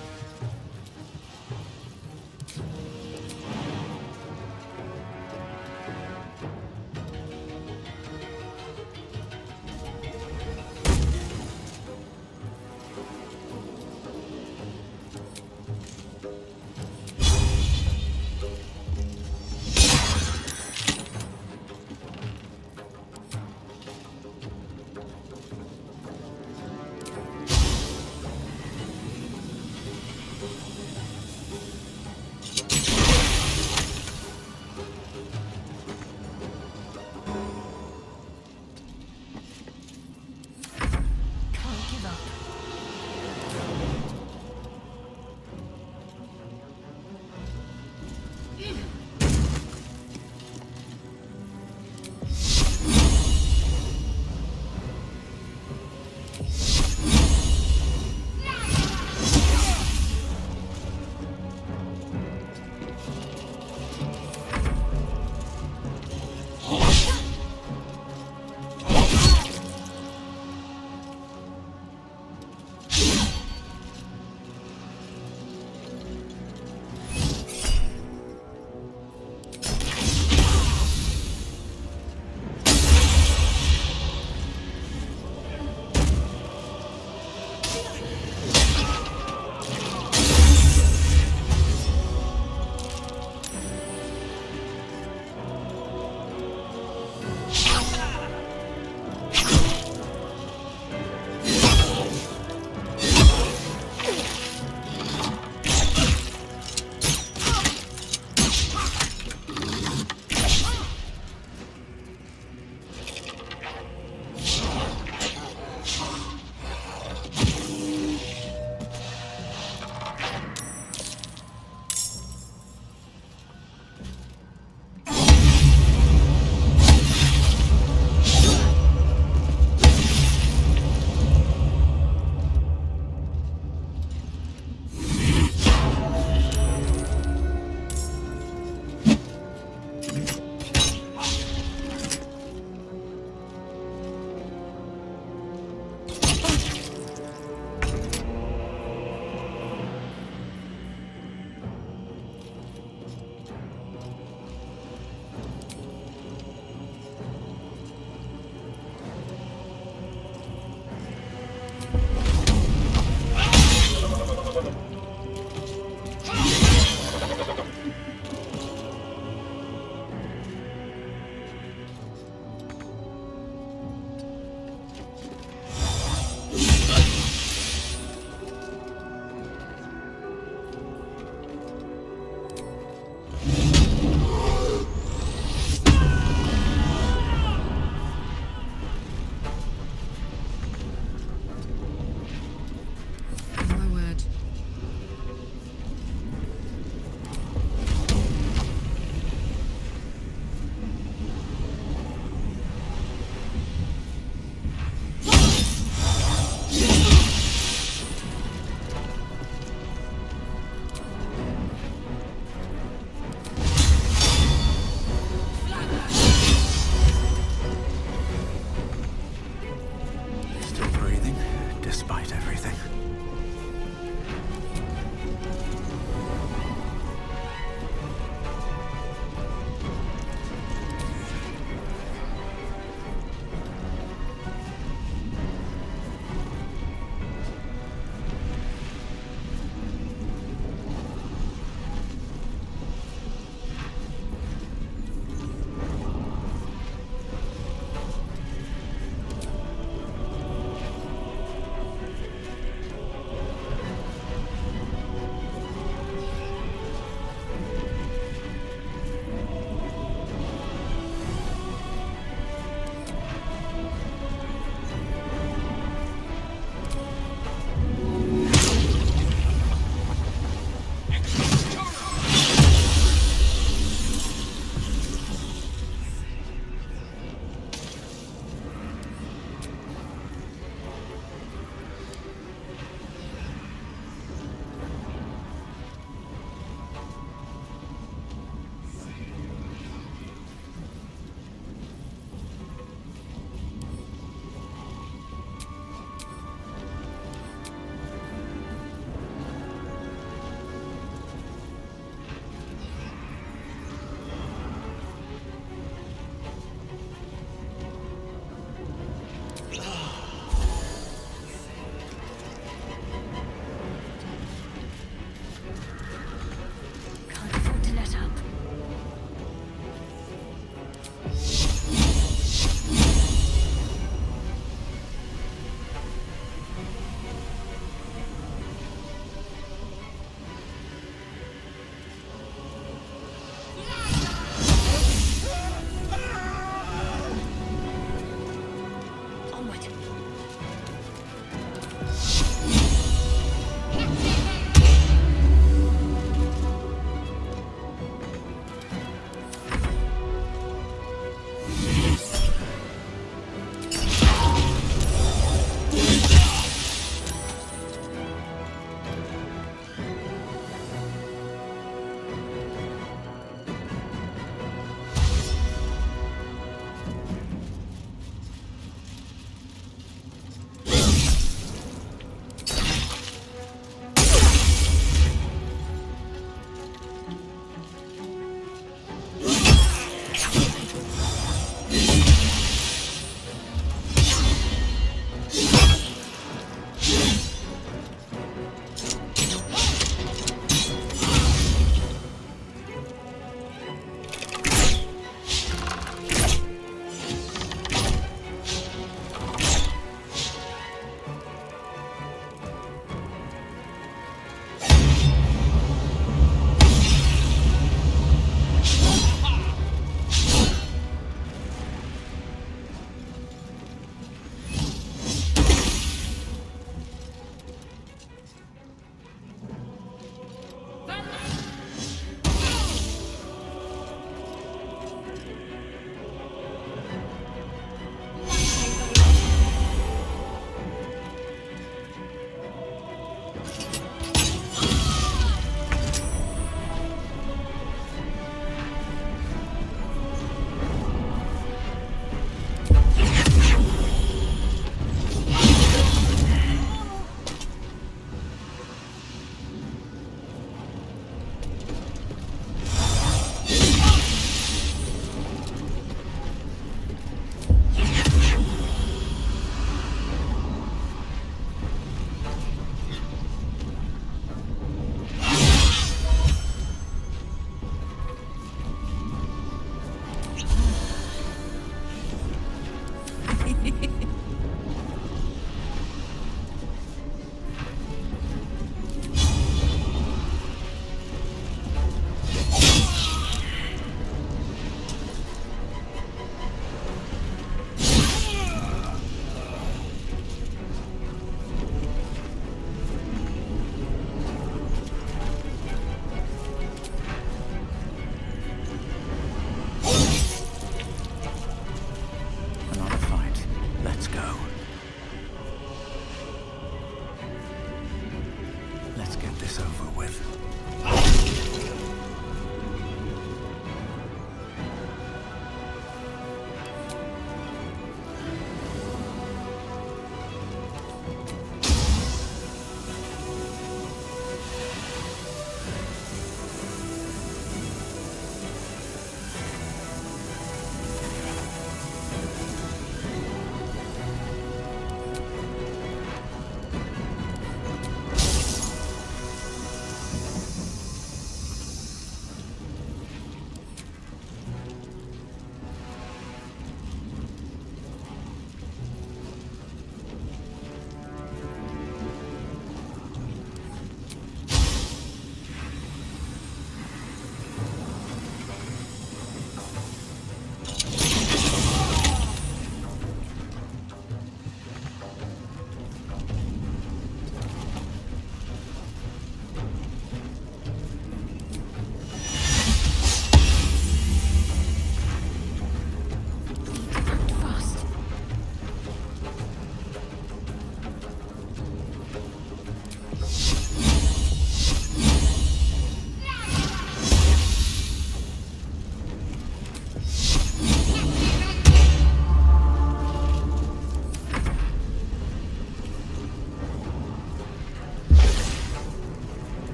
Let's get this over with.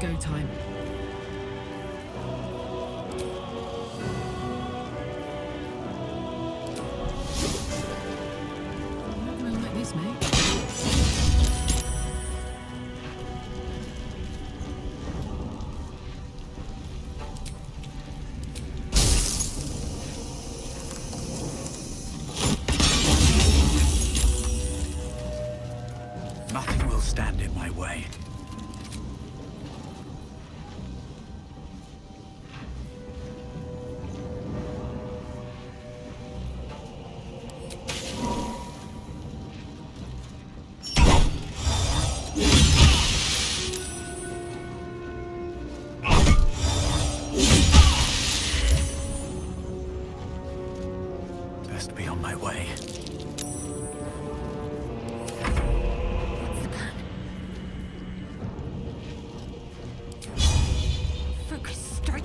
Go time. Not gonna like this, mate. Nothing will stand in my way. Best be on my way. What's the plan? Focus, strike.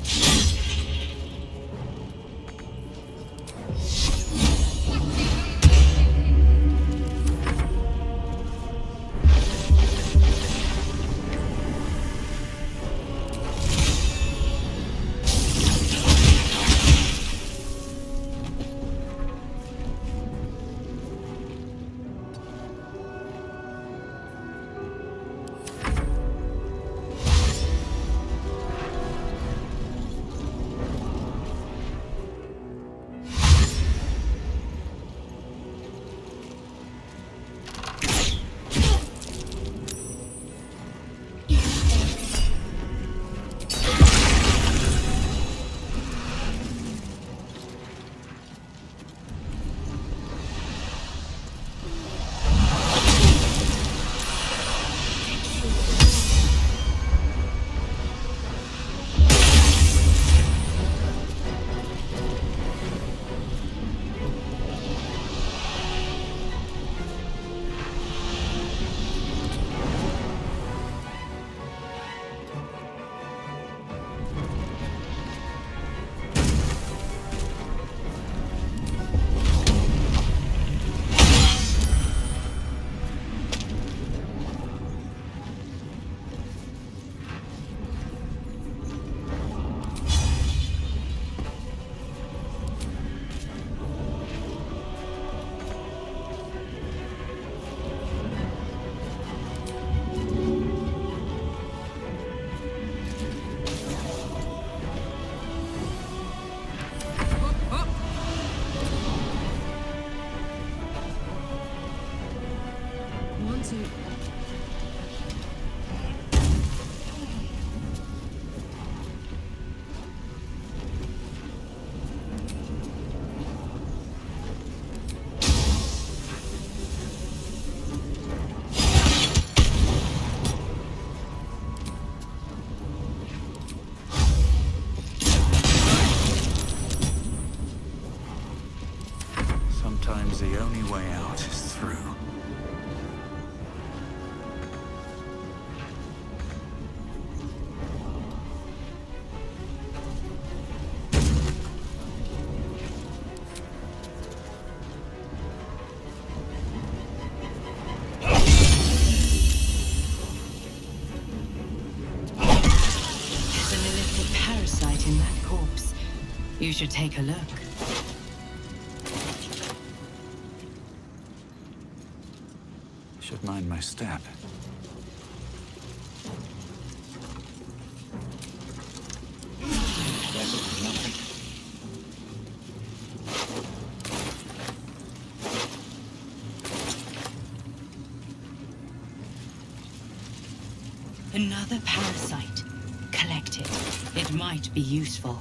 Seems the only way out is through. In that corpse. You should take a look. Should mind my step. Another parasite. Collect it. It might be useful.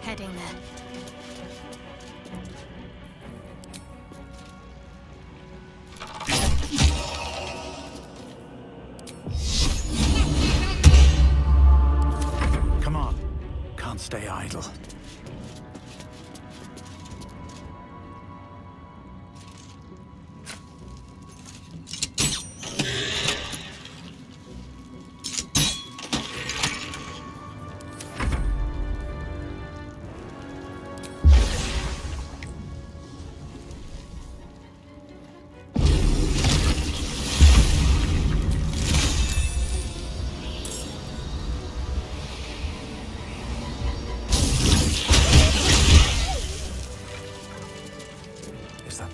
Heading there. Come on. Can't stay idle.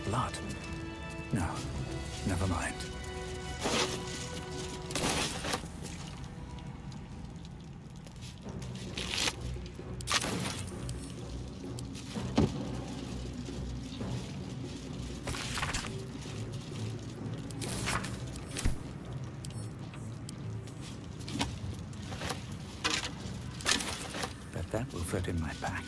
Blood? No, never mind. Bet that will fit in my pack.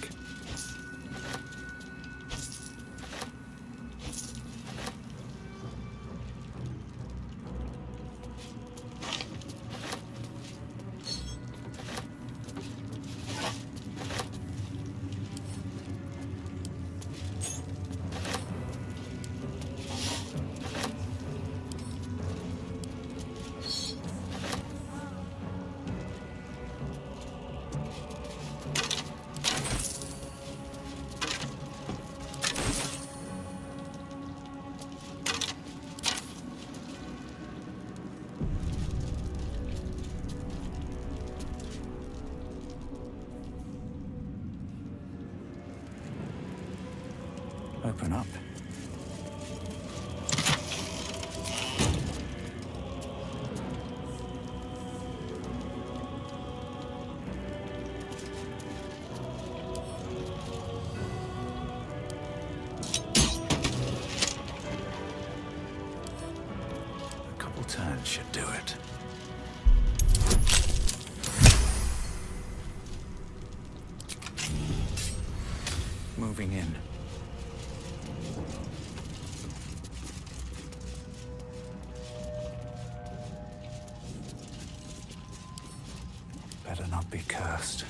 Open up. A couple turns should do it. Moving in. better not be cursed.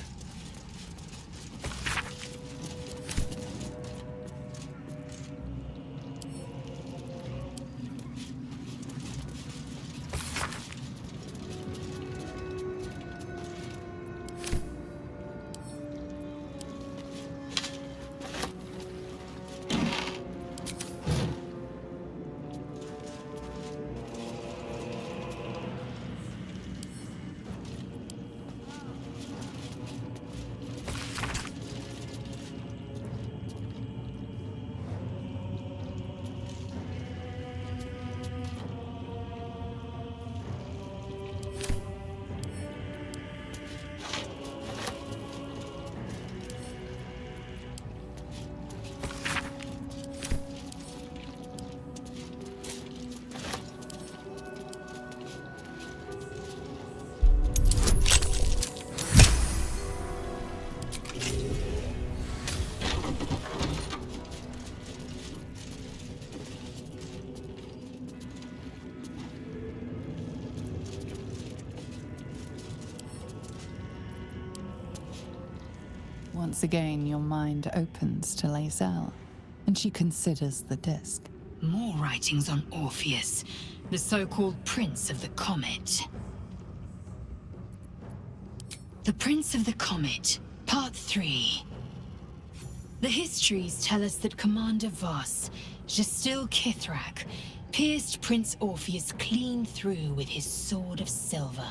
Once again, your mind opens to Lae'zel, and she considers the disc. More writings on Orpheus, the so-called Prince of the Comet. The Prince of the Comet, Part 3. The histories tell us that Commander Voss, Gestil Kithrak, pierced Prince Orpheus clean through with his sword of silver,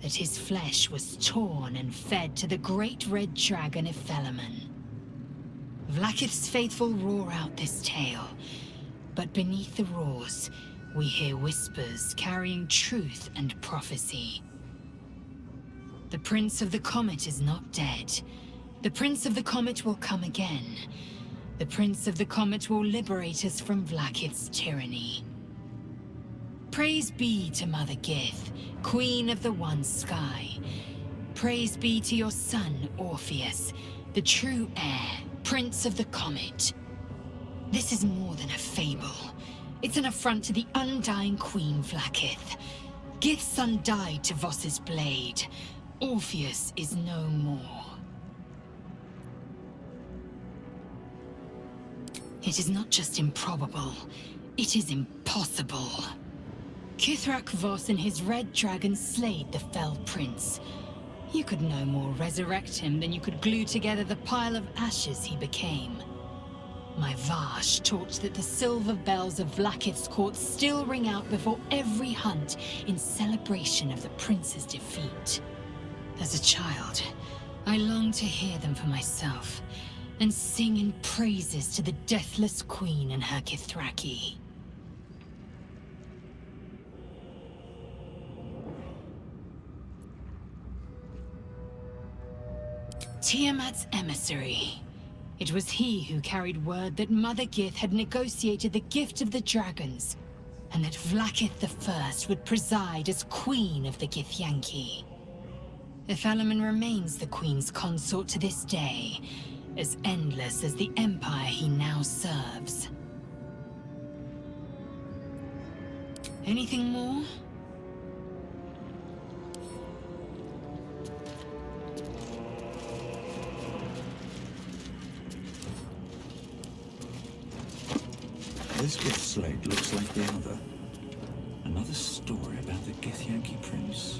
that his flesh was torn and fed to the great red dragon Ephelemon. Vlaakith's faithful roar out this tale, but beneath the roars, we hear whispers carrying truth and prophecy. The Prince of the Comet is not dead. The Prince of the Comet will come again. The Prince of the Comet will liberate us from Vlaakith's tyranny. Praise be to Mother Gith, Queen of the One Sky. Praise be to your son, Orpheus, the true heir, Prince of the Comet. This is more than a fable. It's an affront to the undying Queen Vlaakith. Gith's son died to Voss's blade. Orpheus is no more. It is not just improbable, it is impossible. Kithrak Voss and his red dragon slayed the fell prince. You could no more resurrect him than you could glue together the pile of ashes he became. My Vash taught that the silver bells of Vlaakith's court still ring out before every hunt in celebration of the prince's defeat. As a child, I longed to hear them for myself, and sing in praises to the deathless queen and her Kithraki. Tiamat's emissary. It was he who carried word that Mother Gith had negotiated the gift of the dragons, and that Vlaakith the First would preside as Queen of the Githyanki. Ephelemon remains the Queen's consort to this day, as endless as the empire he now serves. Anything more? This gift slate looks like the other. Another story about the Githyanki prince.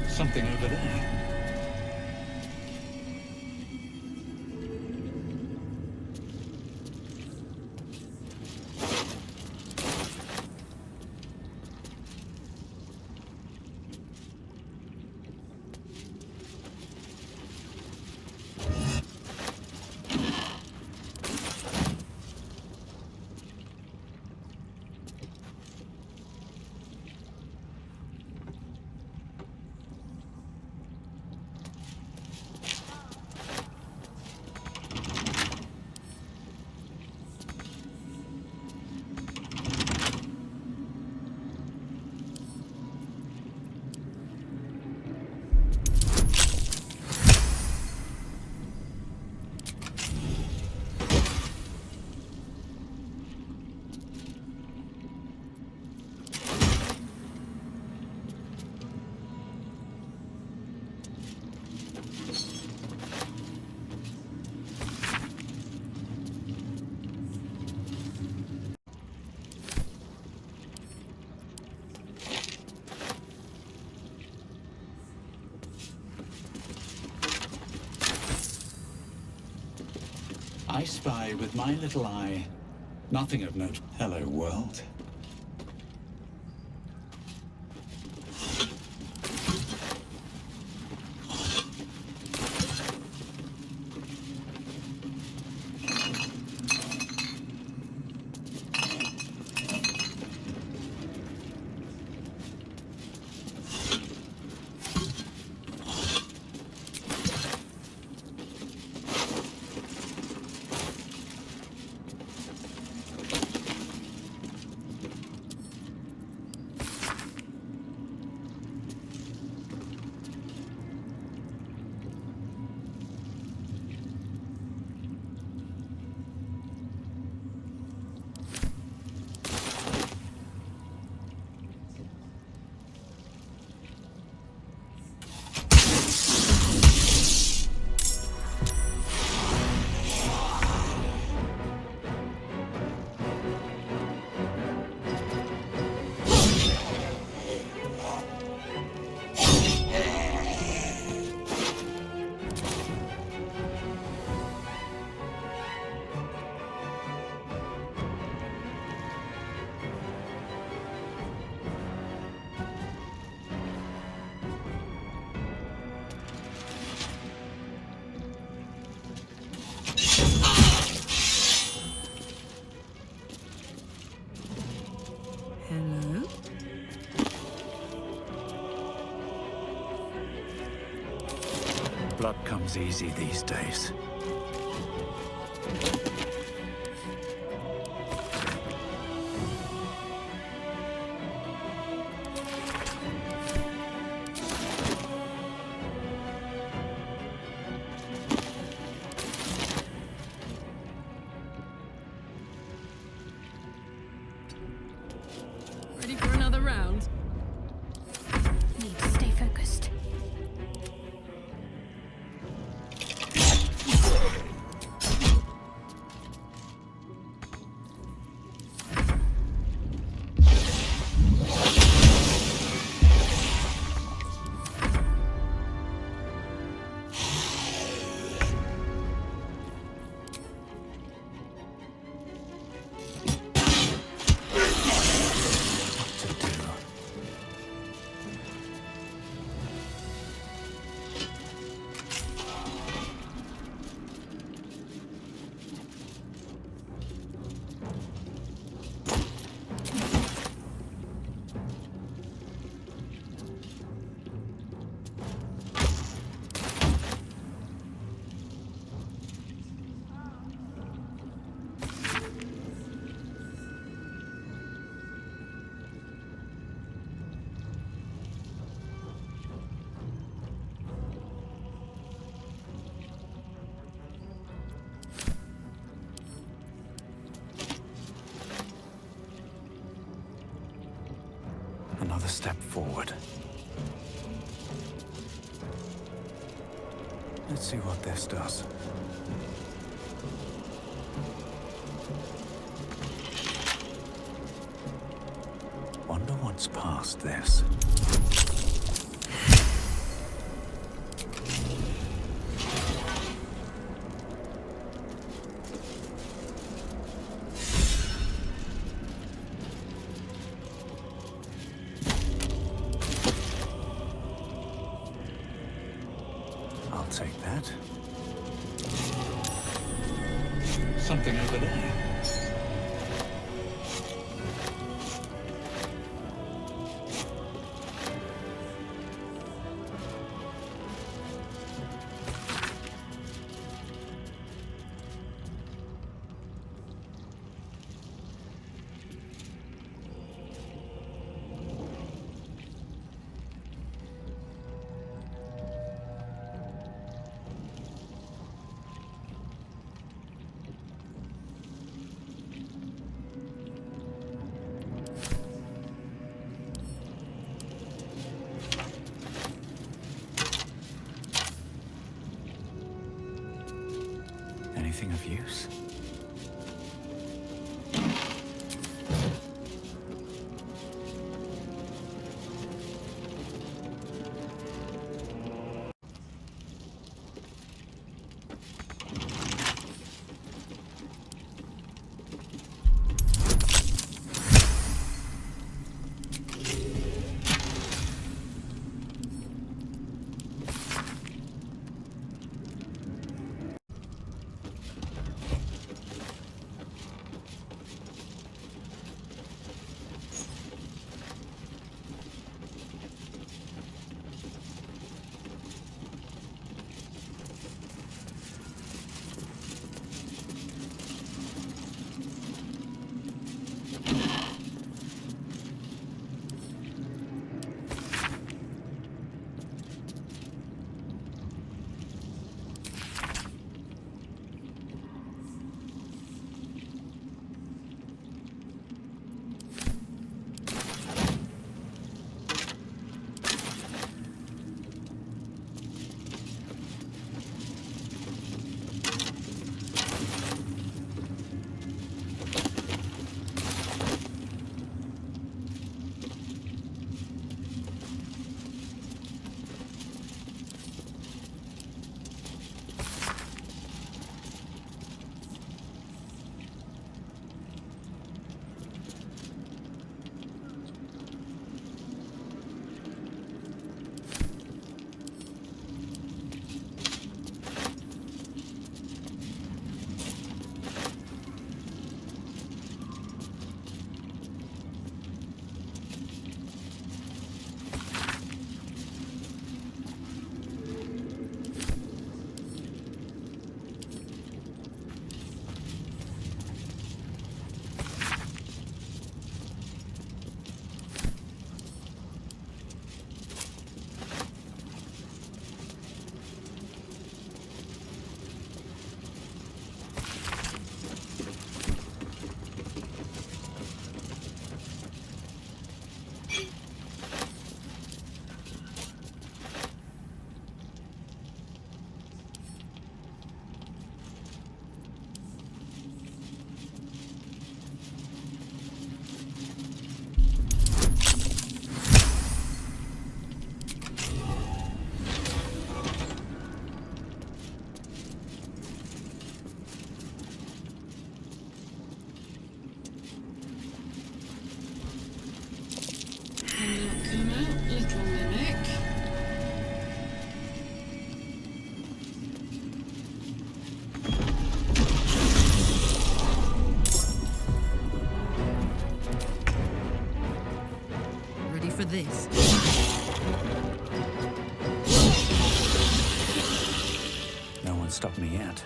Something over there. I spy with my little eye. Nothing of note. Hello, world. Hello? Blood comes easy these days. Ready for another round? Need to stay focused. Another step forward. Let's see what this does. Wonder what's past this. I'll take that. Something over there. Anything of use? for this. No one stopped me yet.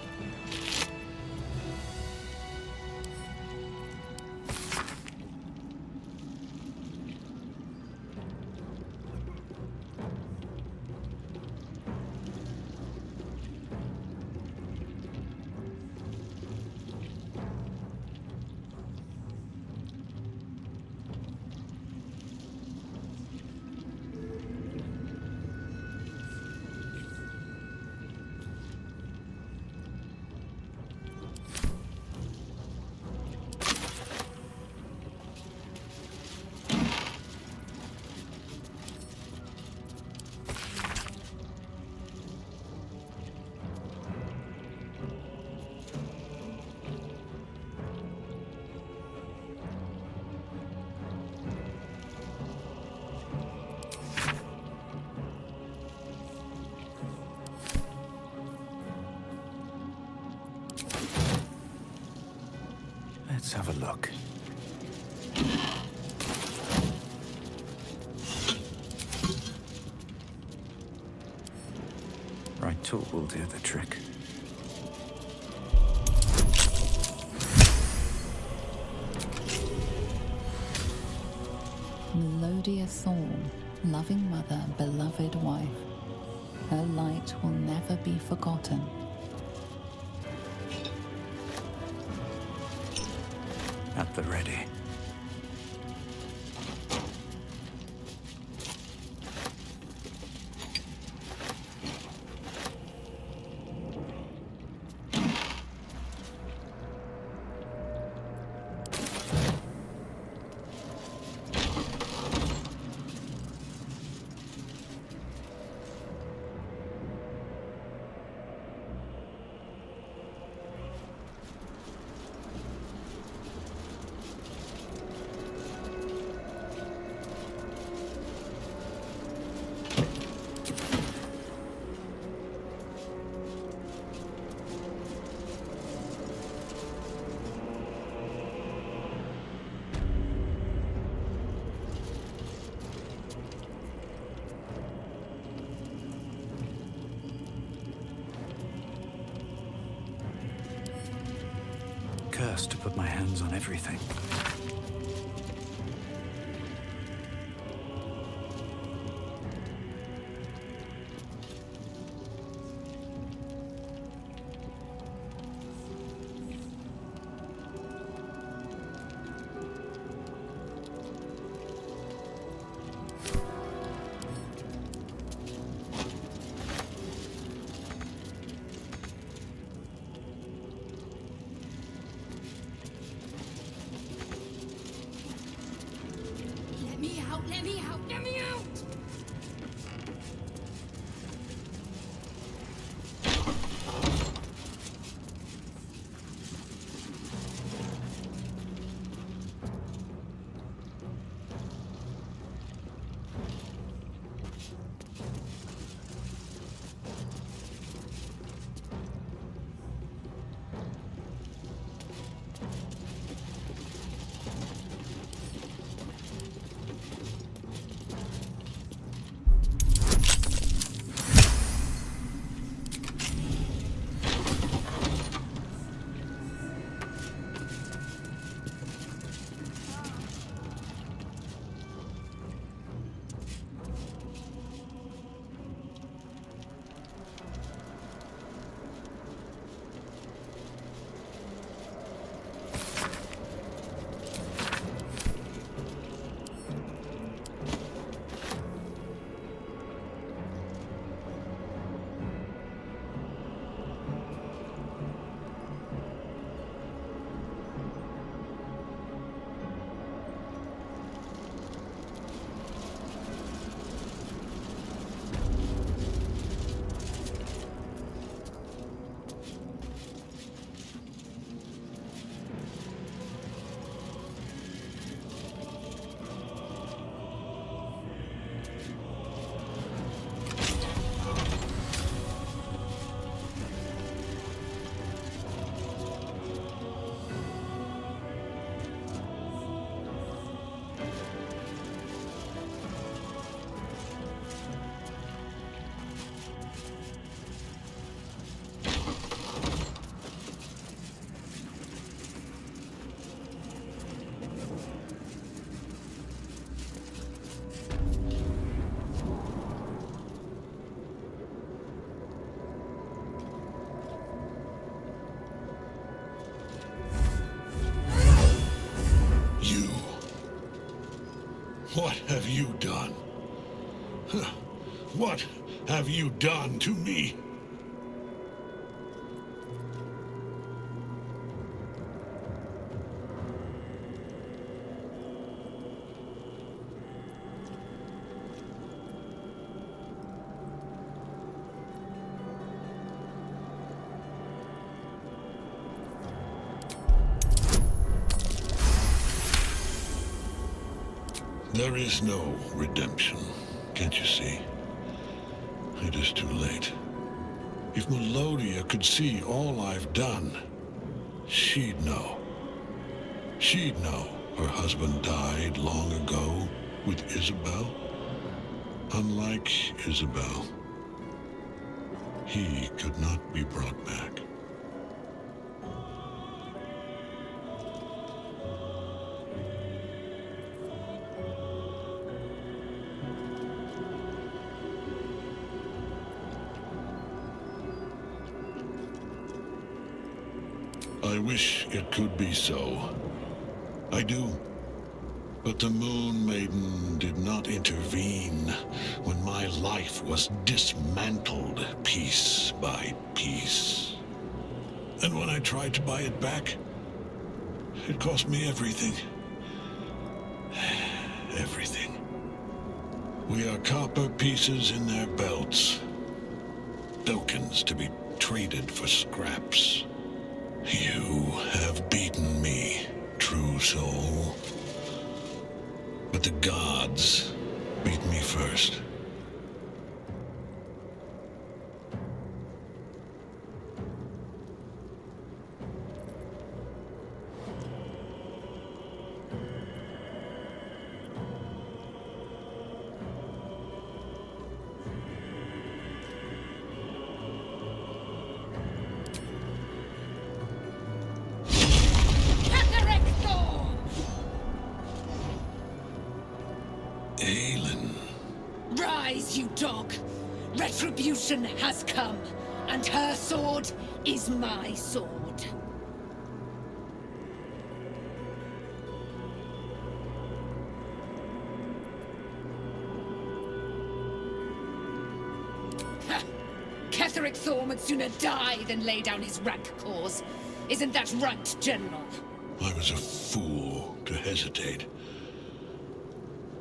Let's have a look. Right tool will do the trick. Melodia Thorn, loving mother, beloved wife. Her light will never be forgotten. At the ready. Cursed to put my hands on everything. Let me out! Let me out! have you done? What have you done to me? There is no redemption, can't you see? It is too late. If Melodia could see all I've done, she'd know. She'd know her husband died long ago with Isabel. Unlike Isabel, he could not be brought back. I wish it could be so. I do. But the Moon Maiden did not intervene when my life was dismantled piece by piece. And when I tried to buy it back, it cost me everything. Everything. We are copper pieces in their belts. Tokens to be traded for scraps. You have beaten me, true soul. But the gods beat me first. Rise, you dog! Retribution has come, and her sword is my sword. Ketheric Thorm would sooner die than lay down his rank cause. Isn't that right, General? I was a fool to hesitate.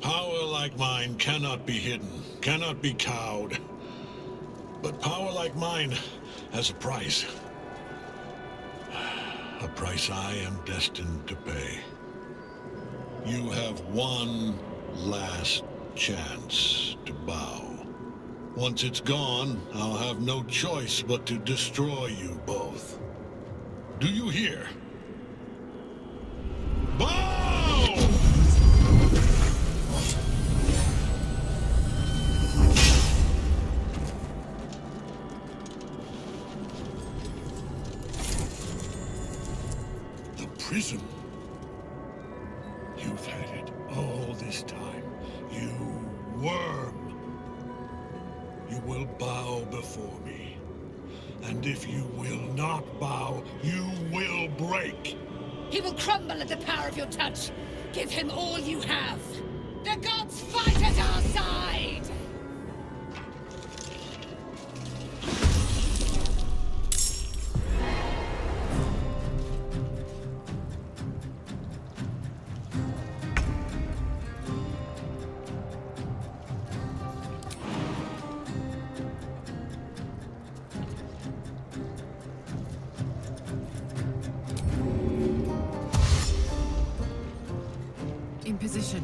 Power like mine cannot be hidden, cannot be cowed. But power like mine has a price. A price I am destined to pay. You have one last chance to bow. Once it's gone, I'll have no choice but to destroy you both. Do you hear? Bow! Prism. You've had it all this time, you worm. You will bow before me. And if you will not bow, you will break. He will crumble at the power of your touch. Give him all you have. The gods fight at our side! In position.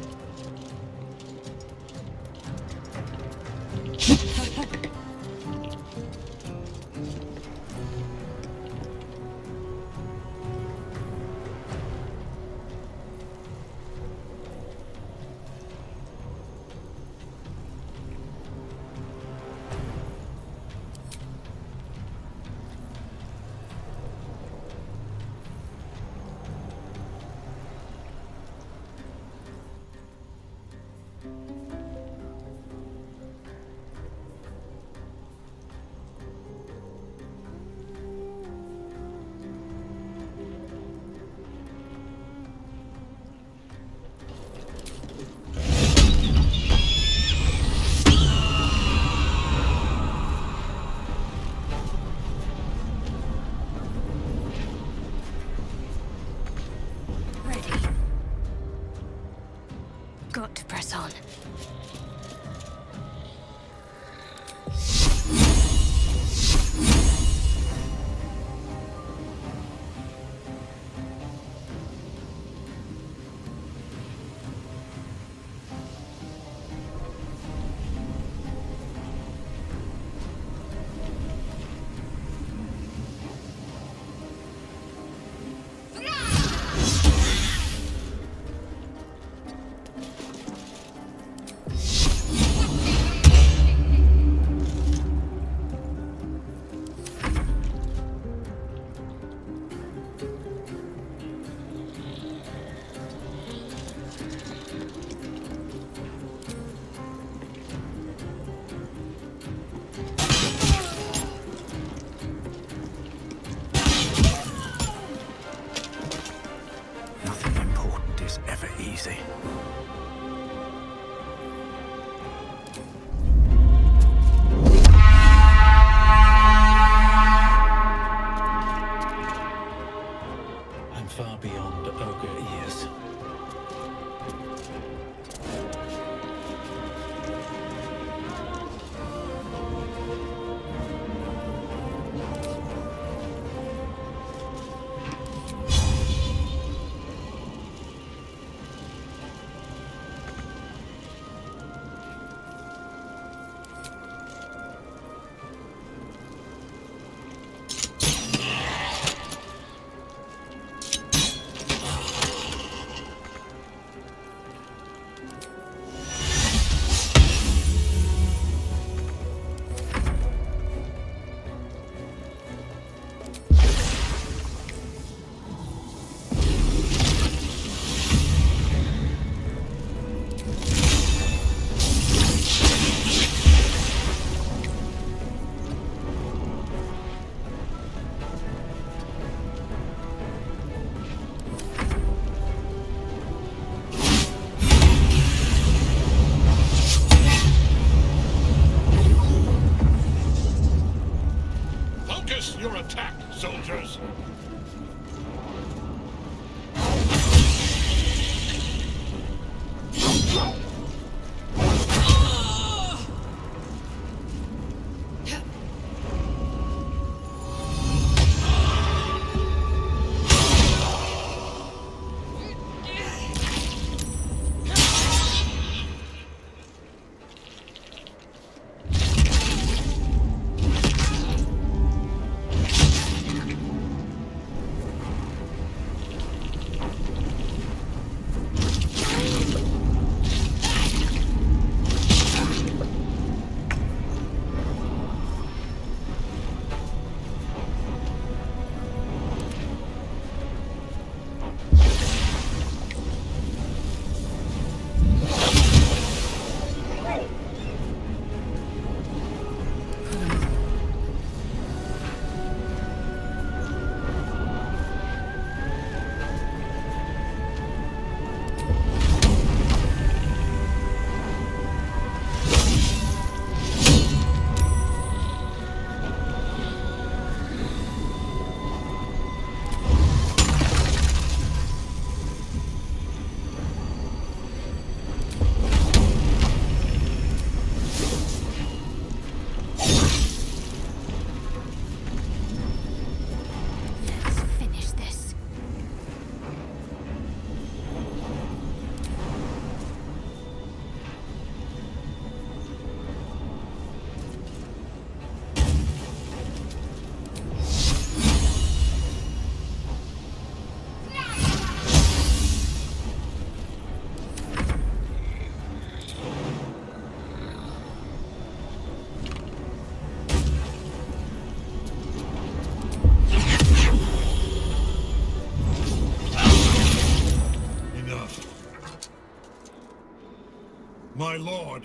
My lord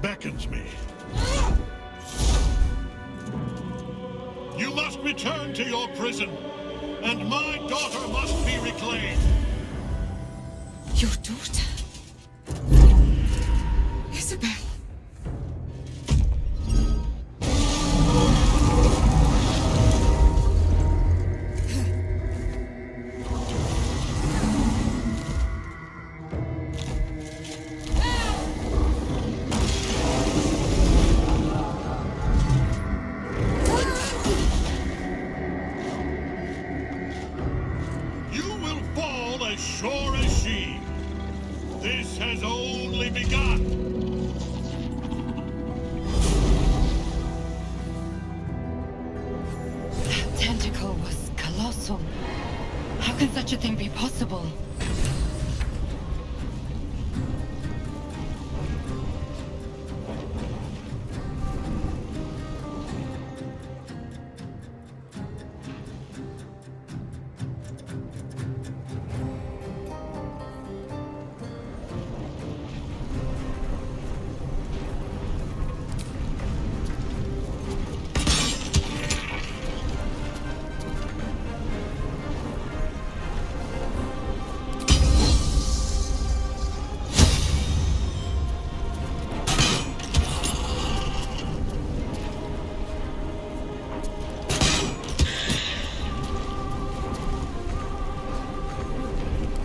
beckons me. You must return to your prison, and my daughter must be reclaimed. Your daughter? Isabel. You will fall as sure as she. This has only begun. That tentacle was colossal. How can such a thing be possible?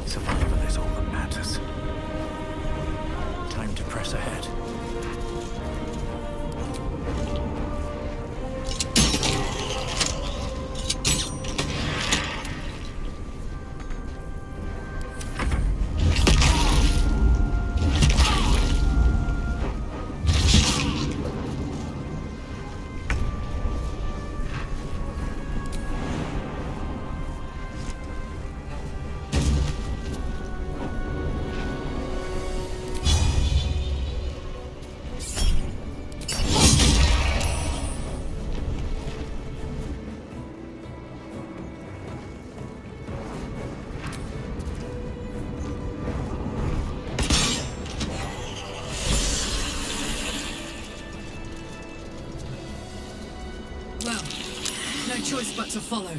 Survival is all that matters. Time to press ahead. Well, no choice but to follow.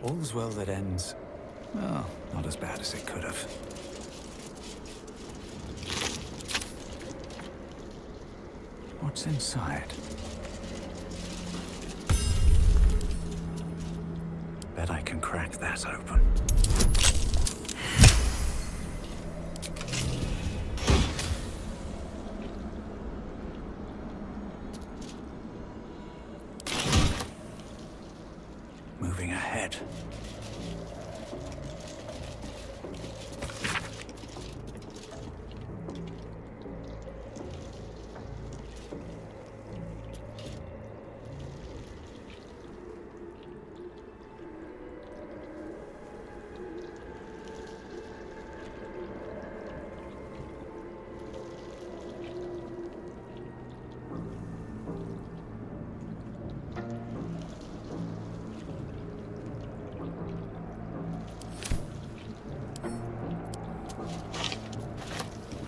All's well that ends. Well, not as bad as it could have. What's inside? Bet I can crack that open. Moving ahead.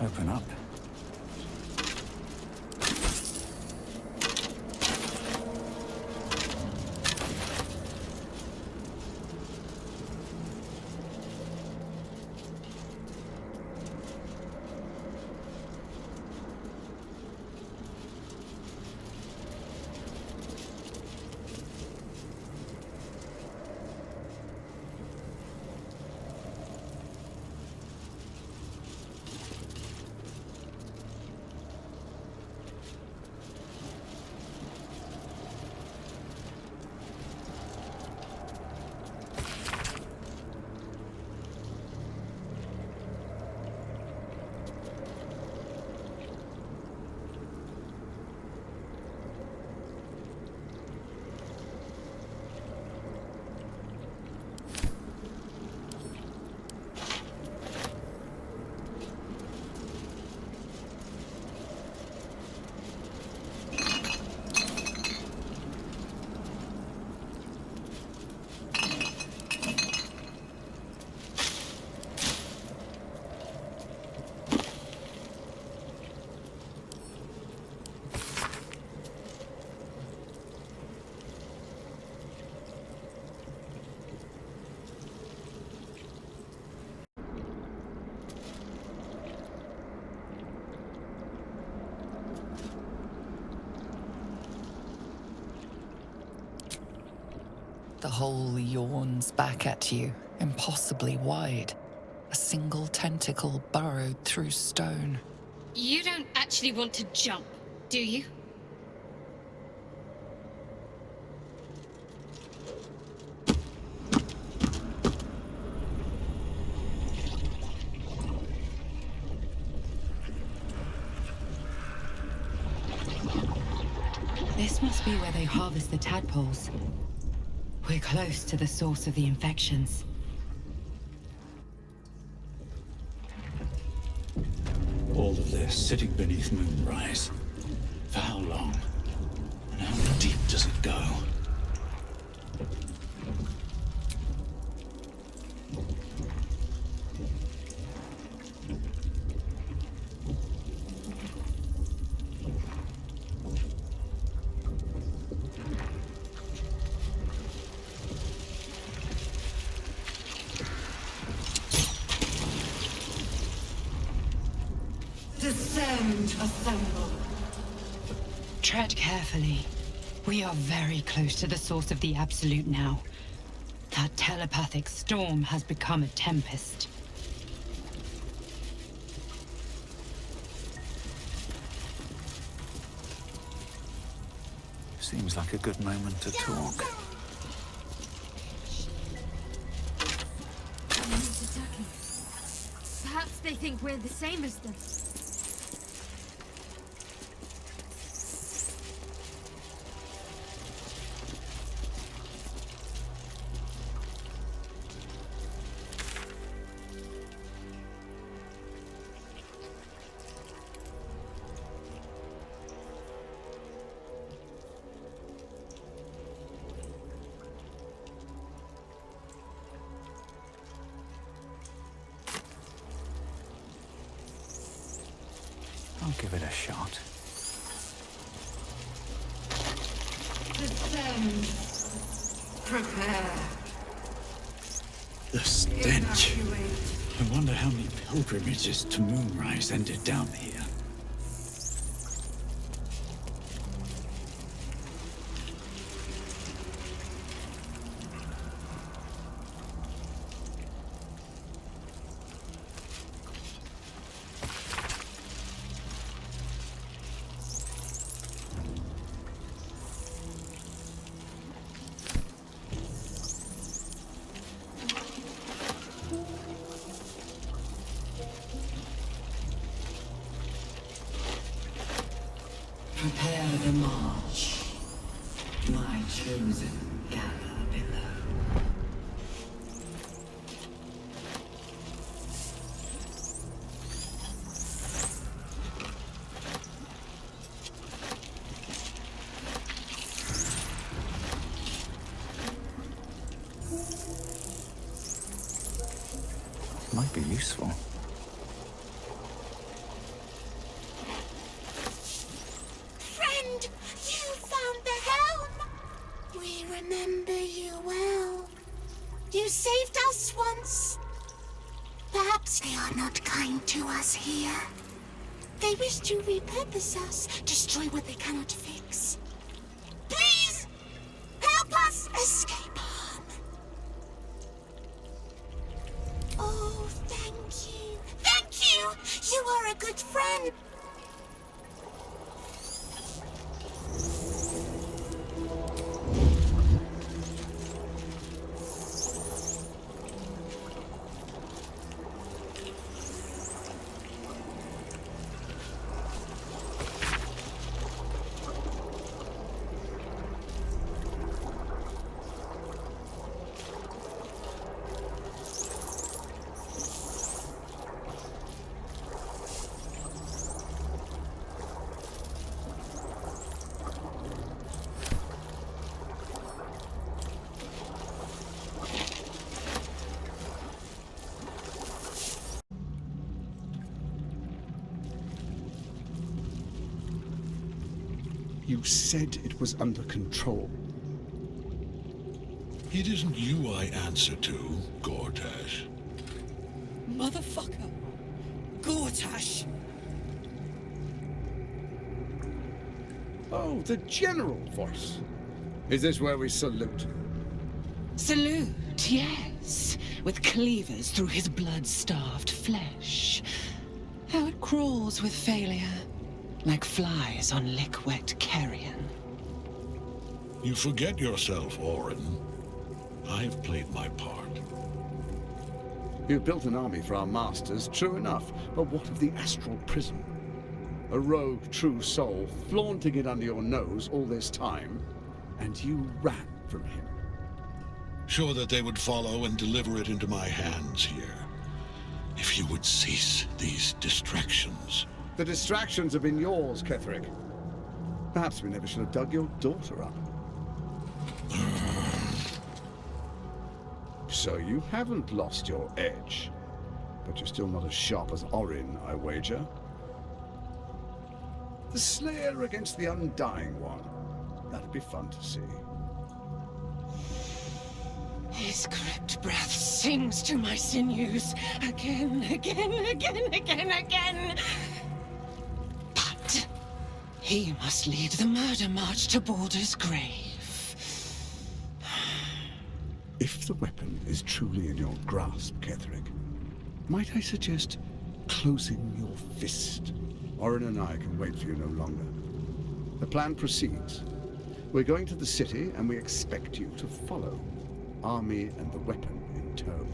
Open up. The hole yawns back at you, impossibly wide. A single tentacle burrowed through stone. You don't actually want to jump, do you? This must be where they harvest the tadpoles. We're close to the source of the infections. All of this sitting beneath moonrise. For how long? And how deep does it go? Descend, assemble. Tread carefully. We are very close to the source of the Absolute now. That telepathic storm has become a tempest. Seems like a good moment to talk. Someone's attacking. Perhaps they think we're the same as them. I'll give it a shot. Descend. Prepare. The stench. I wonder how many pilgrimages to Moonrise ended down here. Prepare the march. My chosen gather below. Might be useful. You saved us once. Perhaps they are not kind to us here. They wish to repurpose us, destroy what they cannot fix. Please, help us escape harm. Oh, thank you. Thank you! You are a good friend. You said it was under control. It isn't you I answer to, Gortash. Motherfucker! Gortash! Oh, the general voice. Is this where we salute? Salute, yes. With cleavers through his blood-starved flesh. How it crawls with failure. Like flies on lick-wet carrion. You forget yourself, Orin. I've played my part. You've built an army for our masters, true enough. But what of the astral prison? A rogue true soul flaunting it under your nose all this time, and you ran from him. Sure that they would follow and deliver it into my hands here. If you would cease these distractions. The distractions have been yours, Ketherick. Perhaps we never should have dug your daughter up. So you haven't lost your edge. But you're still not as sharp as Orin, I wager. The Slayer against the Undying One. That'd be fun to see. His crypt breath sings to my sinews. Again, again, again, again, again. But he must lead the murder march to Baldur's grave. If the weapon is truly in your grasp, Ketherick, might I suggest closing your fist? Orin and I can wait for you no longer. The plan proceeds. We're going to the city, and we expect you to follow. Army and the weapon in tow.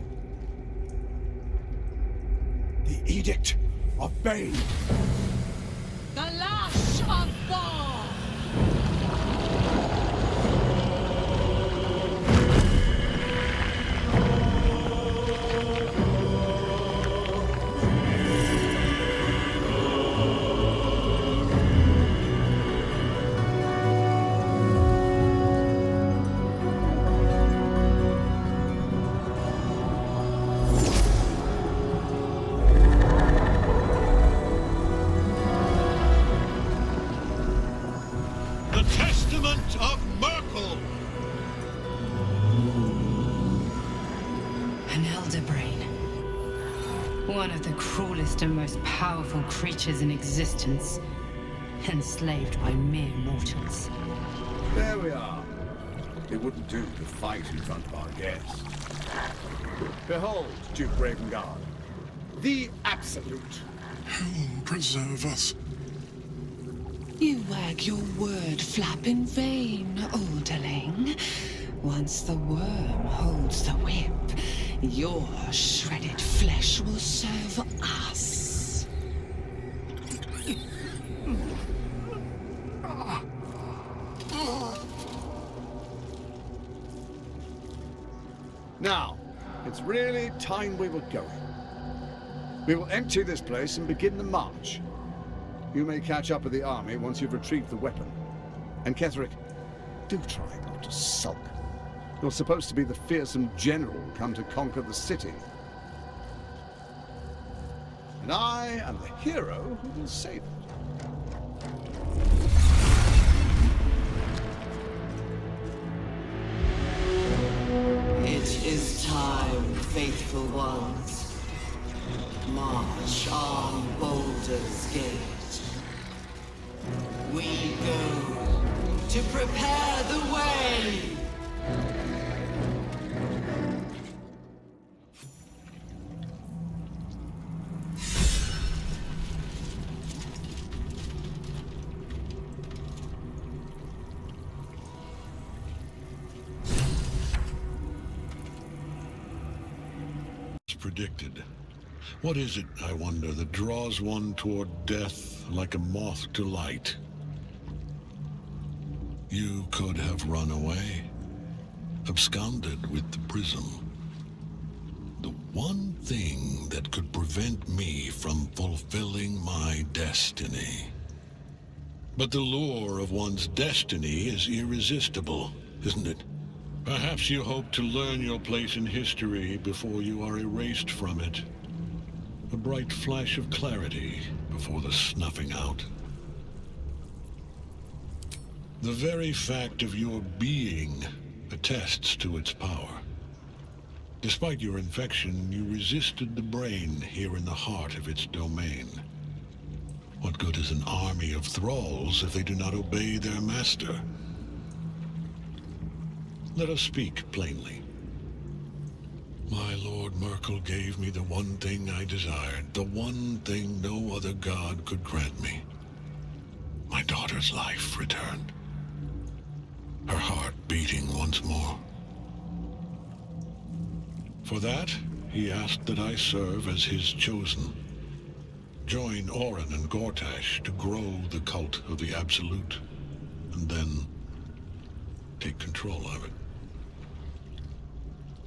The Edict of Bane! The Lash of Thor! One of the cruelest and most powerful creatures in existence, enslaved by mere mortals. There we are. It wouldn't do to fight in front of our guests. Behold, Duke Ravengard, the Absolute. Heaven preserve us. You wag your word flap in vain, Alderling. Once the worm holds the whip, your shredded flesh will serve us. Now, it's really time we were going. We will empty this place and begin the march. You may catch up with the army once you've retrieved the weapon. And Ketherick, do try not to sulk. You're supposed to be the fearsome general come to conquer the city. And I am the hero who will save it. It is time. little ones. March on Baldur's Gate. We go to prepare the way! Predicted. What is it, I wonder, that draws one toward death like a moth to light? You could have run away, absconded with the prism. The one thing that could prevent me from fulfilling my destiny. But the lure of one's destiny is irresistible, isn't it? Perhaps you hope to learn your place in history before you are erased from it. A bright flash of clarity before the snuffing out. The very fact of your being attests to its power. Despite your infection, you resisted the brain here in the heart of its domain. What good is an army of thralls if they do not obey their master? Let us speak plainly. My Lord Merkel gave me the one thing I desired, the one thing no other god could grant me. My daughter's life returned. Her heart beating once more. For that, he asked that I serve as his chosen. Join Orin and Gortash to grow the cult of the Absolute, and then take control of it.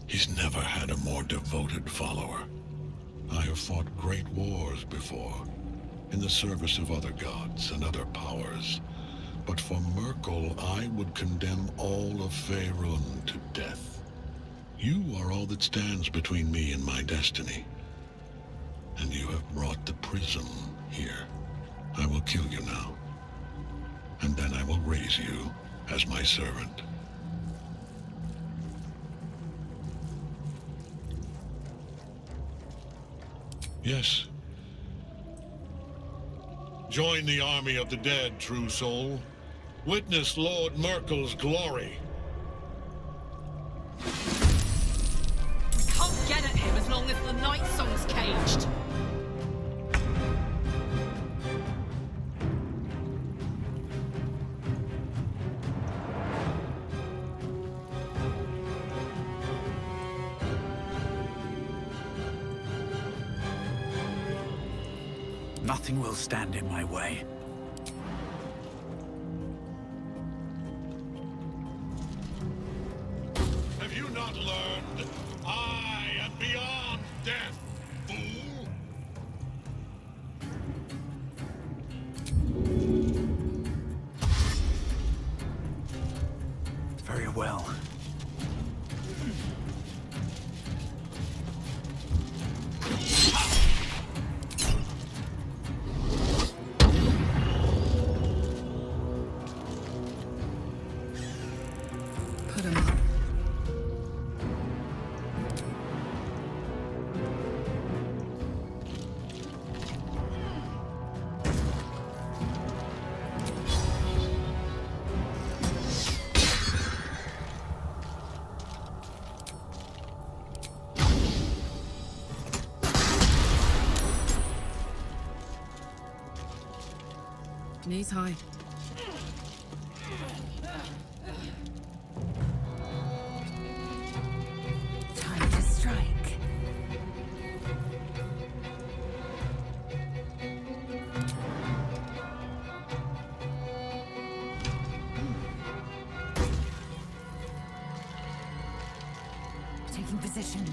He's never had a more devoted follower. I have fought great wars before, in the service of other gods and other powers. But for Merkel, I would condemn all of Faerun to death. You are all that stands between me and my destiny. And you have brought the prism here. I will kill you now. And then I will raise you as my servant. Yes. Join the army of the dead, true soul. Witness Lord Merkel's glory. We can't get at him as long as the night song's caged. Nothing will stand in my way. Have you not learned? I am beyond death, fool! Very well. Knees high. Time to strike. Taking position.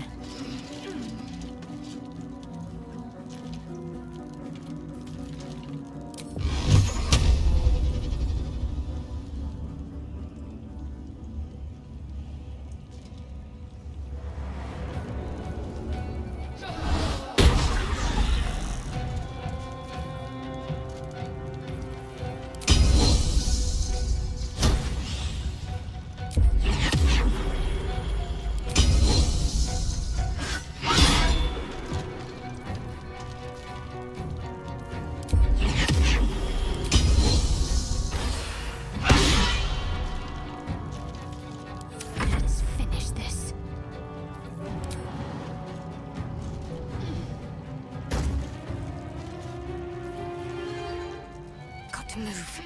to move.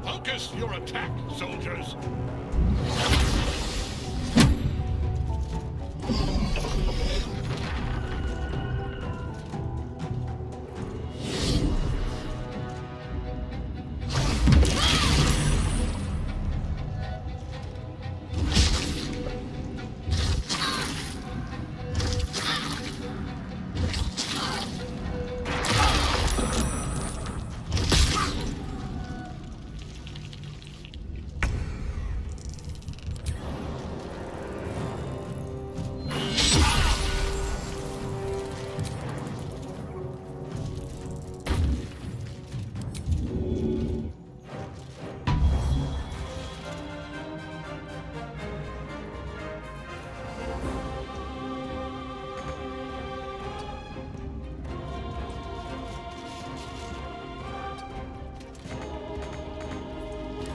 Focus your attack, soldiers!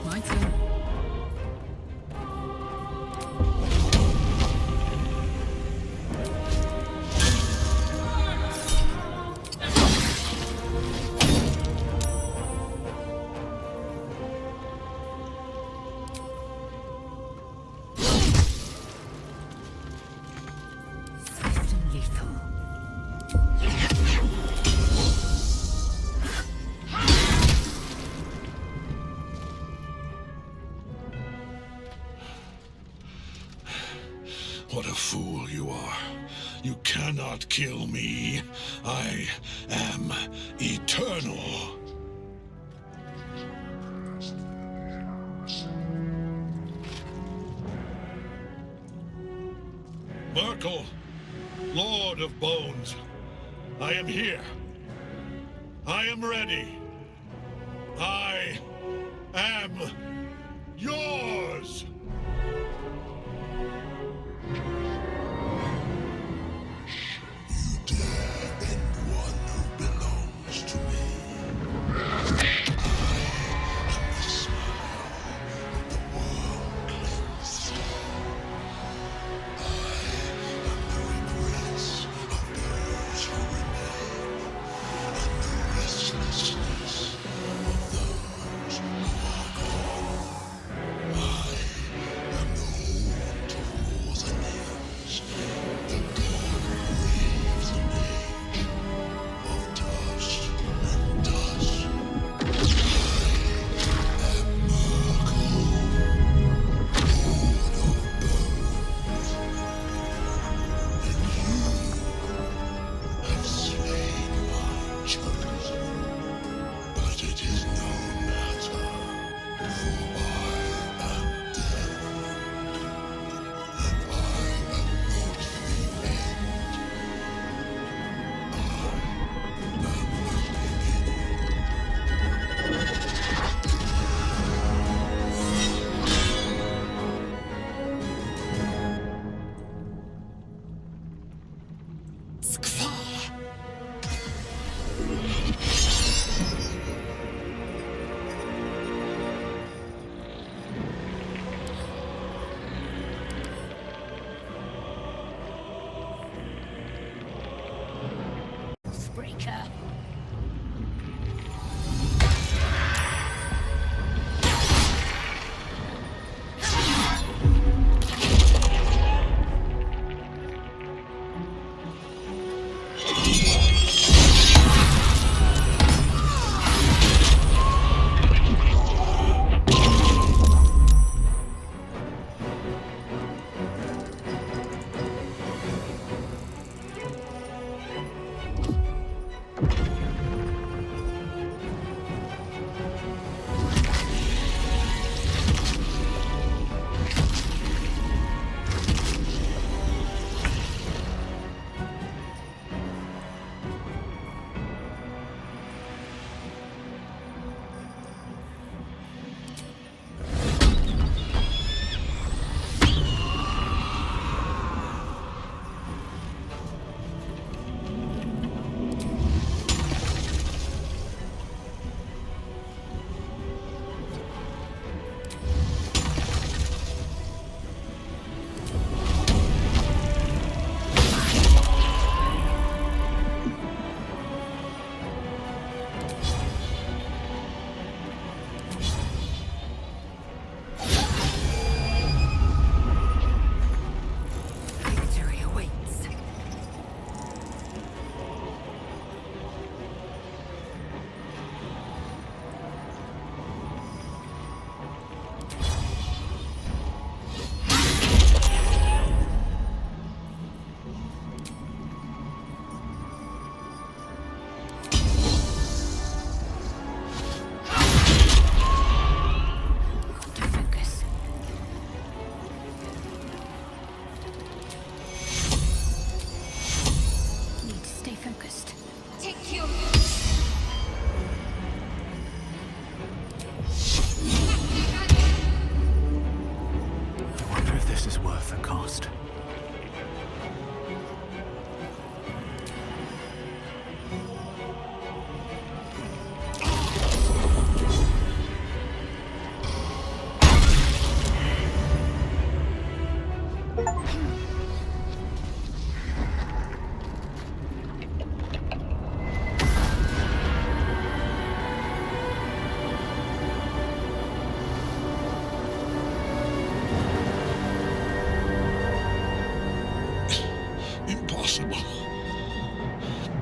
My turn. Swift and lethal. What a fool you are. You cannot kill me. I am eternal. Merkel, Lord of Bones, I am here. I am ready. I am yours.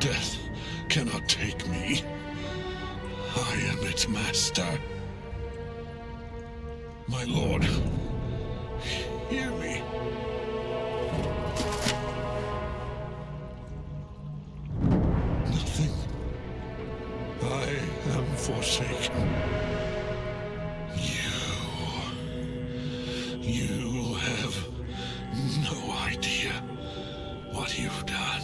Death cannot take me. I am its master. My lord, hear me. Nothing. I am forsaken. You have no idea what you've done.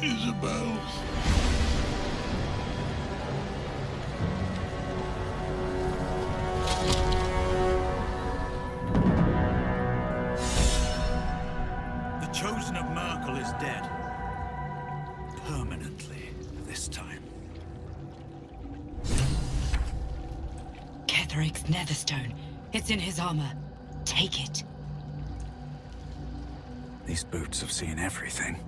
Isabel. The Chosen of Merkel is dead. Permanently, this time. Ketheric's Netherstone. It's in his armor. Take it. These boots have seen everything.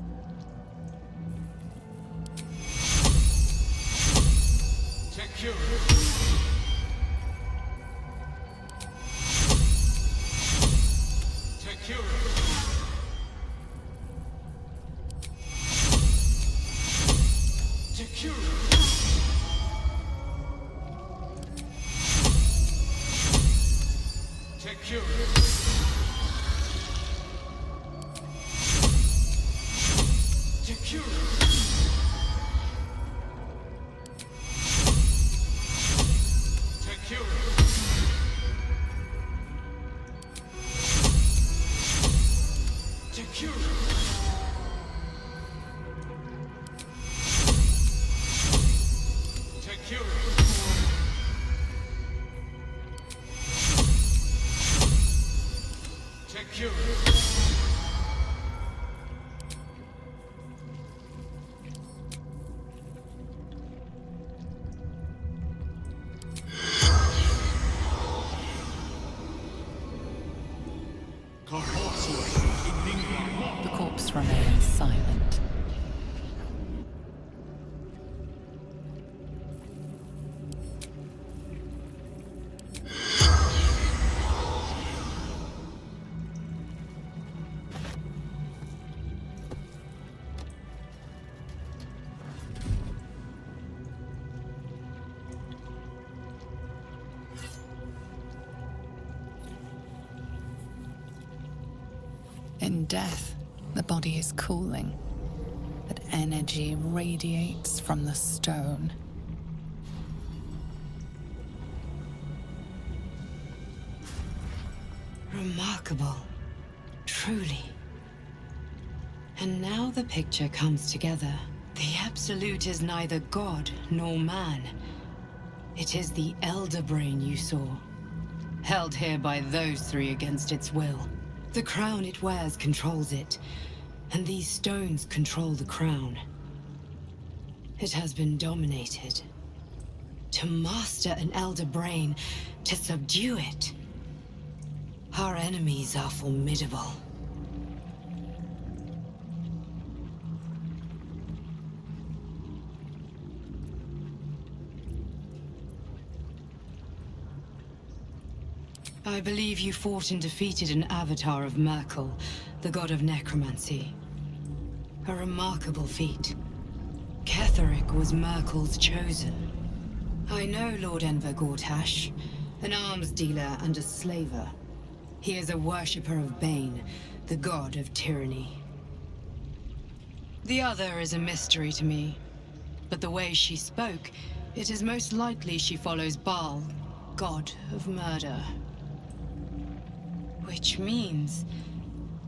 The corpse remains silent. In death, the body is cooling, but energy radiates from the stone. Remarkable. Truly. And now the picture comes together. The Absolute is neither god nor man. It is the Elder Brain you saw, held here by those three against its will. The crown it wears controls it, and these stones control the crown. It has been dominated. To master an Elder Brain, to subdue it. Our enemies are formidable. I believe you fought and defeated an avatar of Merkel, the god of necromancy. A remarkable feat. Ketheric was Merkel's chosen. I know Lord Enver Gortash, an arms dealer and a slaver. He is a worshipper of Bane, the god of tyranny. The other is a mystery to me, but the way she spoke, it is most likely she follows Baal, god of murder. Which means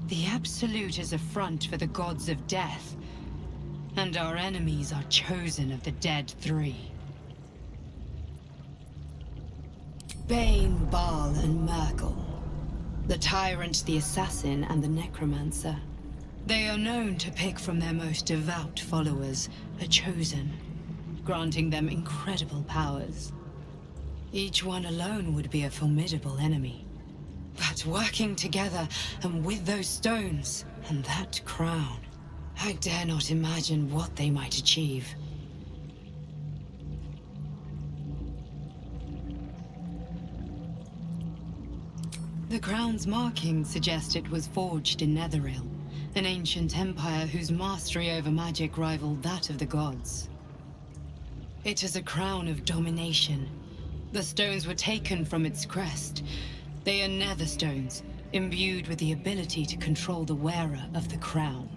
the Absolute is a front for the gods of death, and our enemies are chosen of the dead three. Bane, Baal, and Merkel. The tyrant, the assassin, and the necromancer. They are known to pick from their most devout followers a chosen, granting them incredible powers. Each one alone would be a formidable enemy. But working together, and with those stones, and that crown, I dare not imagine what they might achieve. The crown's markings suggest it was forged in Netheril, an ancient empire whose mastery over magic rivaled that of the gods. It is a crown of domination. The stones were taken from its crest. They are nether stones, imbued with the ability to control the wearer of the crown.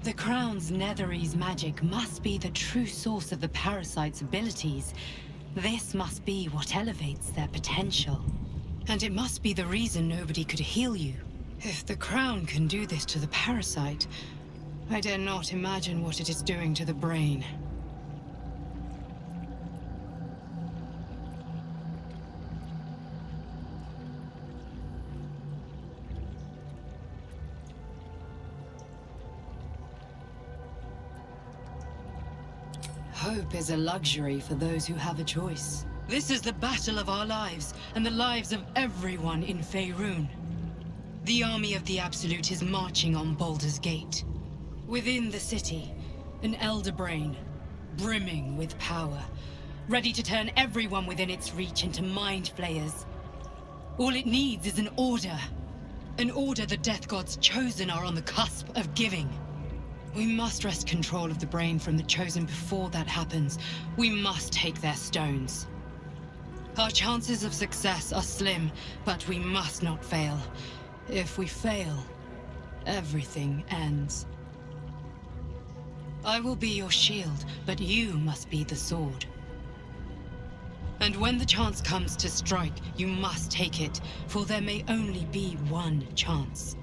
The crown's Netherese magic must be the true source of the parasite's abilities. This must be what elevates their potential. And it must be the reason nobody could heal you. If the crown can do this to the parasite, I dare not imagine what it is doing to the brain. Hope is a luxury for those who have a choice. This is the battle of our lives, and the lives of everyone in Faerun. The army of the Absolute is marching on Baldur's Gate. Within the city, an elder brain, brimming with power, ready to turn everyone within its reach into mind flayers. All it needs is an order. An order the Death God's chosen are on the cusp of giving. We must wrest control of the brain from the Chosen before that happens. We must take their stones. Our chances of success are slim, but we must not fail. If we fail, everything ends. I will be your shield, but you must be the sword. And when the chance comes to strike, you must take it, for there may only be one chance.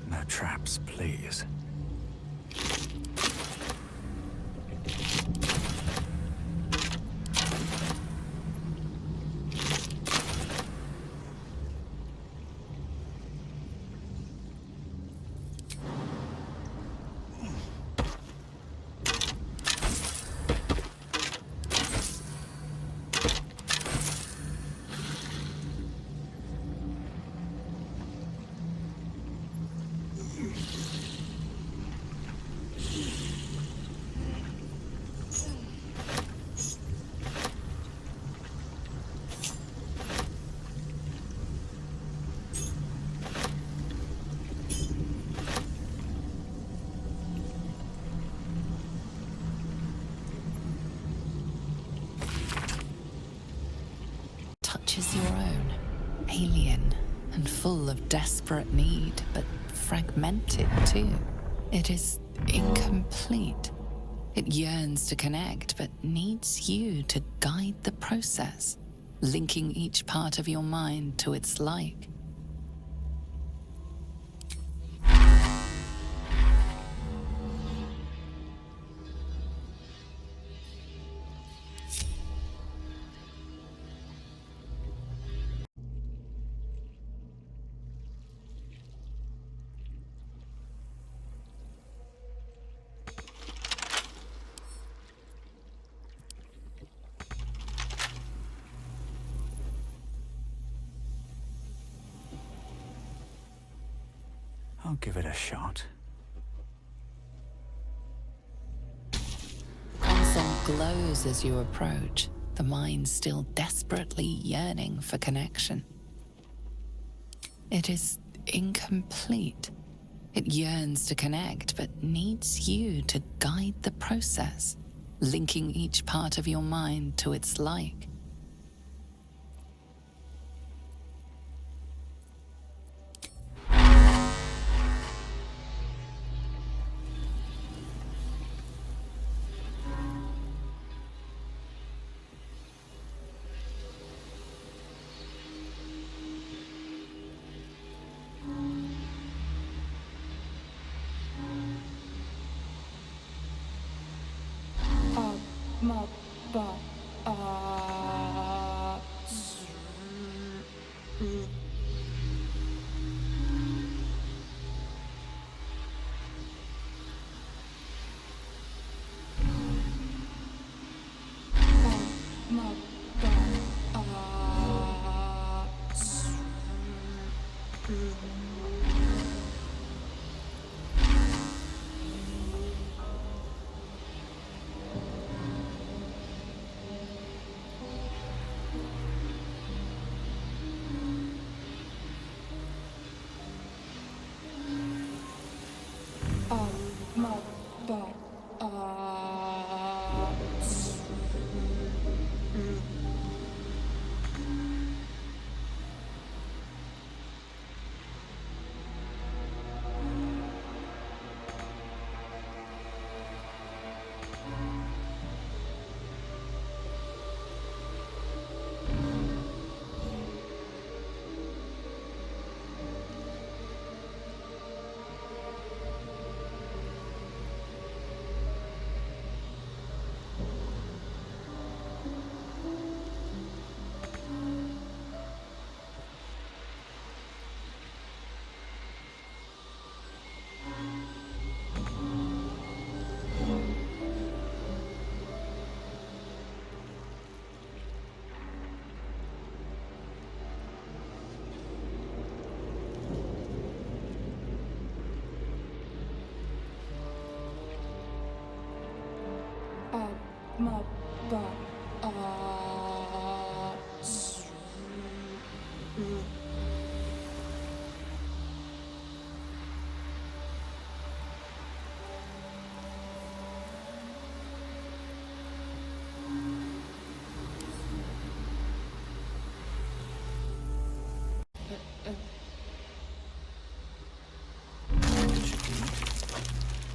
No traps, please. Touch is your own, alien and full of desperate need, but fragmented too. It is incomplete. It yearns to connect, but needs you to guide the process, linking each part of your mind to its like. I'll give it a shot. Console glows as you approach, the mind still desperately yearning for connection. It is incomplete. It yearns to connect, but needs you to guide the process, linking each part of your mind to its like.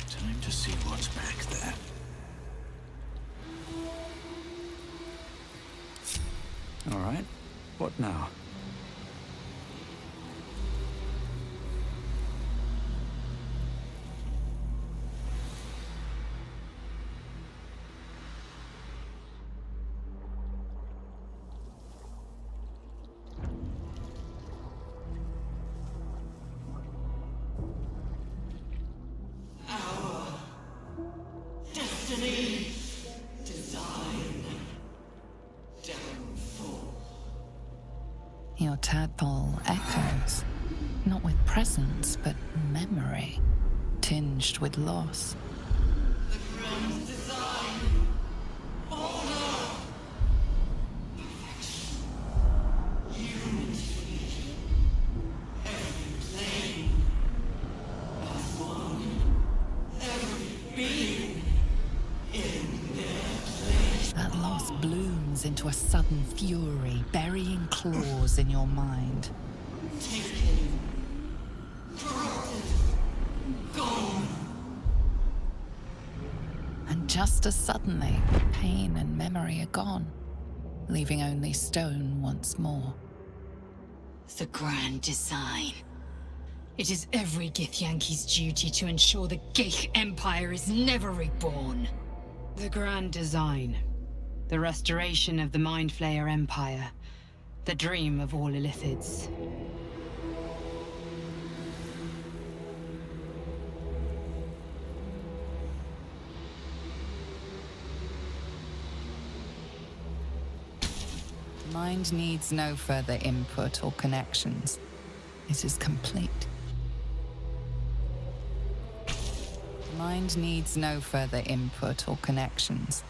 Time to see what's back there. All right, what now? Destiny, design, downfall. Your tadpole echoes, not with presence, but memory, tinged with loss. The grand design, order, perfection, unity. Every plane as one, every being in their place. That loss blooms into a sudden fury, burying claws in your mind. Taken, corrupted, gone. And just as suddenly, pain and memory are gone, leaving only stone once more. The grand design. It is every Githyanki's duty to ensure the Geich Empire is never reborn. The grand design. The restoration of the Mind Flayer Empire. The dream of all Illithids. Mind needs no further input or connections. It is complete. Mind needs no further input or connections.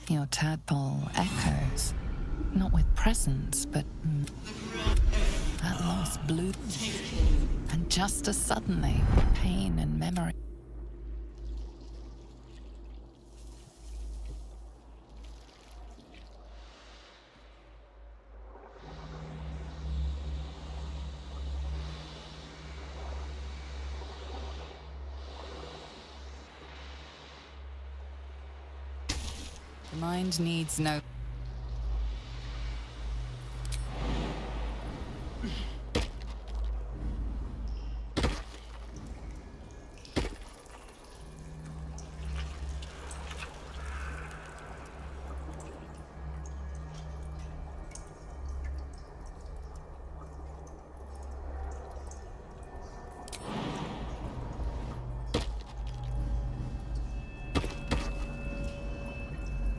Your tadpole echoes, not with presence, but that lost blue. And just as suddenly, pain and memory. The mind needs no...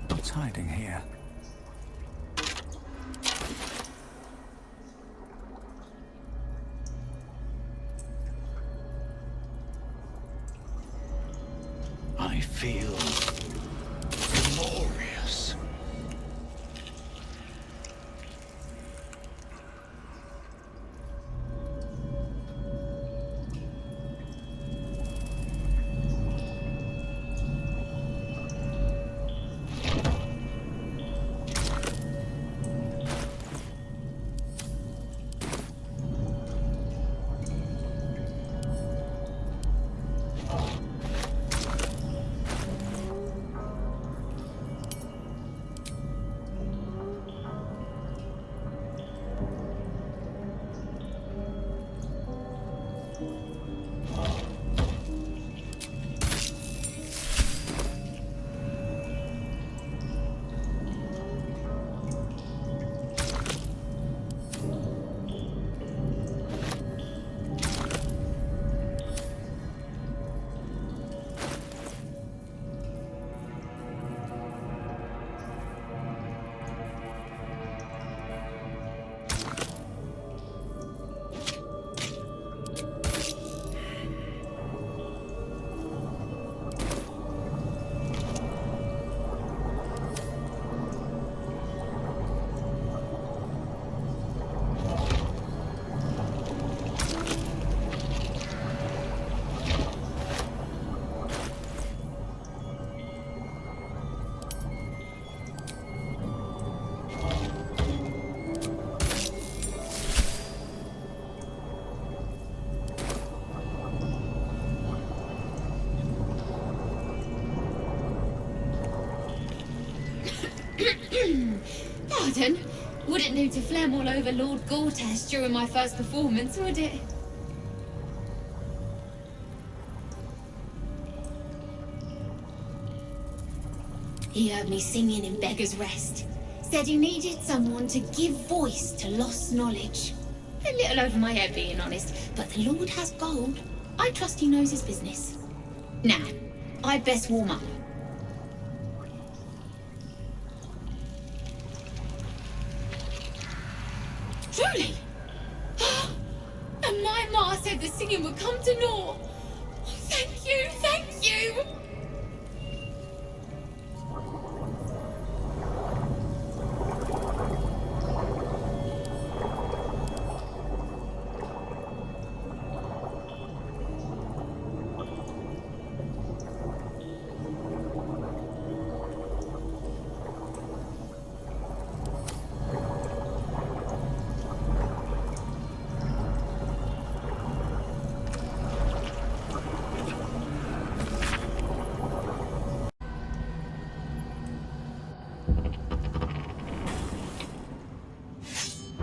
What's hiding here? I feel glorious. Pardon? Wouldn't do to phlegm all over Lord Gortash during my first performance, would it? He heard me singing in Beggar's Rest. Said he needed someone to give voice to lost knowledge. A little over my head, being honest, but the Lord has gold. I trust he knows his business. Now, I'd best warm up. Truly? And my ma said the singing would come to naught. Thank you, thank you!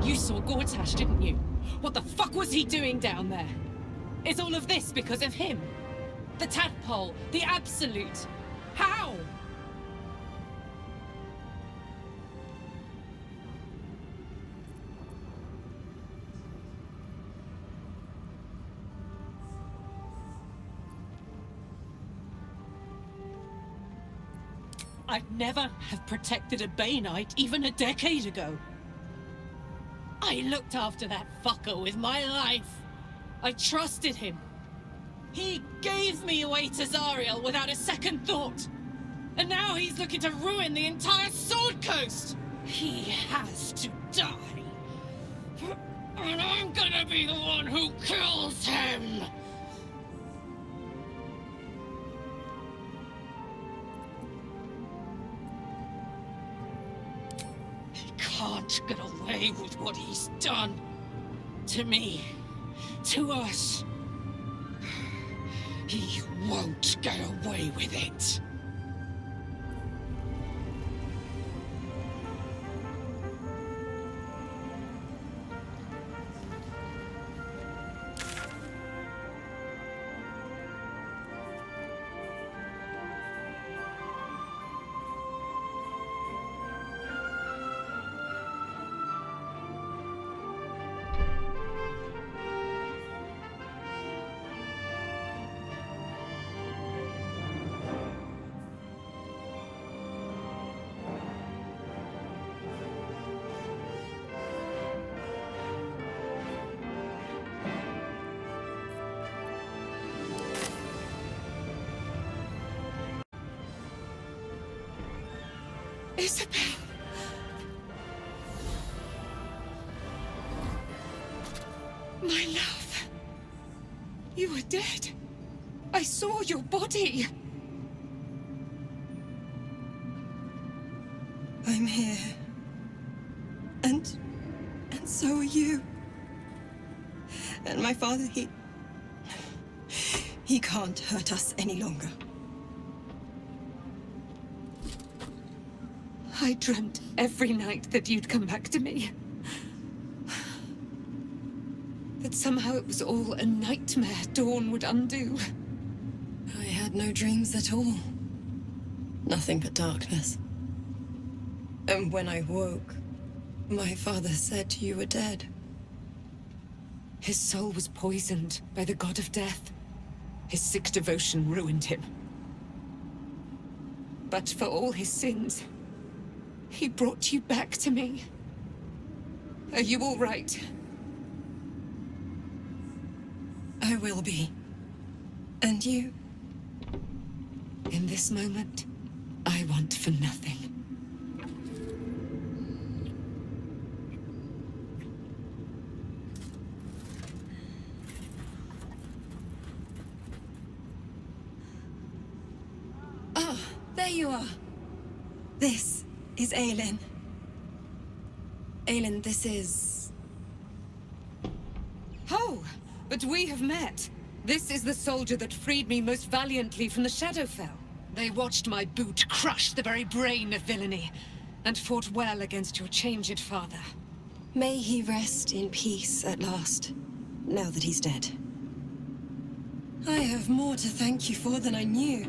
You saw Gortash, didn't you? What the fuck was he doing down there? Is all of this because of him? The tadpole, the absolute. How? I'd never have protected a Bay Knight even a decade ago. I looked after that fucker with my life. I trusted him. He gave me away to Zariel without a second thought. And now he's looking to ruin the entire Sword Coast! He has to die. And I'm gonna be the one who kills him! He can't get away with what he's done. To me. To us. He won't get away with it. Isabel. My love. You were dead. I saw your body. I'm here. And so are you. And my father, he can't hurt us any longer. I dreamt every night that you'd come back to me. That somehow it was all a nightmare Dawn would undo. I had no dreams at all. Nothing but darkness. And when I woke, my father said you were dead. His soul was poisoned by the god of death. His sick devotion ruined him. But for all his sins, he brought you back to me. Are you all right? I will be. And you? In this moment, I want for nothing. Ah, there you are. This is Aelin. Aelin, this is... Oh, but we have met. This is the soldier that freed me most valiantly from the Shadowfell. They watched my boot crush the very brain of villainy, and fought well against your changed father. May he rest in peace at last, now that he's dead. I have more to thank you for than I knew.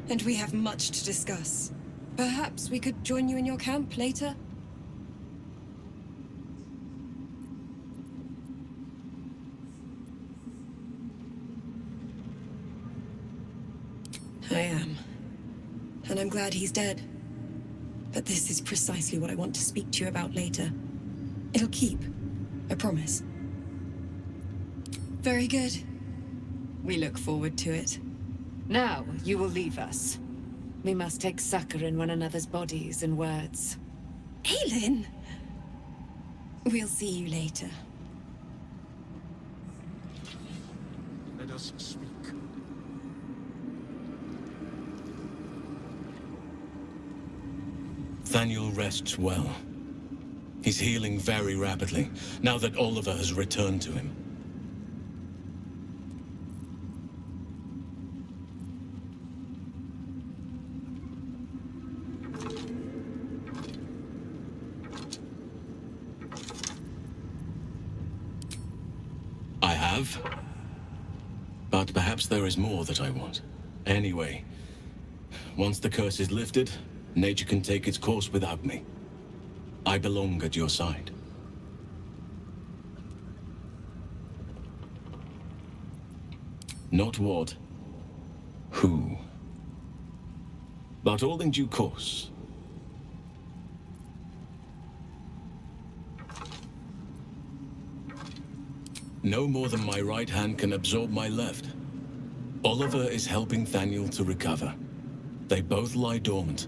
And we have much to discuss. Perhaps we could join you in your camp later? I am. And I'm glad he's dead. But this is precisely what I want to speak to you about later. It'll keep. I promise. Very good. We look forward to it. Now, you will leave us. We must take succor in one another's bodies and words. Aelin! We'll see you later. Let us speak. Thaniel rests well. He's healing very rapidly, now that Oliver has returned to him. I have. But perhaps there is more that I want. Anyway, once the curse is lifted, nature can take its course without me. I belong at your side. Not what, who. But all in due course. No more than my right hand can absorb my left. Oliver is helping Thaniel to recover. They both lie dormant,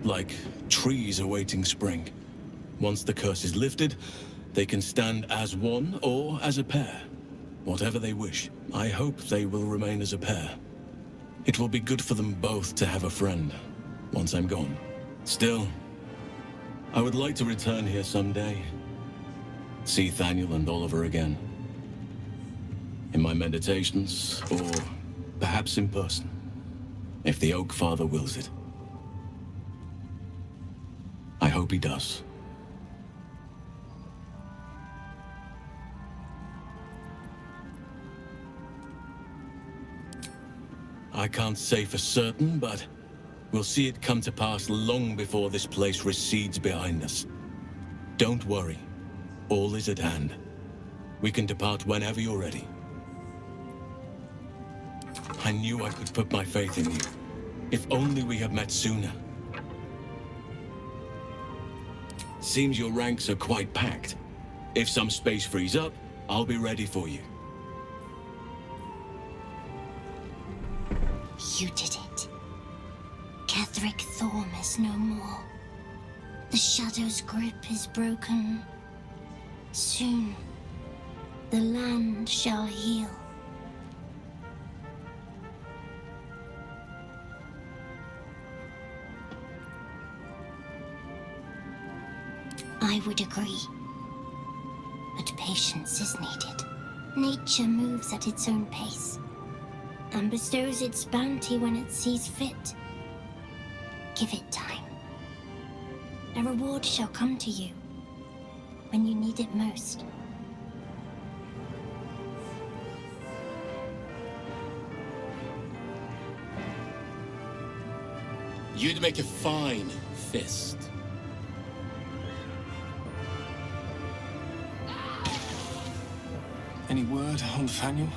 like trees awaiting spring. Once the curse is lifted, they can stand as one or as a pair. Whatever they wish. I hope they will remain as a pair. It will be good for them both to have a friend, once I'm gone. Still, I would like to return here someday. See Thaniel and Oliver again. In my meditations, or perhaps in person, if the Oak Father wills it. I hope he does. I can't say for certain, but we'll see it come to pass long before this place recedes behind us. Don't worry. All is at hand. We can depart whenever you're ready. I knew I could put my faith in you. If only we had met sooner. Seems your ranks are quite packed. If some space frees up, I'll be ready for you. You did it. Ketheric Thorm is no more. The Shadow's grip is broken. Soon, the land shall heal. I would agree. But patience is needed. Nature moves at its own pace, and bestows its bounty when it sees fit. Give it time. A reward shall come to you when you need it most. You'd make a fine fist. Any word on Thaniel?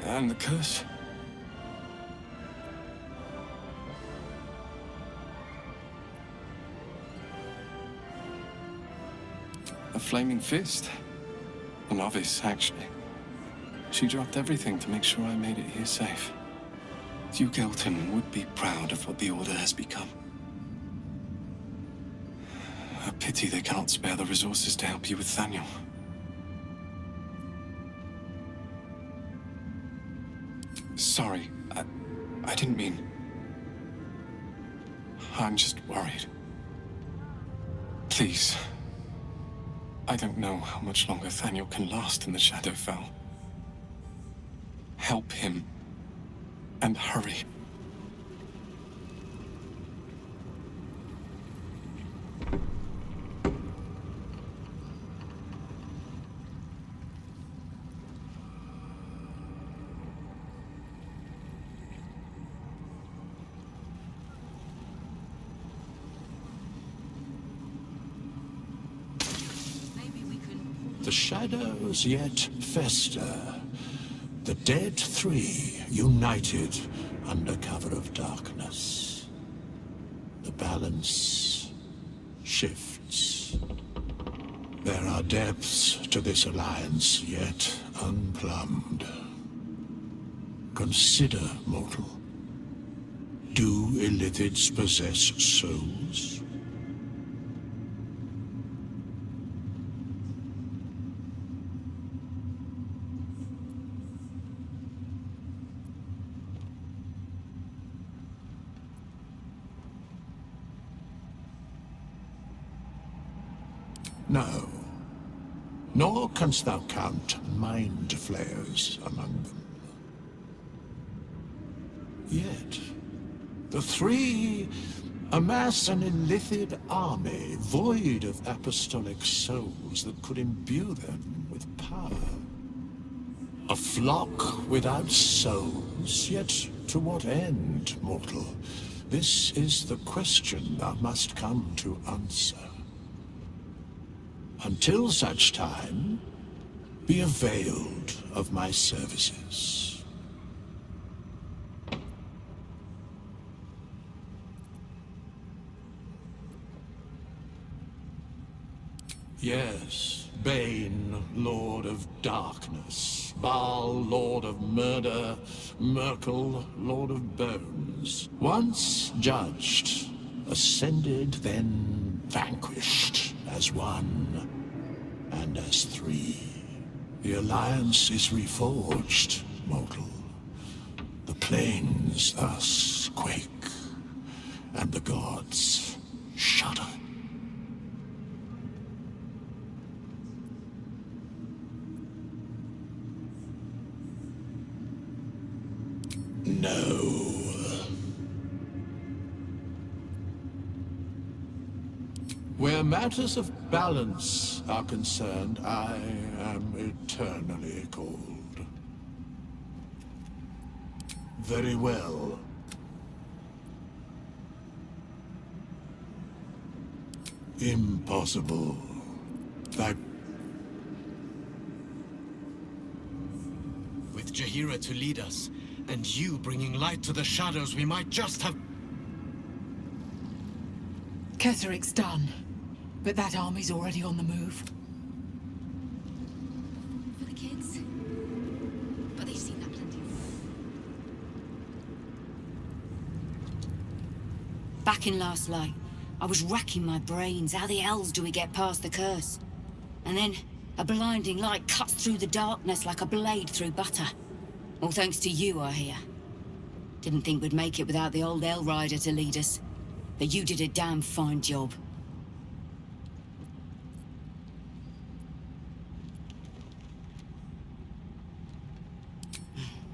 And the curse? A flaming fist? A novice, actually. She dropped everything to make sure I made it here safe. Duke Elton would be proud of what the Order has become. A pity they cannot spare the resources to help you with Thaniel. Sorry, I didn't mean... I'm just worried. Please. I don't know how much longer Thaniel can last in the Shadowfell. Help him. And hurry. The shadows yet fester. The dead three united under cover of darkness. The balance shifts. There are depths to this alliance yet unplumbed. Consider, mortal. Do illithids possess souls? No. Nor canst thou count mind flayers among them. Yet, the three amass an illithid army void of apostolic souls that could imbue them with power. A flock without souls, yet to what end, mortal? This is the question thou must come to answer. Until such time, be availed of my services. Yes, Bane, Lord of Darkness. Baal, Lord of Murder, Merkel, Lord of Bones. Once judged, ascended, then vanquished, as one, and as three. The alliance is reforged, mortal. The plains thus quake, and the gods shudder. No. Where matters of balance are concerned, I am eternally cold. Very well. Impossible. With Jaheira to lead us, and you bringing light to the shadows, we might just have... Ketheric's done, but that army's already on the move. For the kids? But they've seen that plenty. Back in Last Light, I was racking my brains. How the hells do we get past the curse? And then, a blinding light cuts through the darkness like a blade through butter. All thanks to you, I hear. Didn't think we'd make it without the old Hell Rider to lead us. But you did a damn fine job.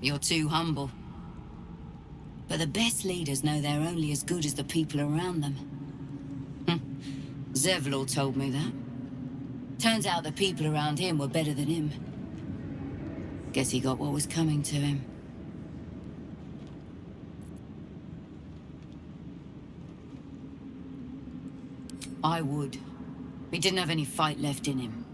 You're too humble. But the best leaders know they're only as good as the people around them. Zevlor told me that. Turns out the people around him were better than him. Guess he got what was coming to him. I would. He didn't have any fight left in him.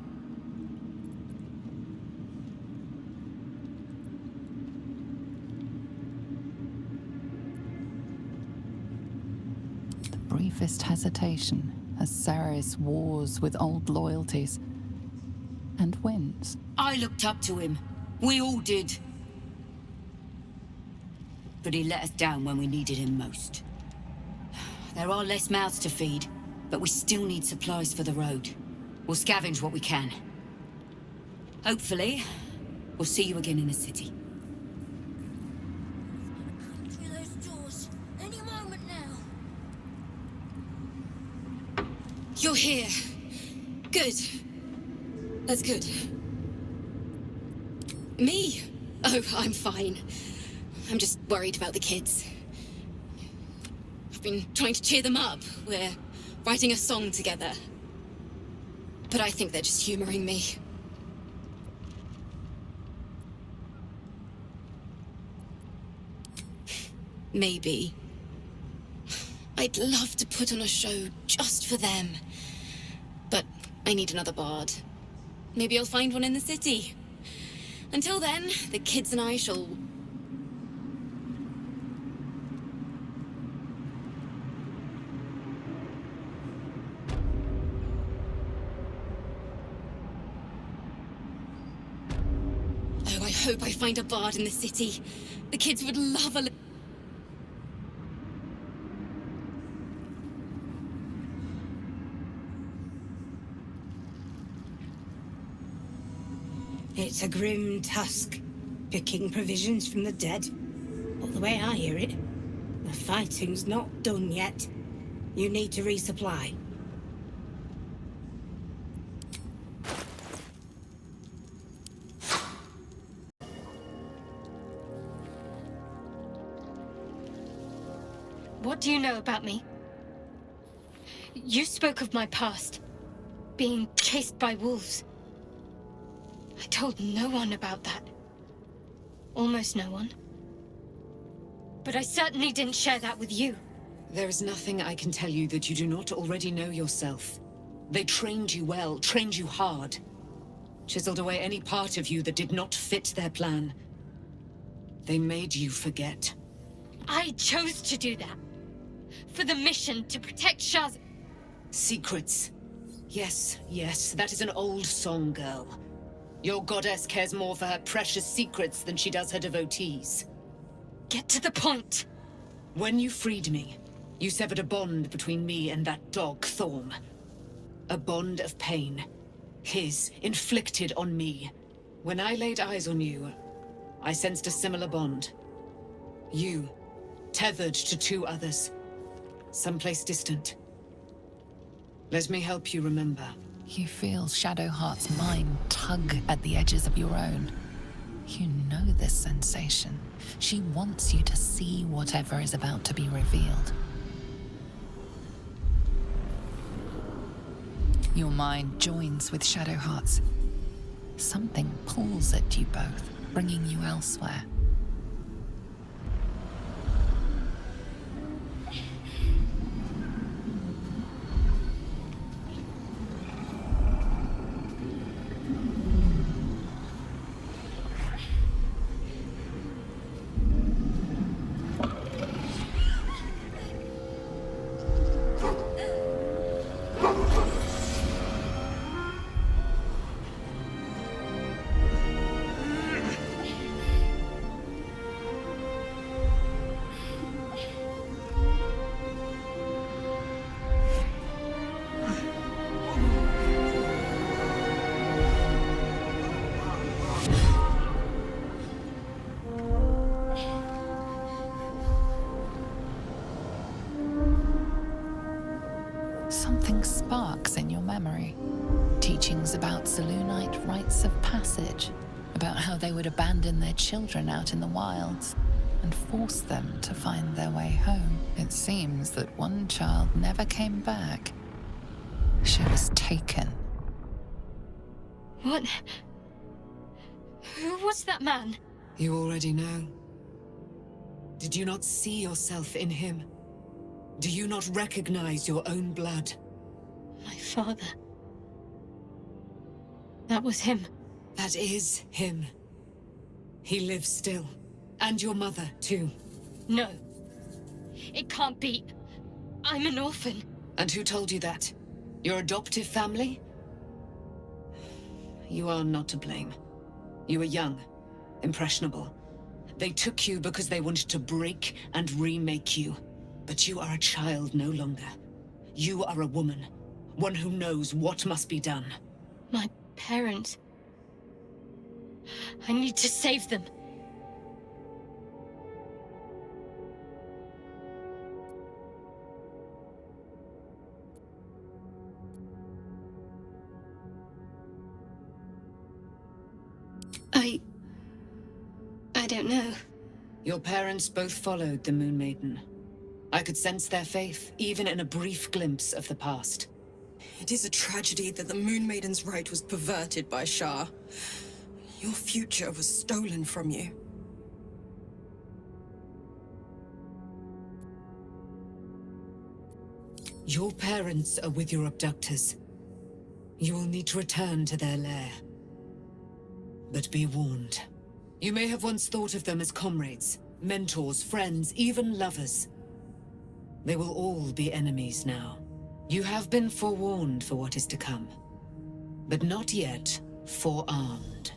The briefest hesitation as Saris wars with old loyalties and wins. I looked up to him. We all did. But he let us down when we needed him most. There are less mouths to feed, but we still need supplies for the road. We'll scavenge what we can. Hopefully, we'll see you again in the city. Through those doors, any moment now. You're here. Good. That's good. Me? Oh, I'm fine. I'm just worried about the kids. I've been trying to cheer them up. We're writing a song together. But I think they're just humoring me. Maybe. I'd love to put on a show just for them. But I need another bard. Maybe I'll find one in the city. Until then, the kids and I shall... Oh, I hope I find a bard in the city. The kids would love a... It's a grim task, picking provisions from the dead. But the way I hear it, the fighting's not done yet. You need to resupply. What do you know about me? You spoke of my past, being chased by wolves. I told no one about that. Almost no one. But I certainly didn't share that with you. There is nothing I can tell you that you do not already know yourself. They trained you well, trained you hard. Chiseled away any part of you that did not fit their plan. They made you forget. I chose to do that. For the mission to protect Shaz. Secrets. Yes, yes, that is an old song, girl. Your goddess cares more for her precious secrets than she does her devotees. Get to the point! When you freed me, you severed a bond between me and that dog, Thorm. A bond of pain. His, inflicted on me. When I laid eyes on you, I sensed a similar bond. You, tethered to two others. Someplace distant. Let me help you remember. You feel Shadowheart's mind tug at the edges of your own. You know this sensation. She wants you to see whatever is about to be revealed. Your mind joins with Shadowheart's. Something pulls at you both, bringing you elsewhere. Something sparks in your memory. Teachings about Selûnite rites of passage, about how they would abandon their children out in the wilds and force them to find their way home. It seems that one child never came back. She was taken. What? Who was that man? You already know. Did you not see yourself in him? Do you not recognize your own blood? My father. That was him. That is him. He lives still. And your mother, too. No. It can't be. I'm an orphan. And who told you that? Your adoptive family? You are not to blame. You were young, impressionable. They took you because they wanted to break and remake you. But you are a child no longer. You are a woman. One who knows what must be done. My parents. I need to save them. I don't know. Your parents both followed the Moon Maiden. I could sense their faith, even in a brief glimpse of the past. It is a tragedy that the Moon Maiden's right was perverted by Shah. Your future was stolen from you. Your parents are with your abductors. You will need to return to their lair. But be warned. You may have once thought of them as comrades, mentors, friends, even lovers. They will all be enemies now. You have been forewarned for what is to come, but not yet forearmed.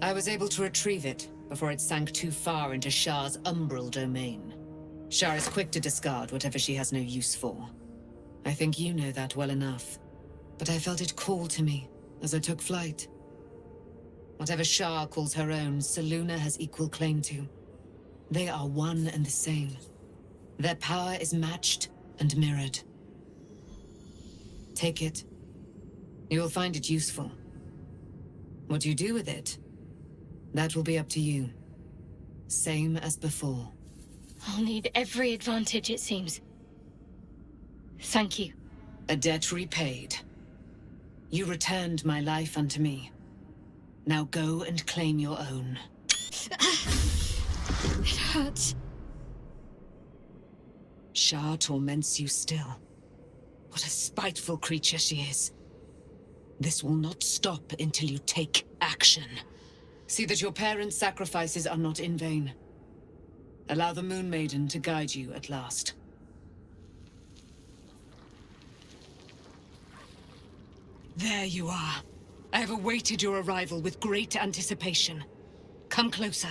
I was able to retrieve it before it sank too far into Shah's umbral domain. Shah is quick to discard whatever she has no use for. I think you know that well enough, but I felt it call to me as I took flight. Whatever Shah calls her own, Selûne has equal claim to. They are one and the same. Their power is matched and mirrored. Take it. You will find it useful. What you do with it, that will be up to you. Same as before. I'll need every advantage, it seems. Thank you. A debt repaid. You returned my life unto me. Now go and claim your own. It hurts. Shah torments you still. What a spiteful creature she is. This will not stop until you take action. See that your parents' sacrifices are not in vain. Allow the Moon Maiden to guide you at last. There you are. I have awaited your arrival with great anticipation. Come closer.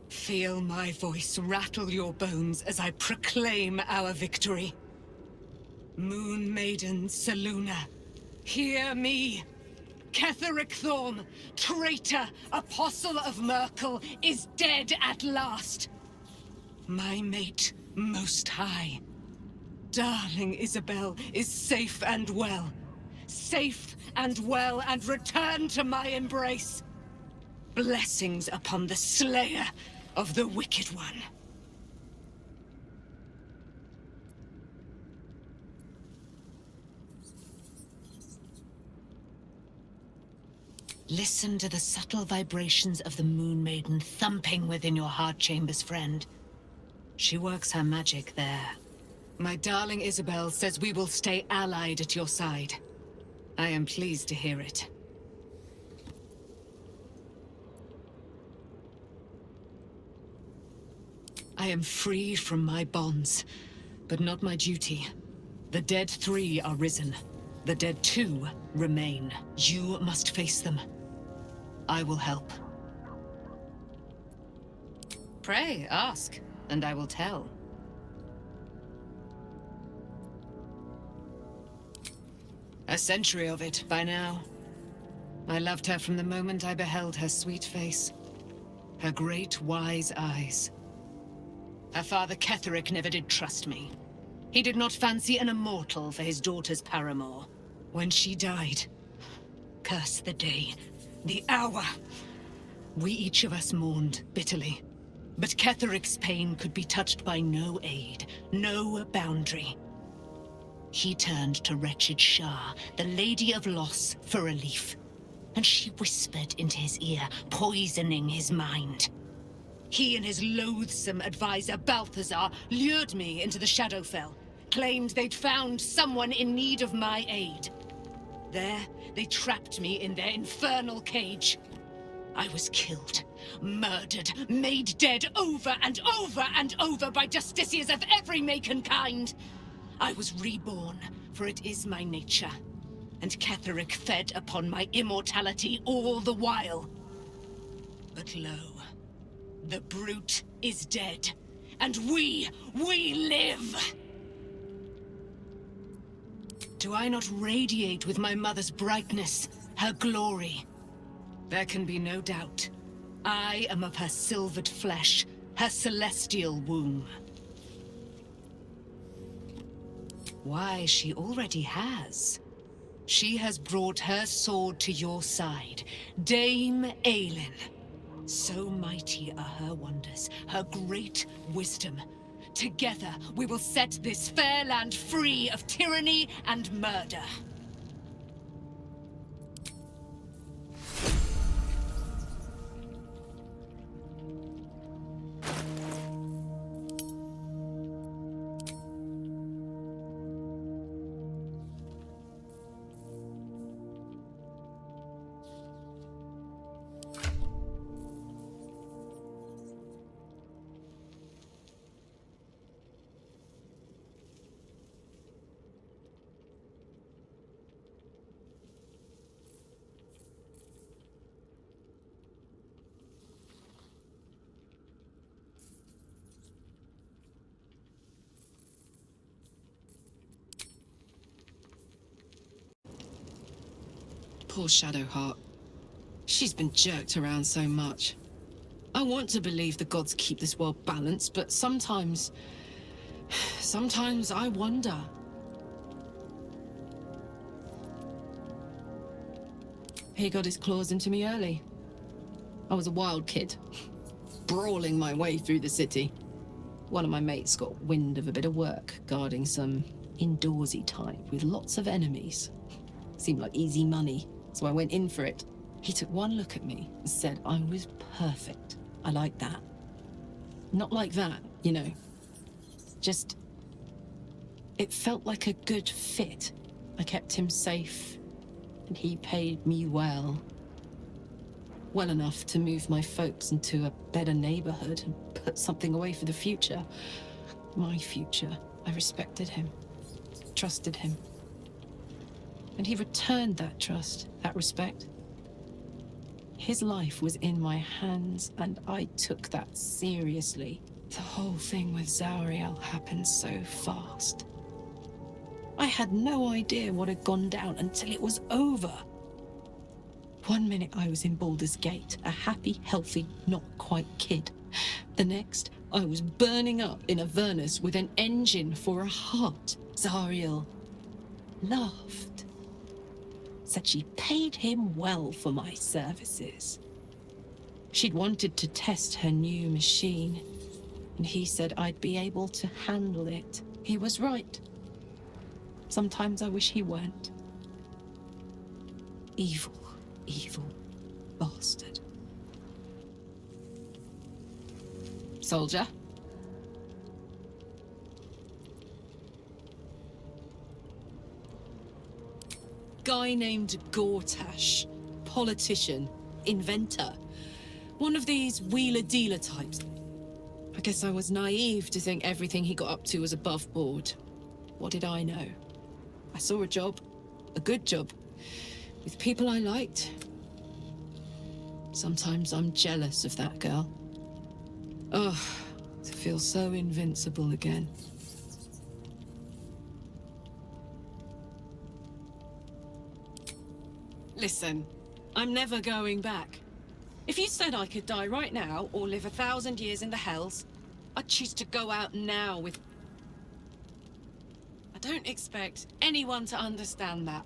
Feel my voice rattle your bones as I proclaim our victory. Moon Maiden Selûne, hear me! Ketheric Thorm, traitor, apostle of Merkel, is dead at last. My mate, Most High. Darling Isabel is safe and well. Safe and well, and returned to my embrace. Blessings upon the slayer of the Wicked One. Listen to the subtle vibrations of the Moon Maiden thumping within your heart chambers, friend. She works her magic there. My darling Isabel says we will stay allied at your side. I am pleased to hear it. I am free from my bonds, but not my duty. The dead 3 are risen. The dead 2 remain. You must face them. I will help. Pray, ask, and I will tell. A century of it by now. I loved her from the moment I beheld her sweet face. Her great, wise eyes. Her father Ketheric never did trust me. He did not fancy an immortal for his daughter's paramour. When she died, curse the day, the hour. We each of us mourned bitterly. But Ketheric's pain could be touched by no aid, no boundary. He turned to wretched Shah, the Lady of Loss, for relief. And she whispered into his ear, poisoning his mind. He and his loathsome advisor, Balthazar, lured me into the Shadowfell, claimed they'd found someone in need of my aid. There, they trapped me in their infernal cage. I was killed, murdered, made dead over and over and over by justiciars of every make and kind. I was reborn, for it is my nature. And Ketheric fed upon my immortality all the while. But lo, the brute is dead, and we live! Do I not radiate with my mother's brightness, her glory? There can be no doubt. I am of her silvered flesh, her celestial womb. Why, she already has. She has brought her sword to your side, Dame Aelin. So mighty are her wonders, her great wisdom. Together, we will set this fair land free of tyranny and murder. Poor Shadowheart. She's been jerked around so much. I want to believe the gods keep this world balanced, but sometimes I wonder. He got his claws into me early. I was a wild kid, brawling my way through the city. One of my mates got wind of a bit of work, guarding some indoorsy type with lots of enemies. Seemed like easy money, so I went in for it. He took one look at me and said I was perfect. I like that. Not like that, you know. Just... it felt like a good fit. I kept him safe, and he paid me well. well enough to move my folks into a better neighborhood and put something away for the future. My future. I respected him, trusted him. And he returned that trust, that respect. His life was in my hands, and I took that seriously. The whole thing with Zauriel happened so fast. I had no idea what had gone down until it was over. One minute I was in Baldur's Gate, a happy, healthy, not quite kid. The next, I was burning up in Avernus with an engine for a heart. Zauriel laughed. Said she paid him well for my services. She'd wanted to test her new machine, and he said I'd be able to handle it. He was right. Sometimes I wish he weren't. Evil, evil bastard. Soldier? Guy named Gortash. Politician. Inventor. One of these wheeler-dealer types. I guess I was naive to think everything he got up to was above board. What did I know? I saw a job. A good job. With people I liked. Sometimes I'm jealous of that girl. Oh, to feel so invincible again. Listen, I'm never going back. If you said I could die right now or live 1,000 years in the Hells, I'd choose to go out now with... I don't expect anyone to understand that.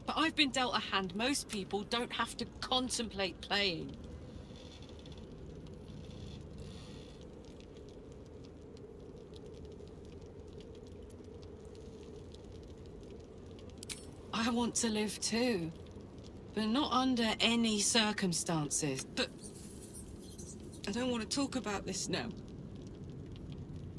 But I've been dealt a hand most people don't have to contemplate playing. I want to live too. But not under any circumstances. But I don't want to talk about this now.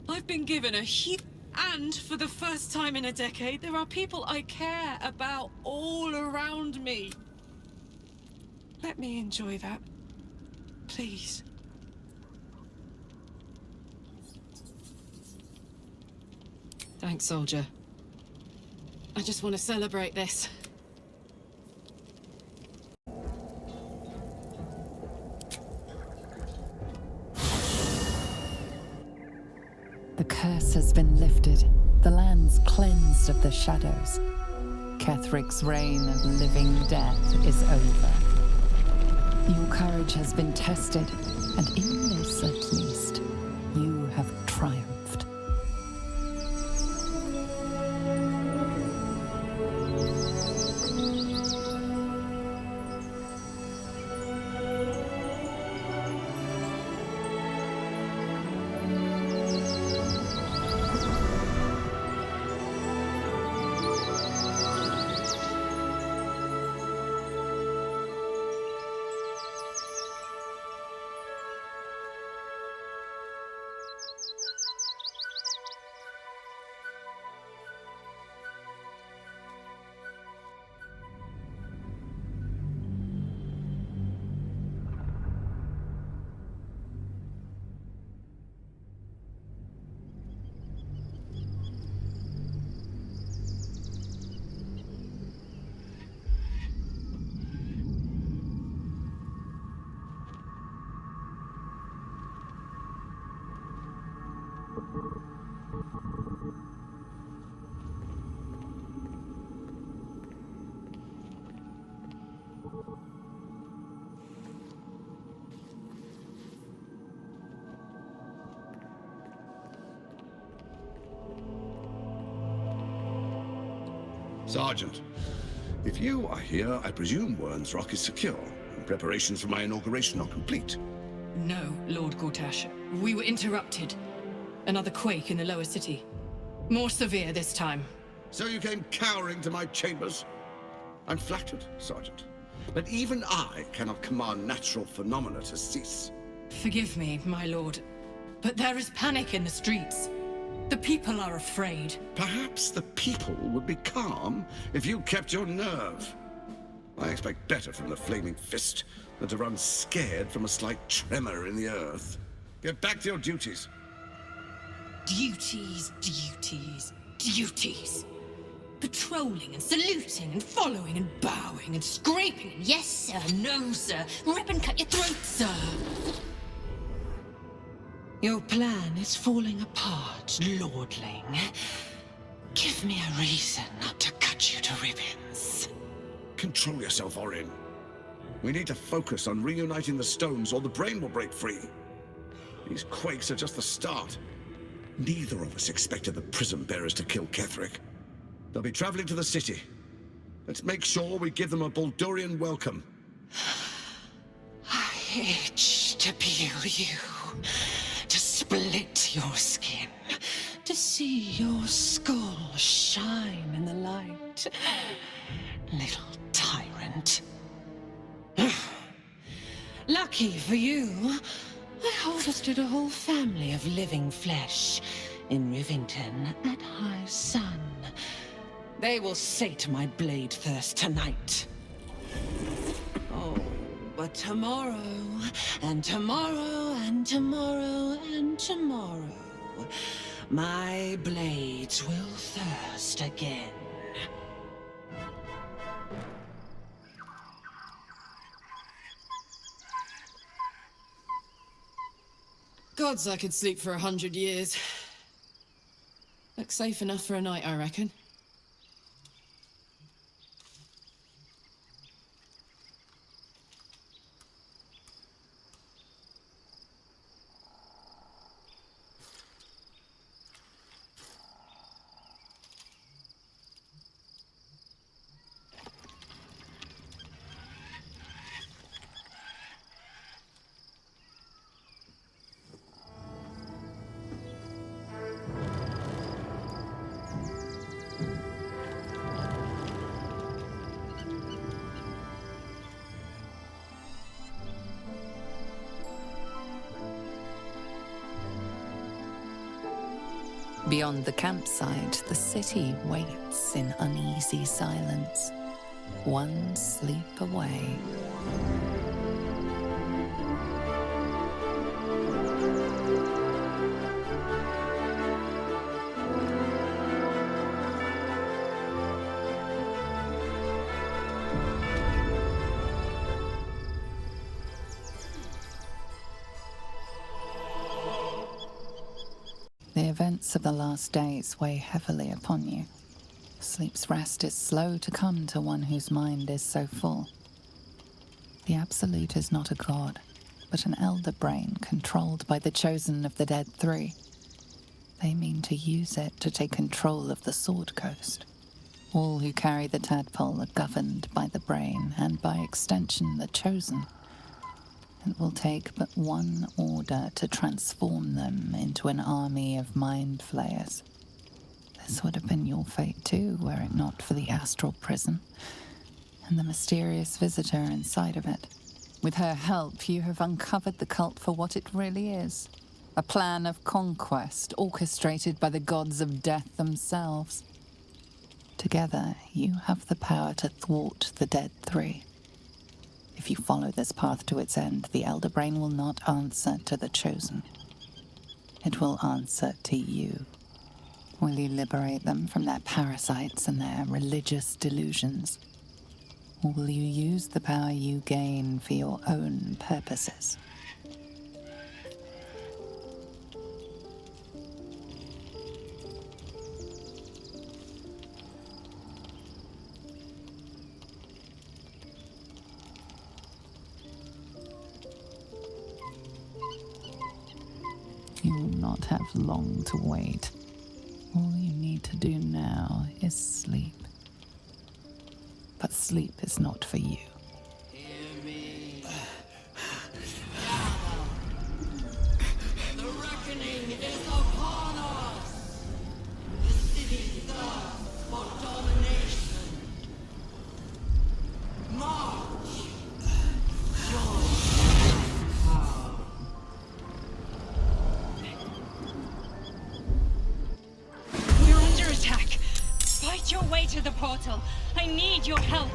I've been given a huge... And for the first time in a decade, there are people I care about all around me. Let me enjoy that. Please. Thanks, soldier. I just want to celebrate this. The curse has been lifted, the land's cleansed of the shadows. Kethric's reign of living death is over. Your courage has been tested, and in this at least, you have triumphed. Sergeant, if you are here, I presume Wern's Rock is secure, and preparations for my inauguration are complete. No, Lord Gortash. We were interrupted. Another quake in the lower city. More severe this time. So you came cowering to my chambers? I'm flattered, Sergeant. But even I cannot command natural phenomena to cease. Forgive me, my lord, but there is panic in the streets. The people are afraid. Perhaps the people would be calm if you kept your nerve. I expect better from the Flaming Fist than to run scared from a slight tremor in the earth. Get back to your duties. Duties, duties, duties. Patrolling and saluting and following and bowing and scraping and yes sir, no sir, rip and cut your throat, sir. Your plan is falling apart, lordling. Give me a reason not to cut you to ribbons. Control yourself, Orin. We need to focus on reuniting the stones or the brain will break free. These quakes are just the start. Neither of us expected the prism bearers to kill Ketheric. They'll be traveling to the city. Let's make sure we give them a Baldurian welcome. I itch to peel you, to split your skin, to see your skull shine in the light. Little tyrant. Lucky for you, I harvested a whole family of living flesh in Rivington at high sun. They will sate my blade thirst tonight. Oh, but tomorrow, and tomorrow, and tomorrow, and tomorrow, my blades will thirst again. Gods, I could sleep for 100 years. Looks safe enough for a night, I reckon. Beyond the campsite, the city waits in uneasy silence, one sleep away. The events of the last days weigh heavily upon you. Sleep's rest is slow to come to one whose mind is so full. The Absolute is not a god, but an elder brain controlled by the chosen of the Dead Three. They mean to use it to take control of the Sword Coast. All who carry the tadpole are governed by the brain, and by extension the chosen. It will take but one order to transform them into an army of mind flayers. This would have been your fate too, were it not for the astral prison and the mysterious visitor inside of it. With her help, you have uncovered the cult for what it really is. A plan of conquest orchestrated by the gods of death themselves. Together, you have the power to thwart the Dead Three. If you follow this path to its end, the Elder Brain will not answer to the Chosen. It will answer to you. Will you liberate them from their parasites and their religious delusions? Or will you use the power you gain for your own purposes? You will not have long to wait. All you need to do now is sleep. But sleep is not for you. The reckoning is upon us! The city thirsts for domination. March! Join power. We're under attack. Fight your way to the portal. I need your help.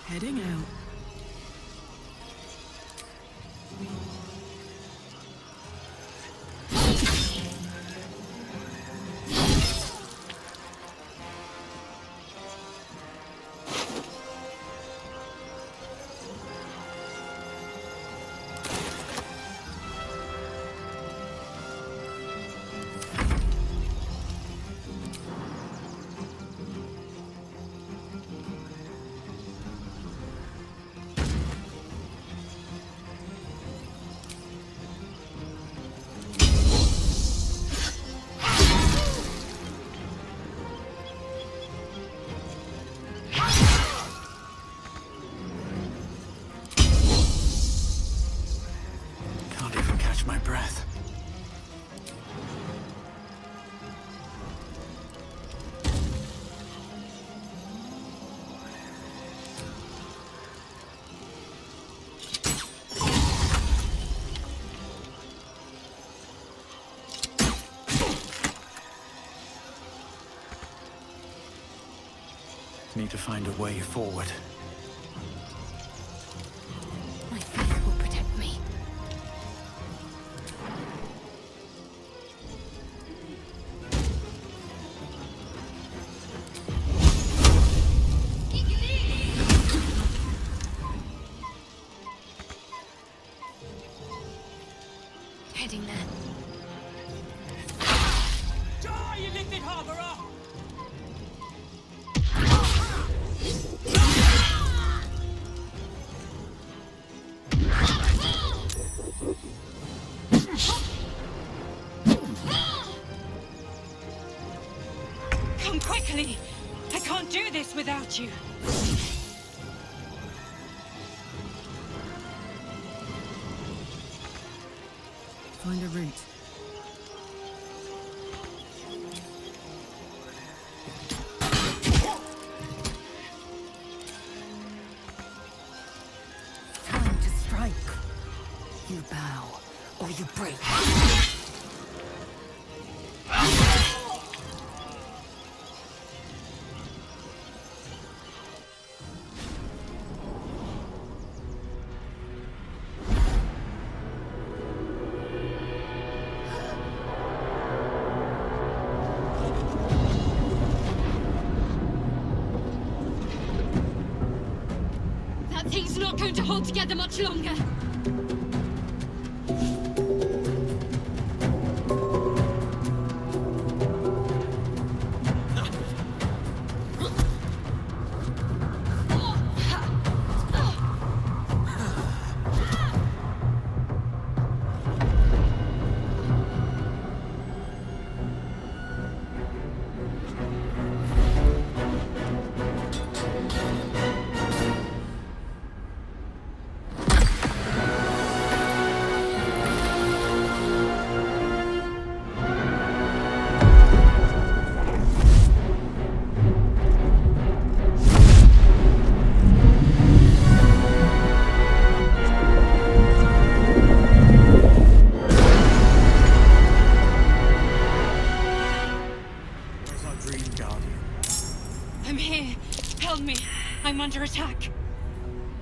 Heading out. My breath. Need to find a way forward. My faith will protect me. Heading there. Die, you lifted harborer! Come quickly! I can't do this without you. Find a route. Time to strike. You bow, or you break. That thing's not going to hold together much longer. I'm here. Help me. I'm under attack.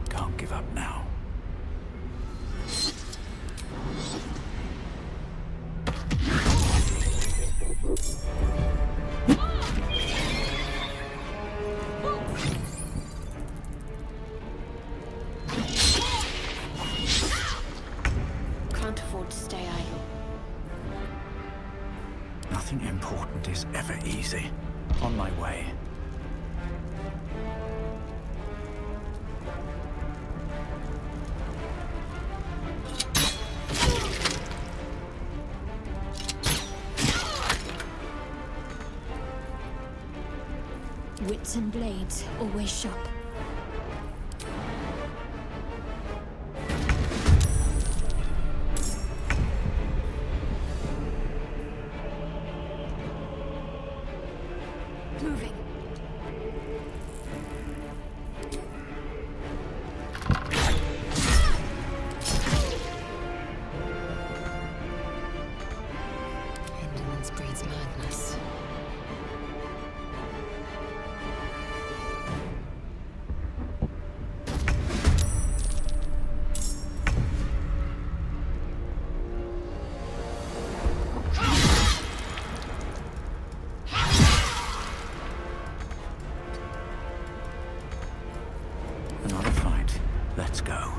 Can't give up now. Can't afford to stay idle. Nothing important is ever easy. On my way. Wits and blades, always sharp. Moving. Indolence breeds madness. Another fight. Let's go.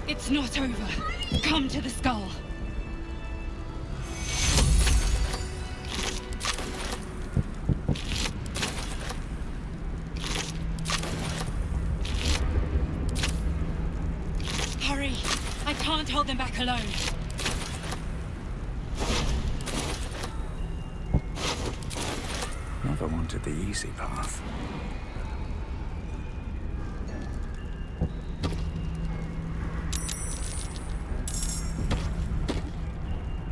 It's not over. Come to the skull. Hurry! I can't hold them back alone. Never wanted the easy path.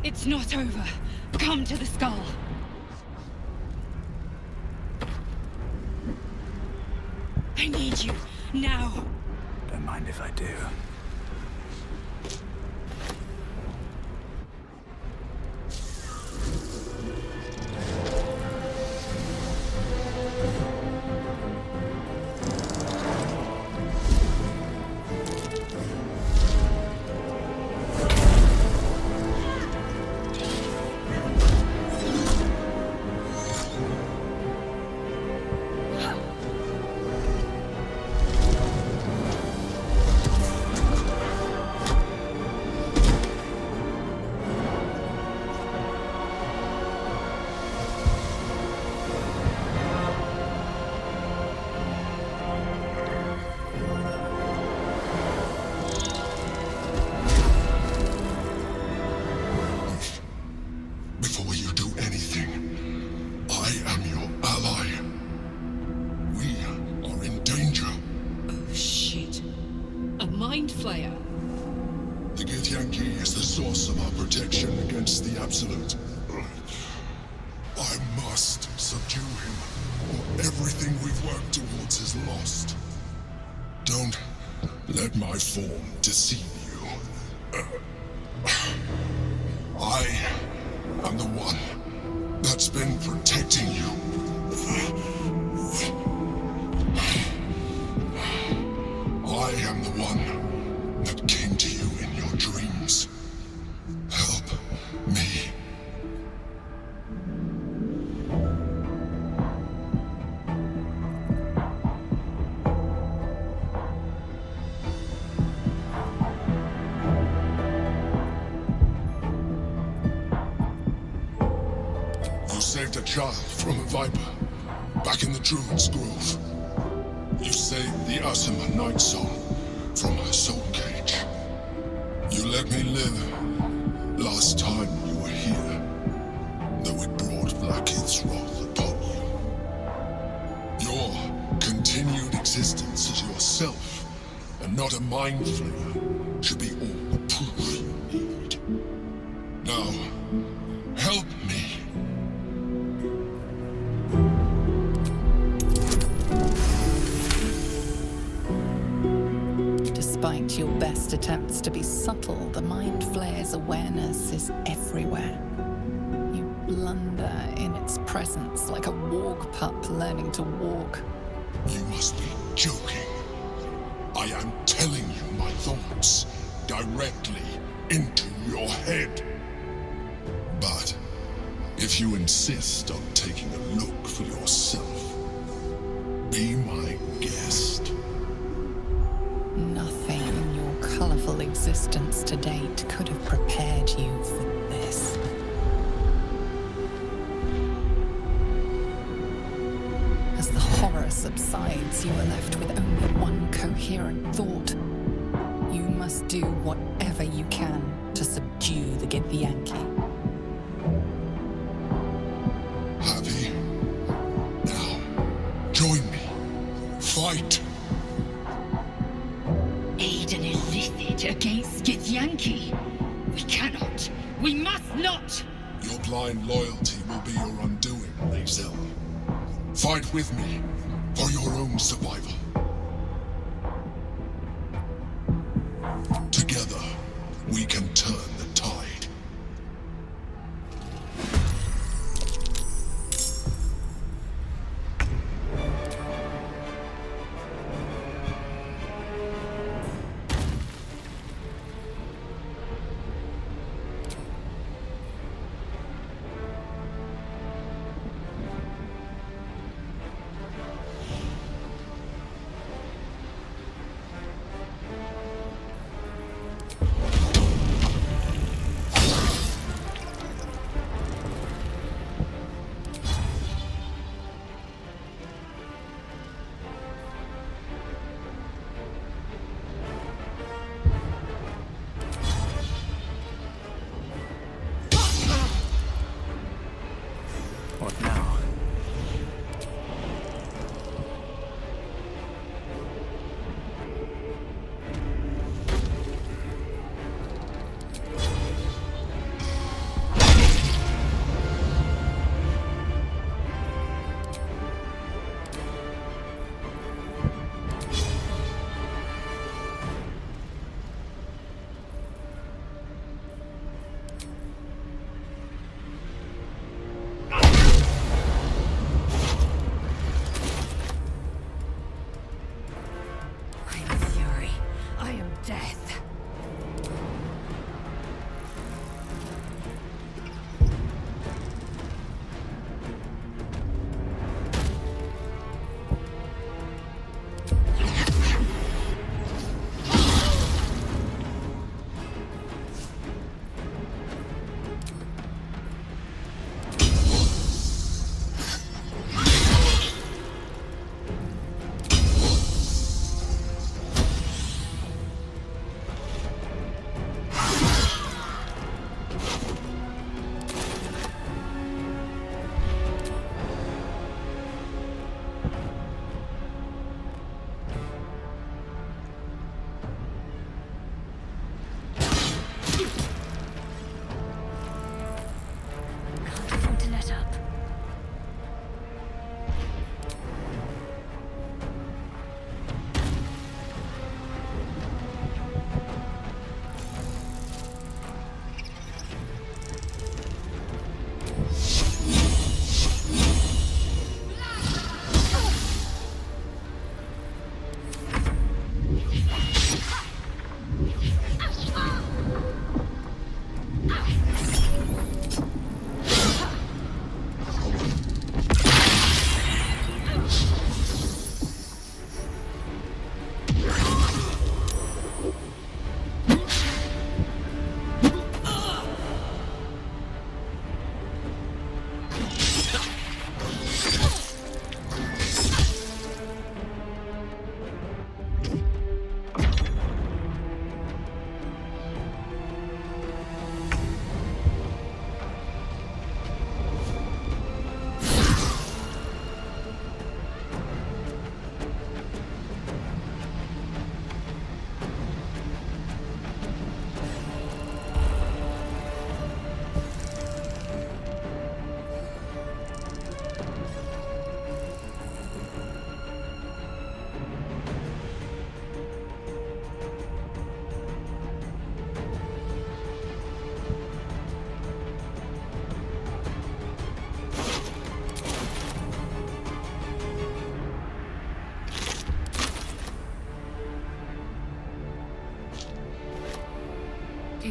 It's not over. Come to the skull. I need you, now. Don't mind if I do. Saved a child from a viper, back in the Druid's Grove. You saved the Asima Night Soul from her soul cage. You let me live last time you were here, though it brought Blackheath's wrath upon you. Your continued existence as yourself, and not a mind flayer, should be all the proof you need. Now, help me. Despite your best attempts to be subtle, the Mind Flayer's awareness is everywhere. You blunder in its presence like a warg pup learning to walk. You must be joking. I am telling you my thoughts directly into your head. But if you insist on taking a look for yourself, be my guest. Nothing in your colourful existence to date could have prepared you for this. As the horror subsides, you are left with only one coherent thought. You must do whatever you can to subdue the Githyanki. Happy? Now, join me. Fight! Aid an illicit against Githyanki. We cannot. We must not! Your blind loyalty will be your undoing, Lae'zel. Fight with me, for your own survival. Together, we can turn the tide.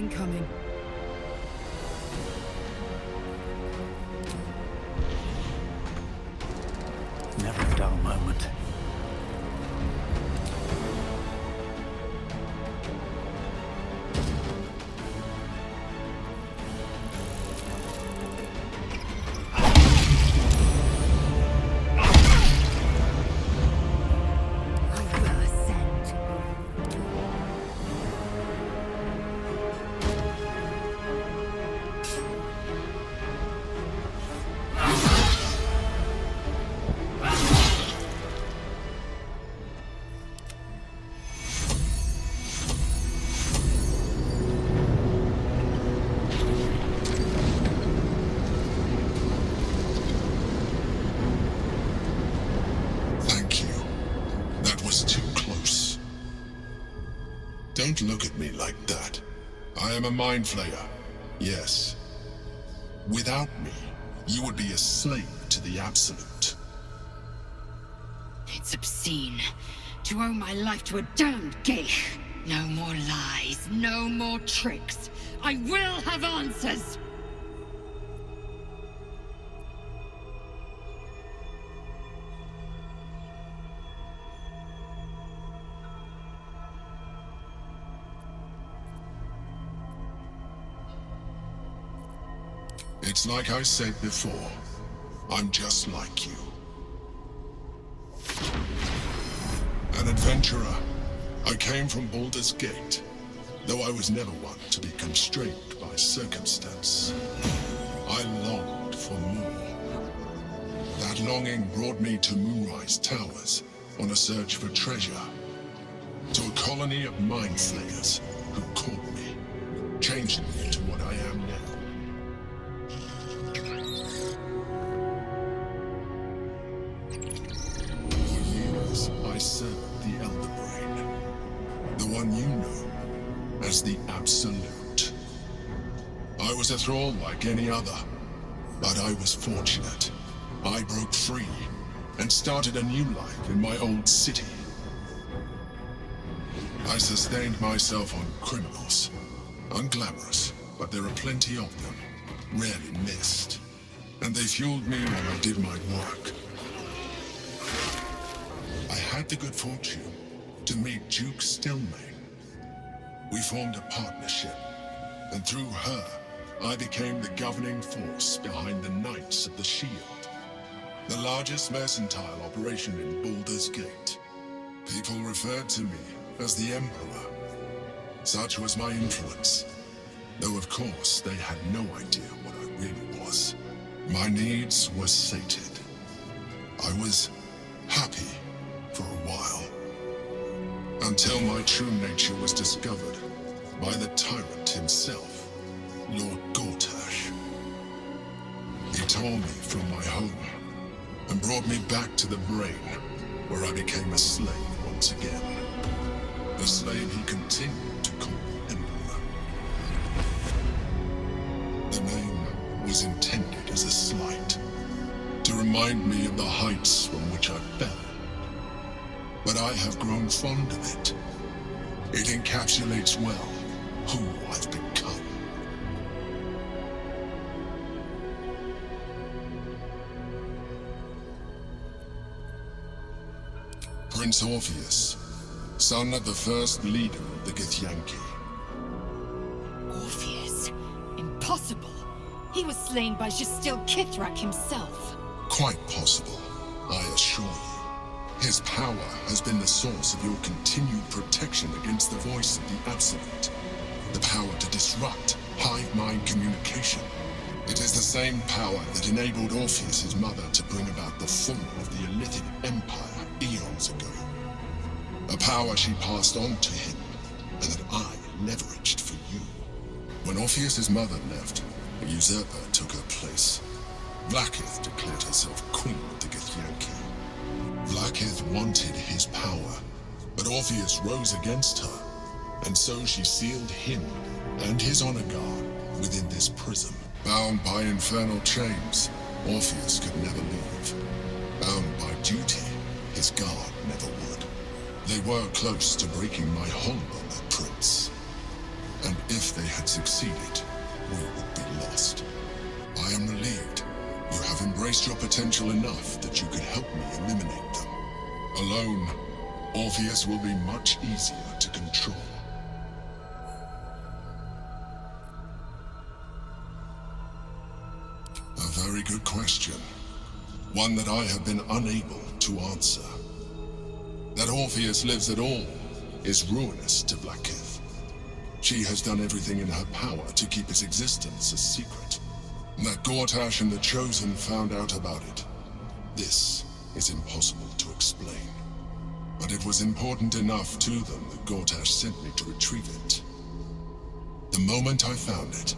incoming. Never a dull moment. Don't look at me like that. I am a mind flayer. Yes. Without me, you would be a slave to the Absolute. It's obscene to owe my life to a damned geich. No more lies, no more tricks. I will have answers! It's like I said before. I'm just like you. An adventurer. I came from Baldur's Gate, though I was never one to be constrained by circumstance. I longed for more. That longing brought me to Moonrise Towers on a search for treasure. To a colony of mind flayers who caught me, changing me to what I am now. I served the Elder Brain, the one you know as the Absolute. I was a thrall like any other, but I was fortunate. I broke free and started a new life in my old city. I sustained myself on criminals, unglamorous, but there are plenty of them, rarely missed, and they fueled me while I did my work. I had the good fortune to meet Duke Stillmain. We formed a partnership, and through her, I became the governing force behind the Knights of the Shield, the largest mercantile operation in Baldur's Gate. People referred to me as the Emperor. Such was my influence, though of course they had no idea what I really was. My needs were sated. I was happy for a while, until my true nature was discovered by the tyrant himself, Lord Gortash. He tore me from my home and brought me back to the Brain, where I became a slave once again. A slave he continued to call Emperor. The name was intended as a slight, to remind me of the heights from which I fell. But I have grown fond of it. It encapsulates well who I've become. Prince Orpheus, son of the first leader of the Githyanki. Orpheus? Impossible! He was slain by Justil Kithrak himself. Quite possible, I assure you. His power has been the source of your continued protection against the voice of the Absolute. The power to disrupt hive mind communication. It is the same power that enabled Orpheus's mother to bring about the fall of the Elithic Empire eons ago. A power she passed on to him, and that I leveraged for you. When Orpheus's mother left, a usurper took her place. Vlaakith declared herself queen of the Githyanki. Vlaakith wanted his power, but Orpheus rose against her, and so she sealed him and his honor guard within this prison. Bound by infernal chains, Orpheus could never leave. Bound by duty, his guard never would. They were close to breaking my hold on that prince. And If they had succeeded, we would be lost. I am relieved. You have embraced your potential enough that you could help me eliminate them. Alone, Orpheus will be much easier to control. A very good question. One that I have been unable to answer. That Orpheus lives at all is ruinous to Blackith. She has done everything in her power to keep his existence a secret. That Gortash and the Chosen found out about it. This is impossible to explain. But it was important enough to them that Gortash sent me to retrieve it. The moment I found it,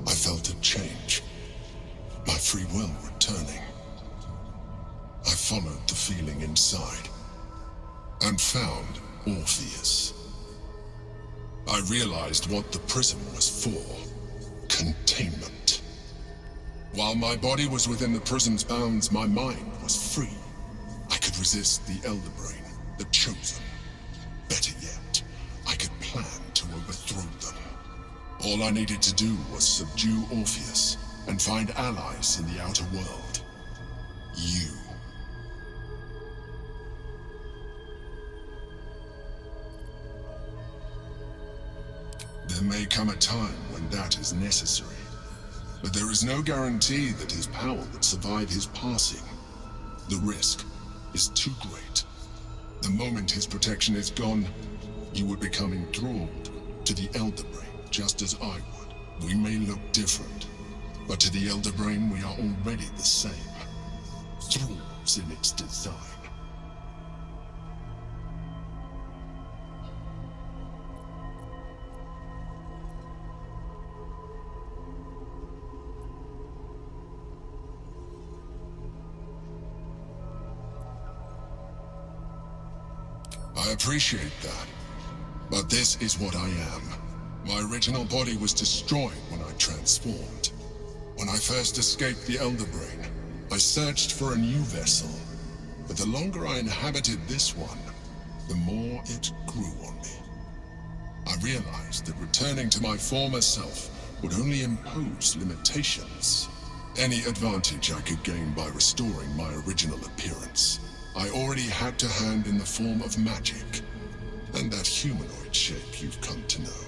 I felt a change. My free will returning. I followed the feeling inside and found Orpheus. I realized what the prism was for. Containment. While my body was within the prism's bounds, my mind was free. I could resist the Elder Brain, the Chosen. Better yet, I could plan to overthrow them. All I needed to do was subdue Orpheus and find allies in the outer world. You. There may come a time when that is necessary, but there is no guarantee that his power would survive his passing. The risk is too great. The moment his protection is gone, you would become enthralled to the Elder Brain, just as I would. We may look different, but to the Elder Brain we are already the same. Thralls in its design. I appreciate that, but this is what I am. My original body was destroyed when I transformed. When I first escaped the Elder Brain, I searched for a new vessel, but the longer I inhabited this one, the more it grew on me. I realized that returning to my former self would only impose limitations. Any advantage I could gain by restoring my original appearance, I already had to hand in the form of magic, and that humanoid shape you've come to know.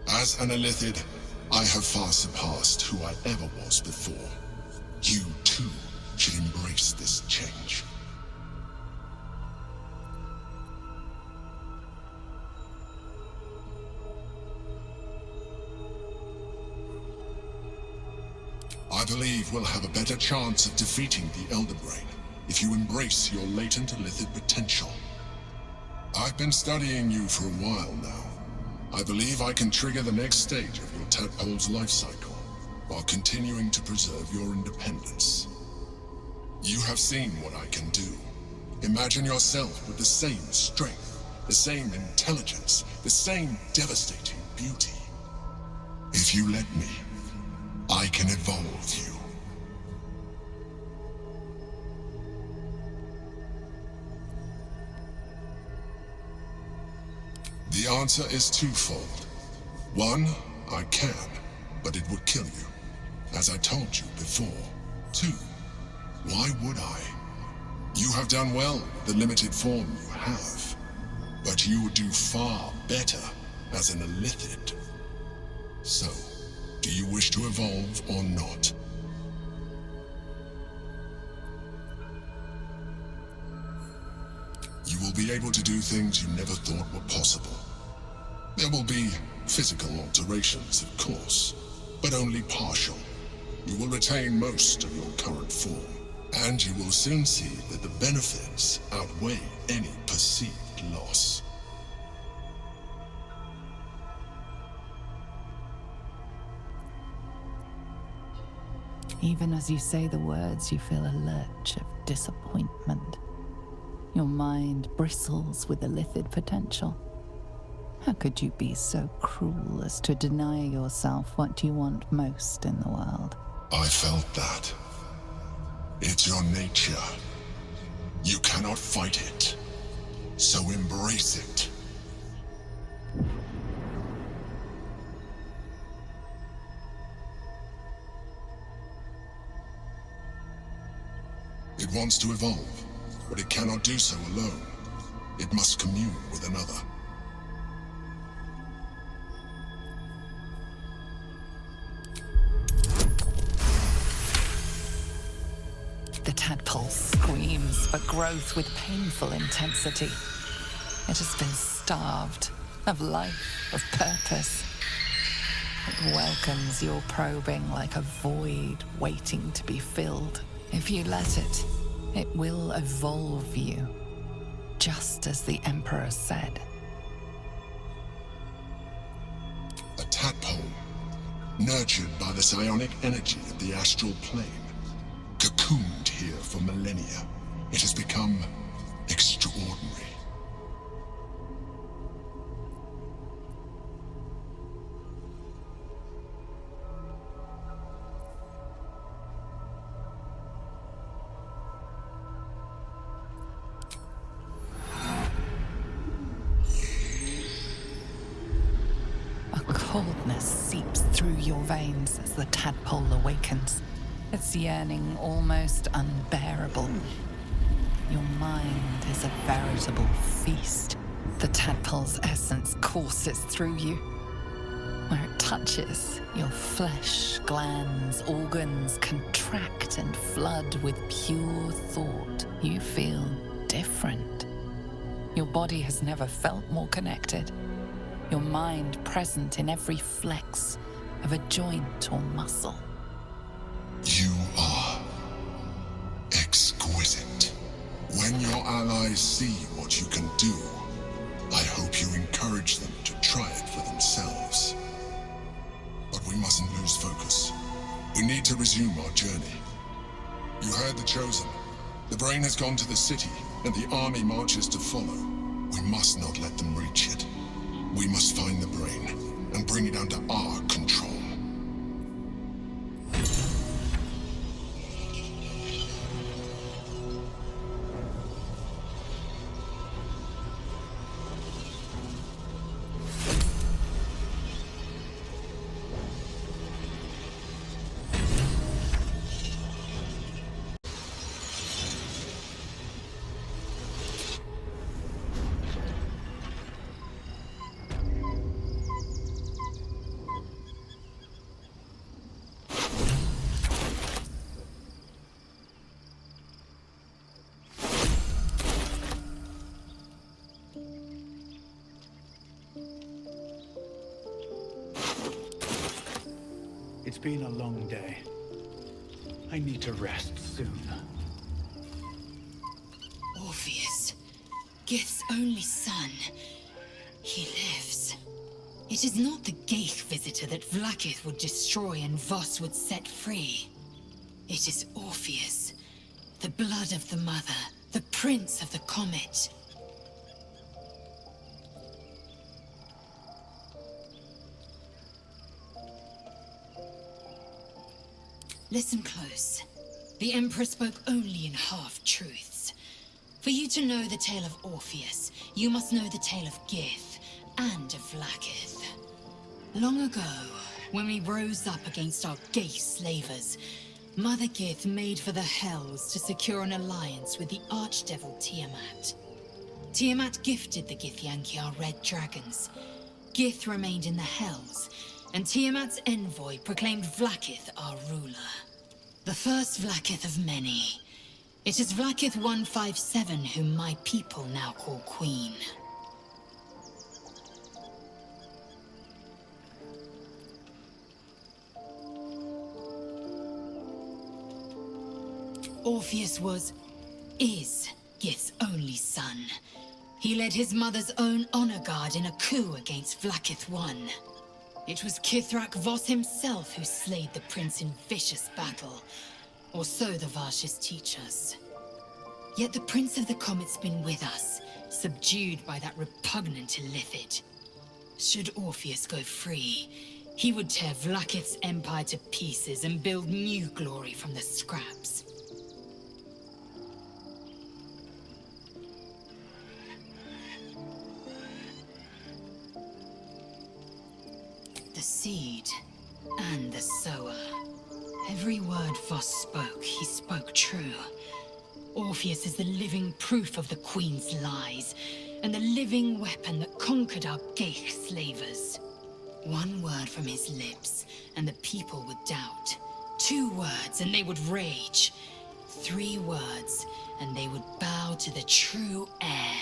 As an Illithid, I have far surpassed who I ever was before. You, too, should embrace this change. I believe we'll have a better chance of defeating the Elder Brain if you embrace your latent Illithid potential. I've been studying you for a while now. I believe I can trigger the next stage of your tadpole's life cycle, while continuing to preserve your independence. You have seen what I can do. Imagine yourself with the same strength, the same intelligence, the same devastating beauty. If you let me, I can evolve you. The answer is twofold. One, I can, but it would kill you, as I told you before. Two, why would I? You have done well with the limited form you have, but you would do far better as an Illithid. So, do you wish to evolve or not? You will be able to do things you never thought were possible. There will be physical alterations, of course, but only partial. You will retain most of your current form, and you will soon see that the benefits outweigh any perceived loss. Even as you say the words, you feel a lurch of disappointment. Your mind bristles with Illithid potential. How could you be so cruel as to deny yourself what you want most in the world? I felt that. It's your nature. You cannot fight it. So embrace it. wants to evolve, but it cannot do so alone. It must commune with another. The tadpole screams for growth with painful intensity. It has been starved of life, of purpose. It welcomes your probing like a void waiting to be filled. If you let it, it will evolve you, just as the Emperor said. A tadpole, nurtured by the psionic energy of the astral plane, cocooned here for millennia. It has become extraordinary. Coldness seeps through your veins as the tadpole awakens, its yearning almost unbearable. Your mind is a veritable feast. The tadpole's essence courses through you. Where it touches, your flesh, glands, organs contract and flood with pure thought. You feel different. Your body has never felt more connected. Your mind present in every flex of a joint or muscle. You are exquisite. When your allies see what you can do, I hope you encourage them to try it for themselves. But we mustn't lose focus. We need to resume our journey. You heard the Chosen. The brain has gone to the city, and the army marches to follow. We must not let them reach it. We must find the brain and bring it under our control. It's been a long day. I need to rest soon. Orpheus, Gith's only son. He lives. It is not the Geich visitor that Vlaakith would destroy and Voss would set free. It is Orpheus, the blood of the mother, the prince of the comet. Listen close. The Emperor spoke only in half-truths. For you to know the tale of Orpheus, you must know the tale of Gith and of Vlaakith. Long ago, when we rose up against our Geich slavers, Mother Gith made for the Hells to secure an alliance with the Archdevil Tiamat. Tiamat gifted the Githyanki our red dragons. Gith remained in the Hells, and Tiamat's envoy proclaimed Vlaakith our ruler. The first Vlaakith of many. It is Vlaakith 157 whom my people now call Queen. Orpheus is Gith's only son. He led his mother's own honor guard in a coup against Vlaakith I. It was Kithrak Voss himself who slayed the prince in vicious battle, or so the Varshas teach us. Yet the Prince of the Comet's been with us, subdued by that repugnant Illithid. Should Orpheus go free, he would tear Vlaakith's empire to pieces and build new glory from the scraps. The seed and the sower. Every word Voss spoke, he spoke true. Orpheus is the living proof of the Queen's lies, and the living weapon that conquered our Geich slavers. One word from his lips, and the people would doubt. 2 words, and they would rage. 3 words, and they would bow to the true heir.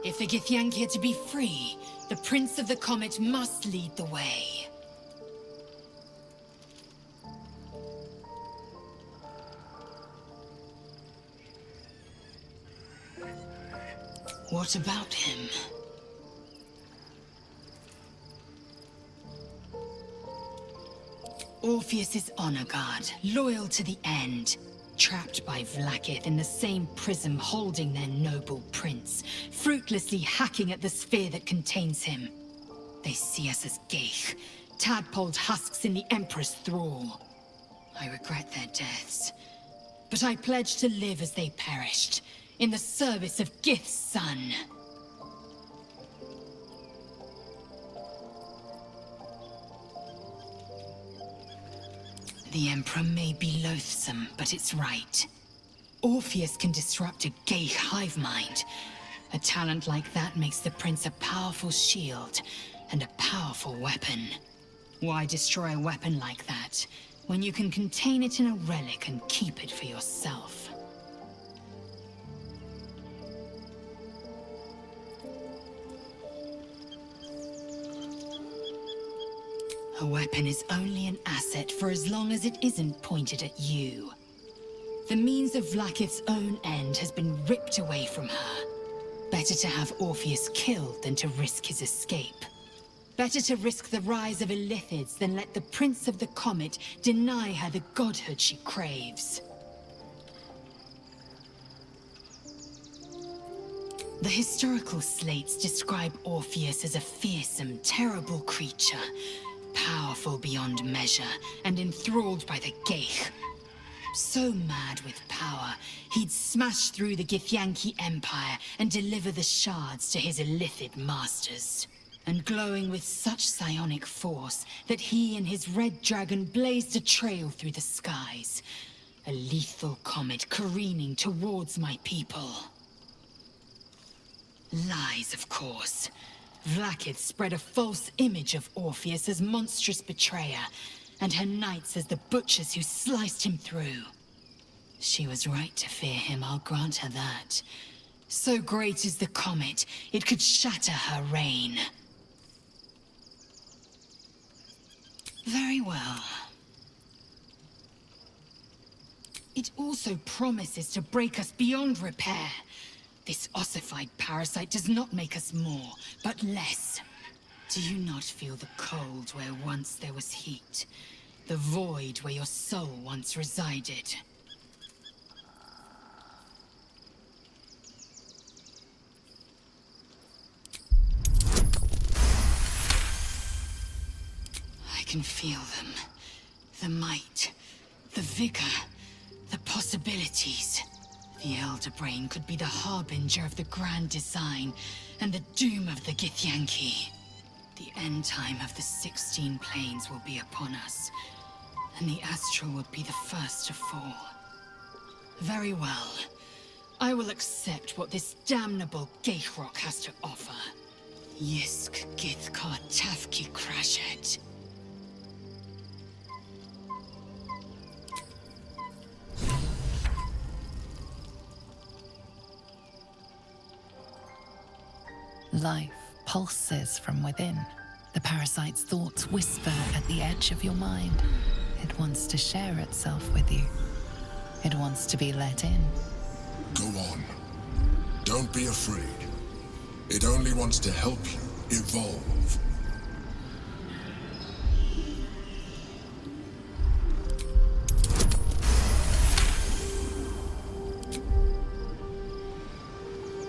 If the Githyanki are to be free, the Prince of the Comet must lead the way. What about him? Orpheus is honor guard, loyal to the end. Trapped by Vlaakith in the same prism holding their noble prince, fruitlessly hacking at the sphere that contains him. They see us as Geich, tadpoled husks in the Emperor's thrall. I regret their deaths, but I pledge to live as they perished, in the service of Gith's son. The Emperor may be loathsome, but it's right. Orpheus can disrupt a Geich hive mind. A talent like that makes the Prince a powerful shield and a powerful weapon. Why destroy a weapon like that, when you can contain it in a relic and keep it for yourself? A weapon is only an asset for as long as it isn't pointed at you. The means of Vlaakith's own end has been ripped away from her. Better to have Orpheus killed than to risk his escape. Better to risk the rise of Illithids than let the Prince of the Comet deny her the godhood she craves. The historical slates describe Orpheus as a fearsome, terrible creature, powerful beyond measure, and enthralled by the Geich. So mad with power, he'd smash through the Githyanki Empire and deliver the shards to his Illithid masters. And glowing with such psionic force that he and his red dragon blazed a trail through the skies. A lethal comet careening towards my people. Lies, of course. Vlaakith spread a false image of Orpheus as monstrous betrayer, and her knights as the butchers who sliced him through. She was right to fear him, I'll grant her that. So great is the comet, it could shatter her reign. Very well. It also promises to break us beyond repair. This ossified parasite does not make us more, but less. Do you not feel the cold where once there was heat? The void where your soul once resided? I can feel them. The might, the vigor, the possibilities. The Elder Brain could be the harbinger of the grand design and the doom of the Githyanki. The end time of the 16 planes will be upon us, and the Astral will be the first to fall. Very well. I will accept what this damnable Geichrok has to offer. Yisk Githkar Tafki Krashet. Life pulses from within. The parasite's thoughts whisper at the edge of your mind. It wants to share itself with you. It wants to be let in. Go on. Don't be afraid. It only wants to help you evolve.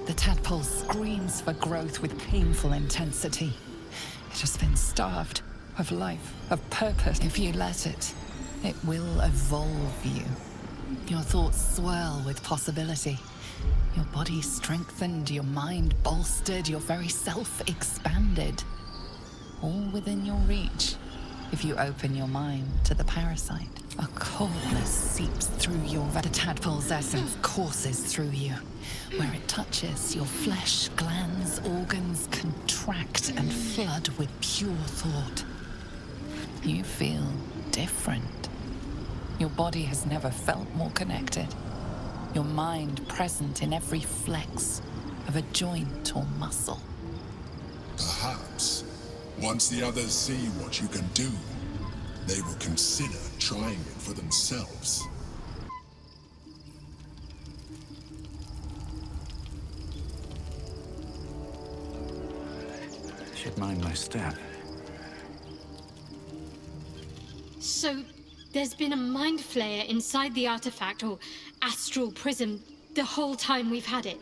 The tadpole screams for growth with painful intensity. It has been starved of life, of purpose. If you let it, it will evolve you. Your thoughts swirl with possibility. Your body strengthened, your mind bolstered, your very self expanded. All within your reach. If you open your mind to the parasite, a coldness seeps through your the tadpole's essence courses through you. Where it touches, your flesh, glands, organs contract and flood with pure thought. You feel different. Your body has never felt more connected. Your mind present in every flex of a joint or muscle. Perhaps, once the others see what you can do, they will consider trying it for themselves. Should mind my step. So, there's been a mind flayer inside the artifact, or astral prism, the whole time we've had it.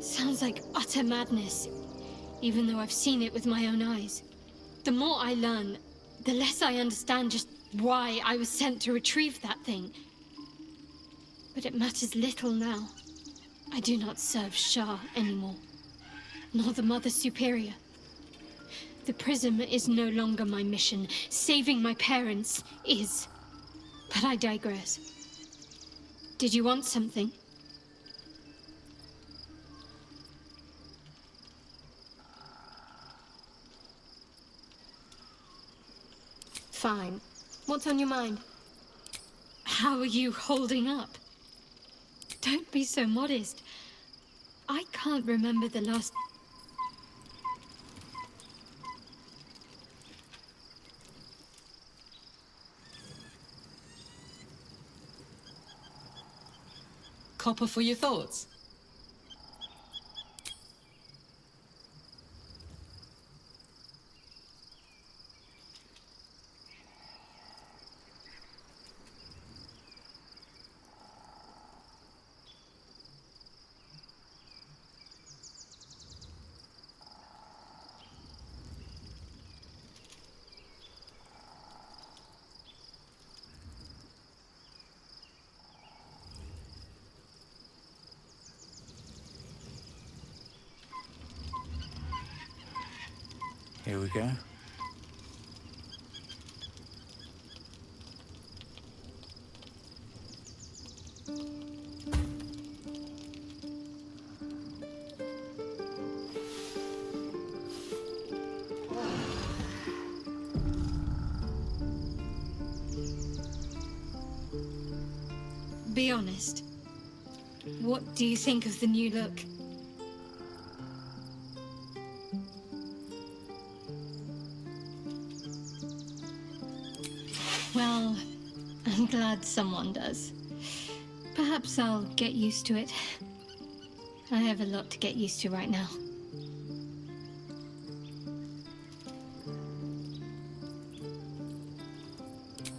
Sounds like utter madness, even though I've seen it with my own eyes. The more I learn, the less I understand just why I was sent to retrieve that thing. But it matters little now. I do not serve Shah anymore, nor the Mother Superior. The prism is no longer my mission. Saving my parents is. But I digress. Did you want something? Fine. What's on your mind? How are you holding up? Don't be so modest. I can't remember the last... Copper for your thoughts. Here we go. Be honest. What do you think of the new look? Well, I'm glad someone does. Perhaps I'll get used to it. I have a lot to get used to right now.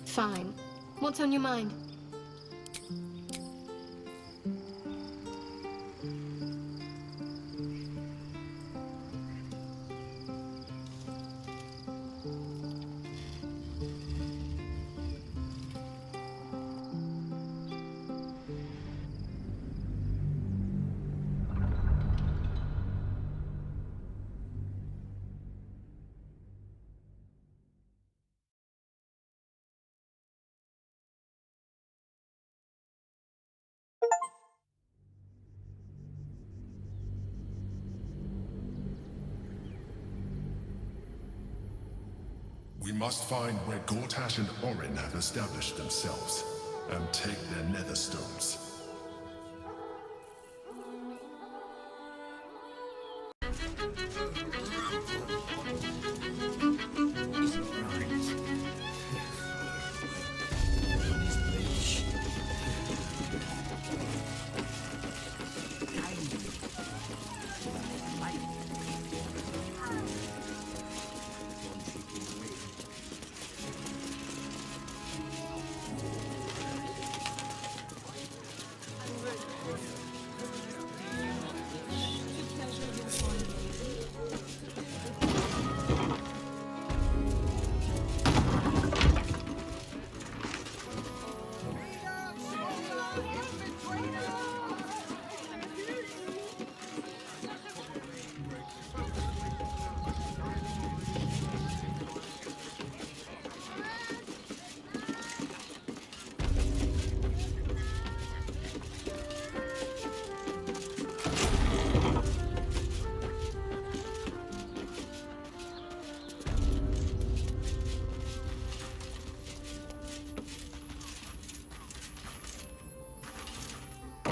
Fine. What's on your mind? We must find where Gortash and Orin have established themselves, and take their nether stones.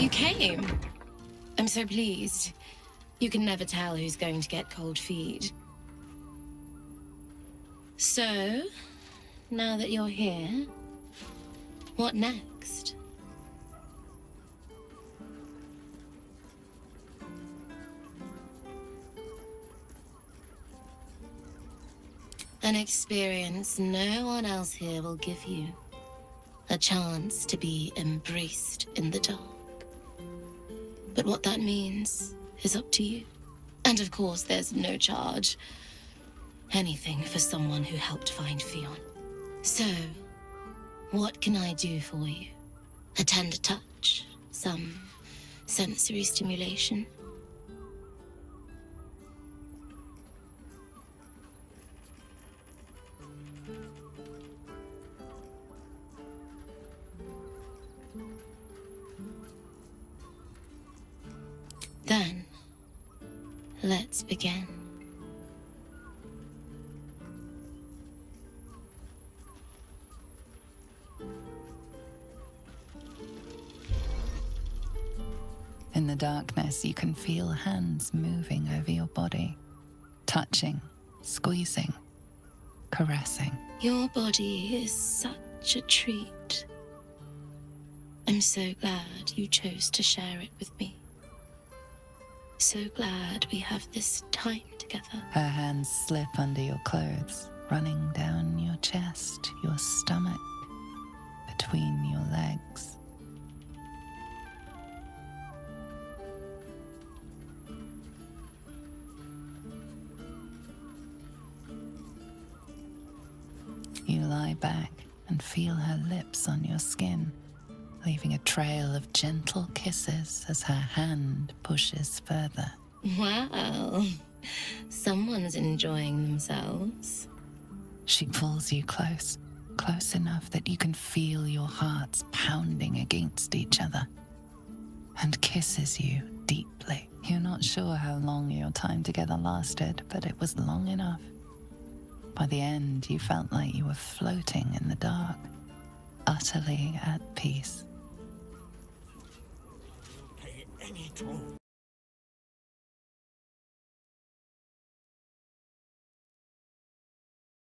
You came. I'm so pleased. You can never tell who's going to get cold feet. So, now that you're here, what next? An experience no one else here will give you. A chance to be embraced in the dark. But what that means is up to you. And of course, there's no charge. Anything for someone who helped find Fionn. So, what can I do for you? A tender touch? Some sensory stimulation? Then, let's begin. In the darkness, you can feel hands moving over your body, touching, squeezing, caressing. Your body is such a treat. I'm so glad you chose to share it with me. So glad we have this time together. Her hands slip under your clothes, running down your chest, your stomach, between your legs. You lie back and feel her lips on your skin, leaving a trail of gentle kisses as her hand pushes further. Wow, someone's enjoying themselves. She pulls you close, close enough that you can feel your hearts pounding against each other, and kisses you deeply. You're not sure how long your time together lasted, but it was long enough. By the end, you felt like you were floating in the dark, utterly at peace. Pay any toll.